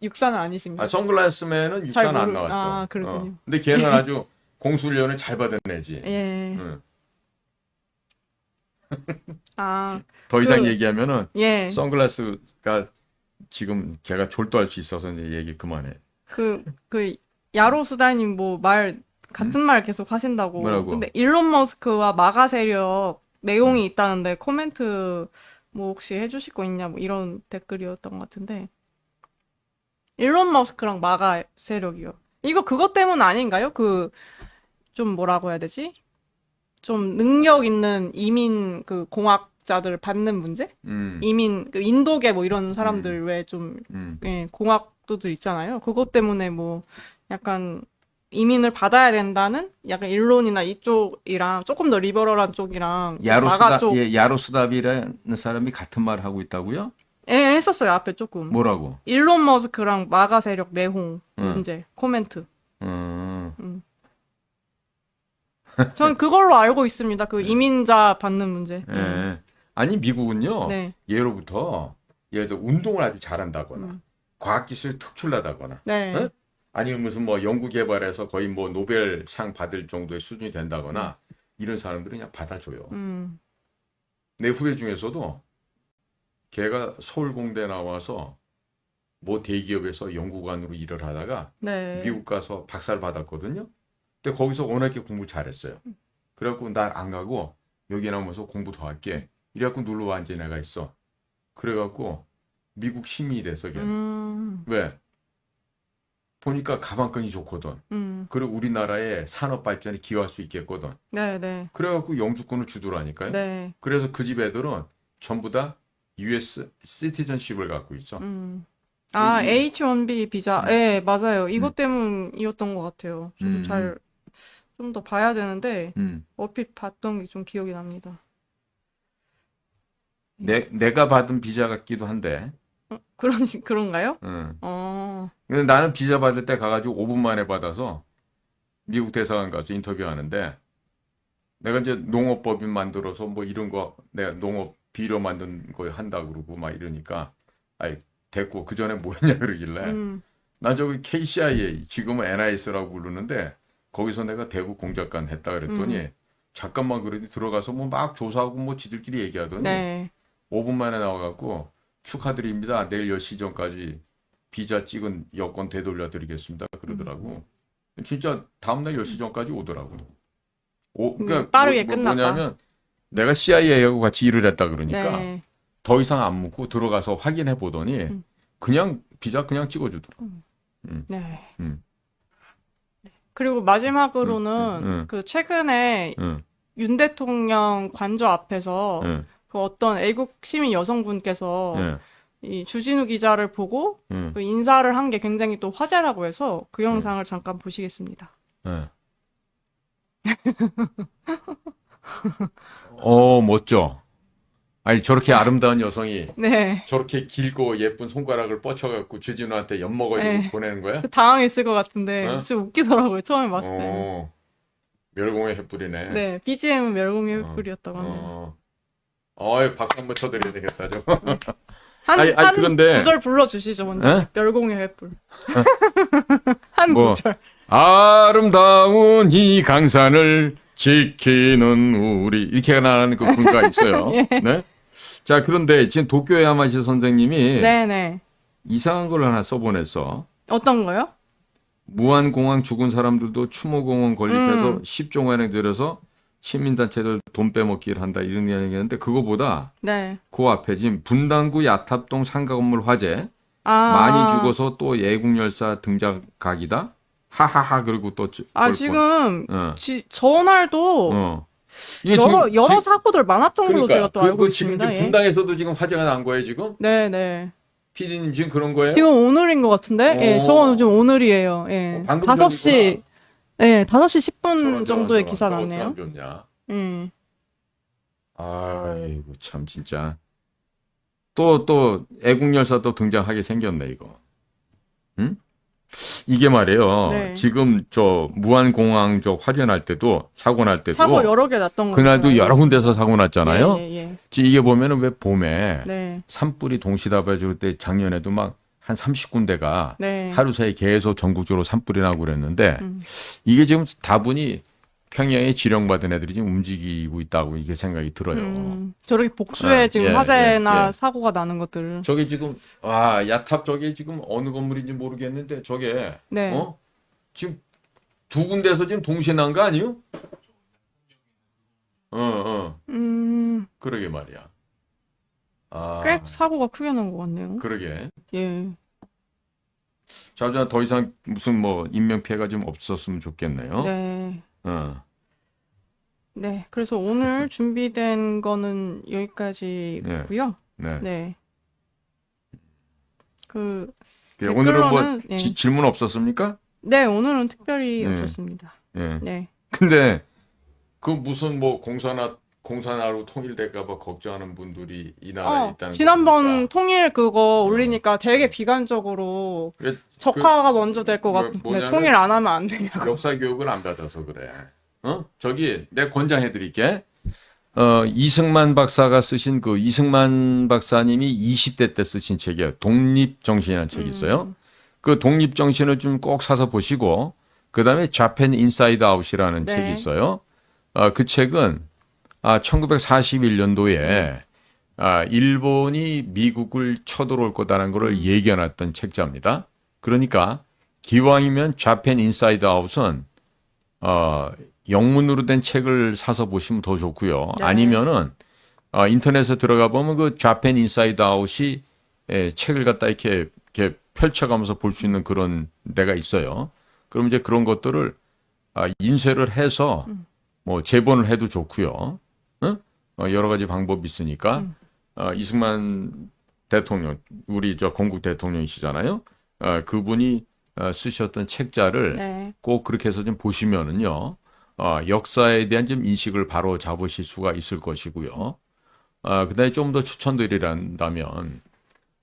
육사는 아니신가요? 선글라스맨은 육사는 안 나왔어. 그렇군요. 근데 걔는 아주 공수훈련을 잘 받은 애지. 예. 더 이상 얘기하면은 예. 선글라스가 지금 걔가 졸도할 수 있어서 이제 얘기 그만해. 야로수다님 같은 말 계속 하신다고. 뭐라고? 근데 일론 머스크와 마가 세력 내용이 있다는데 코멘트 혹시 해주실 거 있냐 이런 댓글이었던 것 같은데. 일론 머스크랑 마가 세력이요. 이거 그것 때문 아닌가요? 좀 뭐라고 해야 되지? 좀 능력 있는 이민 공학자들 받는 문제? 이민 인도계 이런 사람들 왜 좀 공학도들 있잖아요. 그것 때문에 약간 이민을 받아야 된다는 약간 일론이나 이쪽이랑 조금 더 리버럴한 쪽이랑 마가 쪽 야로스답이라는 사람이 같은 말을 하고 있다고요? 예, 했었어요. 앞에 조금. 뭐라고? 일론 머스크랑 마가 세력 내홍 문제 코멘트. 전 그걸로 알고 있습니다. 이민자 받는 문제. 아니 미국은요. 네. 예를 들어 운동을 아주 잘한다거나 과학기술 특출나다거나 네. 아니면 무슨 연구개발해서 거의 노벨상 받을 정도의 수준이 된다거나 이런 사람들은 그냥 받아줘요. 내 후배 중에서도 걔가 서울공대 나와서 대기업에서 연구관으로 일을 하다가 네. 미국 가서 박사를 받았거든요. 근데 거기서 워낙에 공부 잘했어요. 그래갖고 날 안 가고 여기 남아서 공부 더 할게. 이래갖고 눌러와 앉은 애가 있어. 그래갖고 미국 시민이 돼서 걔는. 왜? 보니까 가방끈이 좋거든. 그리고 우리나라의 산업 발전에 기여할 수 있겠거든. 네. 그래갖고 영주권을 주더라니까요. 네. 그래서 그 집 애들은 전부 다 US 시티즌십을 갖고 있어. H1B 비자. 네, 맞아요. 이것 때문이었던 것 같아요. 저도 좀 더 봐야 되는데 얼핏 봤던 게 좀 기억이 납니다. 내가 받은 비자 같기도 한데. 그런가요? 근데 나는 비자 받을 때 가가지고 5분 만에 받아서 미국 대사관 가서 인터뷰하는데 내가 이제 농업법인 만들어서 이런 거 내가 농업 비료 만든 거 한다 그러고 막 이러니까 됐고 그 전에 뭐 했냐 그러길래 나 저기 KCIA 지금은 NIS라고 부르는데 거기서 내가 대구 공작관 했다 그랬더니 잠깐만 그래도 들어가서 뭐 막 조사하고 뭐 지들끼리 얘기하더니 네. 5분 만에 나와갖고 축하드립니다. 내일 10시 전까지 비자 찍은 여권 되돌려 드리겠습니다. 그러더라고. 진짜 다음날 10시 전까지 오더라고. 그러니까 빠르게 끝났다. 뭐냐면 내가 CIA하고 같이 일을 했다 그러니까 네. 더 이상 안 묻고 들어가서 확인해 보더니 그냥 비자 그냥 찍어주더라고. 네. 음. 그리고 마지막으로는 그 최근에 윤 대통령 관저 앞에서 그 어떤 애국 시민 여성분께서 이 주진우 기자를 보고 그 인사를 한 게 굉장히 또 화제라고 해서 그 영상을 잠깐 보시겠습니다. 멋져. 아니 저렇게 아름다운 여성이 네. 저렇게 길고 예쁜 손가락을 뻗쳐갖고 주진우한테 엿먹어주고 보내는 거야? 당황했을 것 같은데 진짜 웃기더라고요. 처음에 봤을 때. 멸공의 횃불이네. 네, BGM은 멸공의 횃불이었다고 하네요. 박수 한번 쳐드려야 되겠다, 좀. 한 그런데 구절 불러주시죠, 먼저. 멸공의 횃불. 한 뭐, 구절. 아름다운 이 강산을 지키는 우리 이렇게 나가는 그 군가가 있어요. 예. 네? 자, 그런데 지금 도쿄 야마시 선생님이 네네. 이상한 걸 하나 써보냈어. 어떤 거요? 무안공항 죽은 사람들도 추모공원 건립해서 10조원에 들여서 시민단체들 돈 빼먹기를 한다 이런 얘기했는데 그거보다 네. 그 앞에 지금 분당구 야탑동 상가 건물 화재 많이 죽어서 또 예국열사 등장각이다. 하하하 그리고 또 지금 전날도 이게 여러 사고들 많았던 걸로 제가 또 알고 있습니다. 지금 분당에서도 지금 화재가 난 거예요 지금? 네네. PD님 지금 그런 거예요? 지금 오늘인 것 같은데? 예, 저는 지금 오늘이에요. 예. 방금 5시, 예, 5시 10분 정도의 기사 났네요. 아이고, 참, 진짜. 또, 애국열사 또 등장하게 생겼네, 이거. 응? 이게 말이에요. 네. 지금 무안공항 화재 날 때도, 사고 날 때도. 사고 여러 개 났던 거예요. 그날도 여러 군데서 사고 났잖아요. 예. 이게 보면은 왜 봄에 네. 산불이 동시다발적일 때 작년에도 막 한 30군데가 네. 하루 사이 계속 전국적으로 산불이 나고 그랬는데 이게 지금 다분히 평양에 지령받은 애들이 지금 움직이고 있다고 이게 생각이 들어요. 저렇게 복수에 지금 화재나 사고가 나는 것들. 저게 지금 야탑 저게 지금 어느 건물인지 모르겠는데 저게 지금 두 군데에서 지금 동시에 난 거 아니요? 그러게 말이야. 꽤 사고가 크게 난 것 같네요. 그러게. 예. 자, 더 이상 무슨 인명피해가 좀 없었으면 좋겠네요. 네. 네. 그래서 오늘 준비된 거는 여기까지고요. 네. 오늘은 질문 없었습니까? 네, 오늘은 특별히 없었습니다. 네. 근데 무슨 공산화로 통일될까봐 걱정하는 분들이 이 나라에 있다는 지난번 거니까. 통일 그거 올리니까 되게 비관적으로 적화가 먼저 될 것 같은데 통일 안 하면 안 돼요. 역사 교육을 안 받아서 그래. 저기 내가 권장해 드릴게. 이승만 박사가 쓰신 이승만 박사님이 20대 때 쓰신 책이에요. 독립정신이라는 책이 있어요. 그 독립정신을 좀 꼭 사서 보시고 그다음에 자펜 인사이드 아웃이라는 책이 있어요. 그 책은 1941년도에 일본이 미국을 쳐들어올 거다라는 것을 예견했던 책자입니다. 그러니까 기왕이면 자펜 인사이드 아웃은 영문으로 된 책을 사서 보시면 더 좋고요. 네. 아니면은 인터넷에 들어가 보면 그 자펜 인사이드 아웃이 책을 갖다 이렇게 펼쳐가면서 볼 수 있는 그런 데가 있어요. 그럼 이제 그런 것들을 인쇄를 해서 제본을 해도 좋고요. 여러 가지 방법이 있으니까 이승만 대통령, 우리 건국 대통령이시잖아요. 그분이 쓰셨던 책자를 꼭 그렇게 해서 좀 보시면은요. 역사에 대한 좀 인식을 바로 잡으실 수가 있을 것이고요. 그다음에 좀 더 추천드리란다면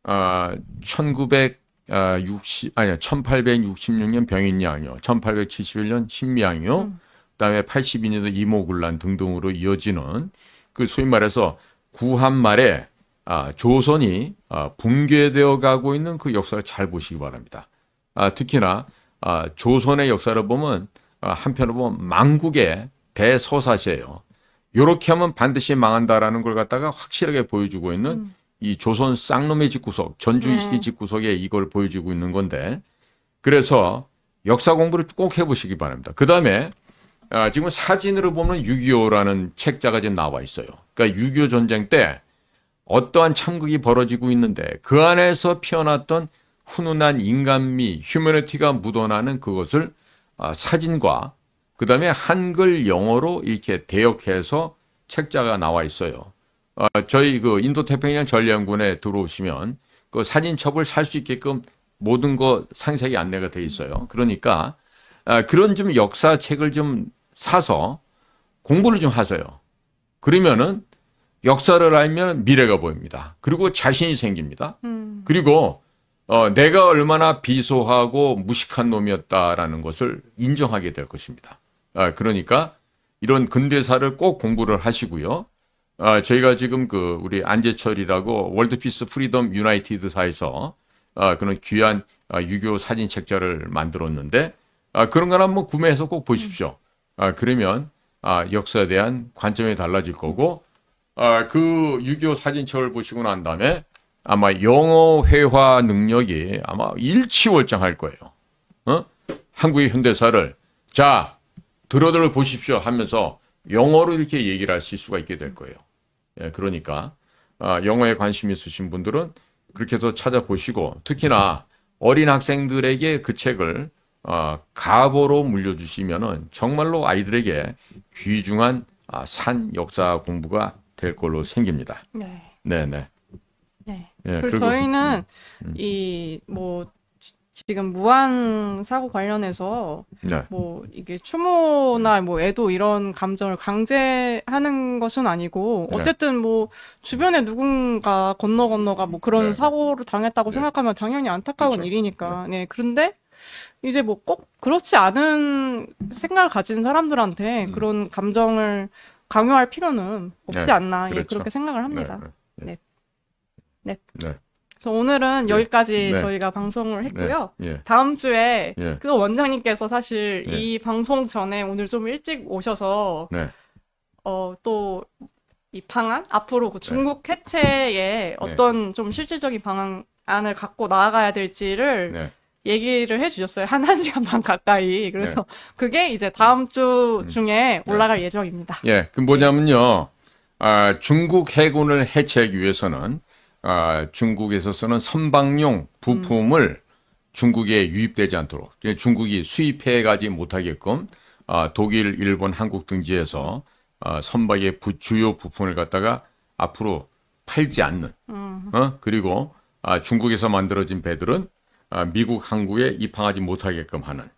1866년 병인양요, 1871년 신미양요, 그다음에 82년도 이모군란 등등으로 이어지는 소위 말해서 구한 말에 조선이 붕괴되어 가고 있는 그 역사를 잘 보시기 바랍니다. 특히나 조선의 역사를 보면 한편으로 보면 망국의 대서사시예요. 요렇게 하면 반드시 망한다라는 걸 갖다가 확실하게 보여주고 있는 이 조선 쌍놈의 집구석, 전주시 집구석에 이걸 보여주고 있는 건데, 그래서 역사 공부를 꼭 해보시기 바랍니다. 그 다음에 지금 사진으로 보면 6.25라는 책자가 지금 나와 있어요. 그러니까 6.25 전쟁 때 어떠한 참극이 벌어지고 있는데 그 안에서 피어났던 훈훈한 인간미, 휴머니티가 묻어나는 그것을 사진과 그 다음에 한글 영어로 이렇게 대역해서 책자가 나와 있어요. 저희 그 인도태평양 전략연구원에 들어오시면 그 사진첩을 살 수 있게끔 모든 거 상세하게 안내가 돼 있어요. 그러니까 그런 좀 역사책을 좀 사서 공부를 좀 하세요. 그러면은 역사를 알면 미래가 보입니다. 그리고 자신이 생깁니다. 그리고 내가 얼마나 비소하고 무식한 놈이었다라는 것을 인정하게 될 것입니다. 그러니까 이런 근대사를 꼭 공부를 하시고요. 저희가 지금 그 우리 안재철이라고 월드피스 프리덤 유나이티드사에서 그런 귀한 6.25 사진 책자를 만들었는데 그런 걸 한번 구매해서 꼭 보십시오. 그러면 역사에 대한 관점이 달라질 거고 그 6.25 사진첩을 보시고 난 다음에 아마 영어 회화 능력이 아마 일취월장할 거예요. 한국의 현대사를 자 들어들 보십시오 하면서 영어로 이렇게 얘기를 하실 수가 있게 될 거예요. 예, 그러니까 영어에 관심 있으신 분들은 그렇게 해서 찾아보시고 특히나 어린 학생들에게 그 책을 가보로 물려주시면은 정말로 아이들에게 귀중한 산 역사 공부가 될 걸로 생깁니다. 네. 네네. 네. 예, 그리고 저희는 이 뭐 지금 무한 사고 관련해서 네. 뭐 이게 추모나 뭐 애도 이런 감정을 강제하는 것은 아니고 어쨌든 뭐 주변에 누군가 건너가 뭐 그런 네. 사고를 당했다고 네. 생각하면 당연히 안타까운 그렇죠. 일이니까. 네. 그런데 이제 뭐 꼭 그렇지 않은 생각을 가진 사람들한테 그런 감정을 강요할 필요는 없지 네. 않나. 예, 그렇죠. 그렇게 생각을 합니다. 네. 네. 네. 그래서 오늘은 네. 여기까지 네. 저희가 방송을 했고요. 네. 예. 다음 주에 예. 그 원장님께서 사실 예. 이 방송 전에 오늘 좀 일찍 오셔서 네. 또 이 방안 앞으로 그 중국 해체에 어떤 좀 실질적인 방안을 갖고 나아가야 될지를 네. 얘기를 해주셨어요. 한 1시간 반 가까이. 그래서 그게 이제 다음 주 중에 올라갈 예정입니다. 예, 그 뭐냐면요. 중국 해군을 해체하기 위해서는 중국에서 쓰는 선박용 부품을 중국에 유입되지 않도록 중국이 수입해가지 못하게끔 독일, 일본, 한국 등지에서 선박의 주요 부품을 갖다가 앞으로 팔지 않는 그리고 중국에서 만들어진 배들은 미국 항구에 입항하지 못하게끔 하는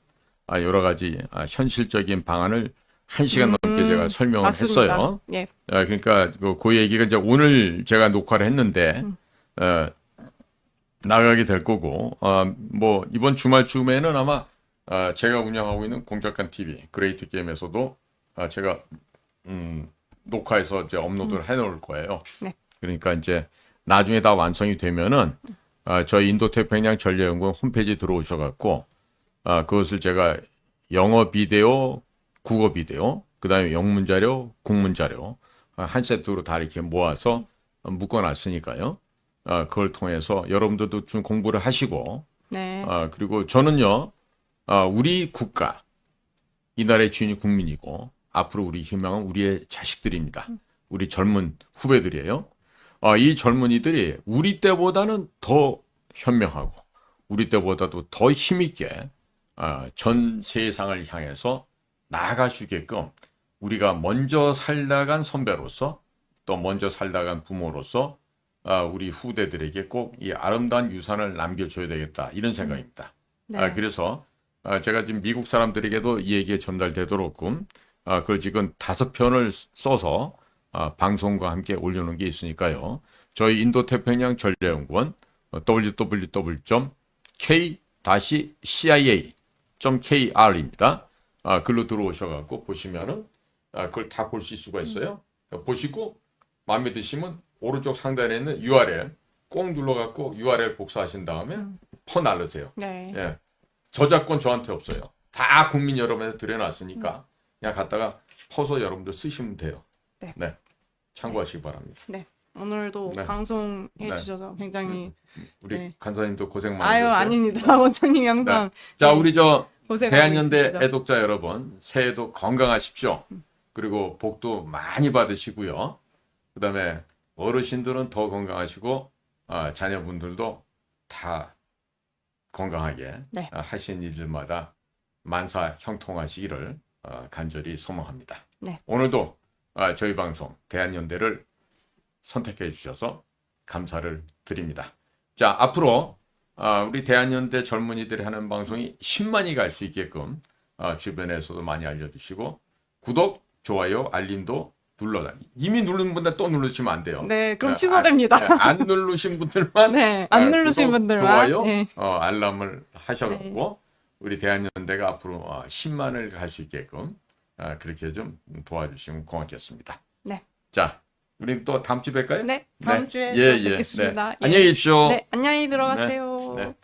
여러 가지 현실적인 방안을 1시간 넘게 제가 설명을 맞습니다. 했어요. 예. 그러니까 그 얘기가 이제 오늘 제가 녹화를 했는데 나가게 될 거고 뭐 이번 주말쯤에는 아마 제가 운영하고 있는 공작관 TV 그레이트 게임에서도 제가 녹화해서 이제 업로드를 해놓을 거예요. 네. 그러니까 이제 나중에 다 완성이 되면은 저희 인도태평양 전략연구원 홈페이지 들어오셔갖고 그것을 제가 영어 비디오, 국어 비디오, 그 다음에 영문 자료, 국문 자료 한 세트로 다 이렇게 모아서 묶어놨으니까요. 그걸 통해서 여러분들도 좀 공부를 하시고, 네. 그리고 저는요, 우리 국가, 이 나라의 주인이 국민이고, 앞으로 우리 희망은 우리의 자식들입니다. 우리 젊은 후배들이에요. 이 젊은이들이 우리 때보다는 더 현명하고, 우리 때보다도 더 힘있게 전 세상을 향해서 나아갈 수 있게끔 우리가 먼저 살다 간 선배로서 또 먼저 살다 간 부모로서 우리 후대들에게 꼭 이 아름다운 유산을 남겨줘야 되겠다 이런 생각입니다. 네. 그래서 제가 지금 미국 사람들에게도 이 얘기가 전달되도록끔 그걸 지금 5편을 써서 방송과 함께 올려놓은 게 있으니까요. 저희 인도태평양 전략연구원 www.k-cia.kr입니다. 글로 들어오셔갖고 보시면은 그걸 다 볼 수가 있어요. 보시고 마음에 드시면 오른쪽 상단에 있는 URL 꼭 눌러갖고 URL 복사하신 다음에 퍼 날르세요. 네. 예. 저작권 저한테 없어요. 다 국민 여러분한테 들여놨으니까 그냥 갖다가 퍼서 여러분들 쓰시면 돼요. 네. 네. 참고하시기 바랍니다. 네. 오늘도 네. 방송해 주셔서 굉장히 우리 네. 간사님도 고생 아유, 많으셨어요. 아닙니다. 원장님이 항상 자, 네. 우리 고생하고 대한연대 있으시죠. 애독자 여러분, 새해도 건강하십시오. 그리고 복도 많이 받으시고요. 그다음에 어르신들은 더 건강하시고 자녀분들도 다 건강하게 네. 하신 일들마다 만사 형통하시기를 간절히 소망합니다. 네. 오늘도 저희 방송 대한연대를 선택해 주셔서 감사를 드립니다. 자, 앞으로 우리 대한연대 젊은이들이 하는 방송이 10만이 갈 수 있게끔 주변에서도 많이 알려주시고 구독, 좋아요, 알림도 이미 누른 분들 또 누르시면 안 돼요. 네, 그럼 취소됩니다. 안 누르신 분들만 네, 안 누르신 구독, 분들만 좋아요, 네. 알람을 하셔갖고 네. 우리 대한연대가 앞으로 10만을 갈 수 있게끔 그렇게 좀 도와주시면 고맙겠습니다. 네. 자, 우리 또 다음 주에 뵐까요? 네, 다음 주에 예, 또 뵙겠습니다. 네. 안녕히 계십시오. 네, 안녕히 들어가세요. 네.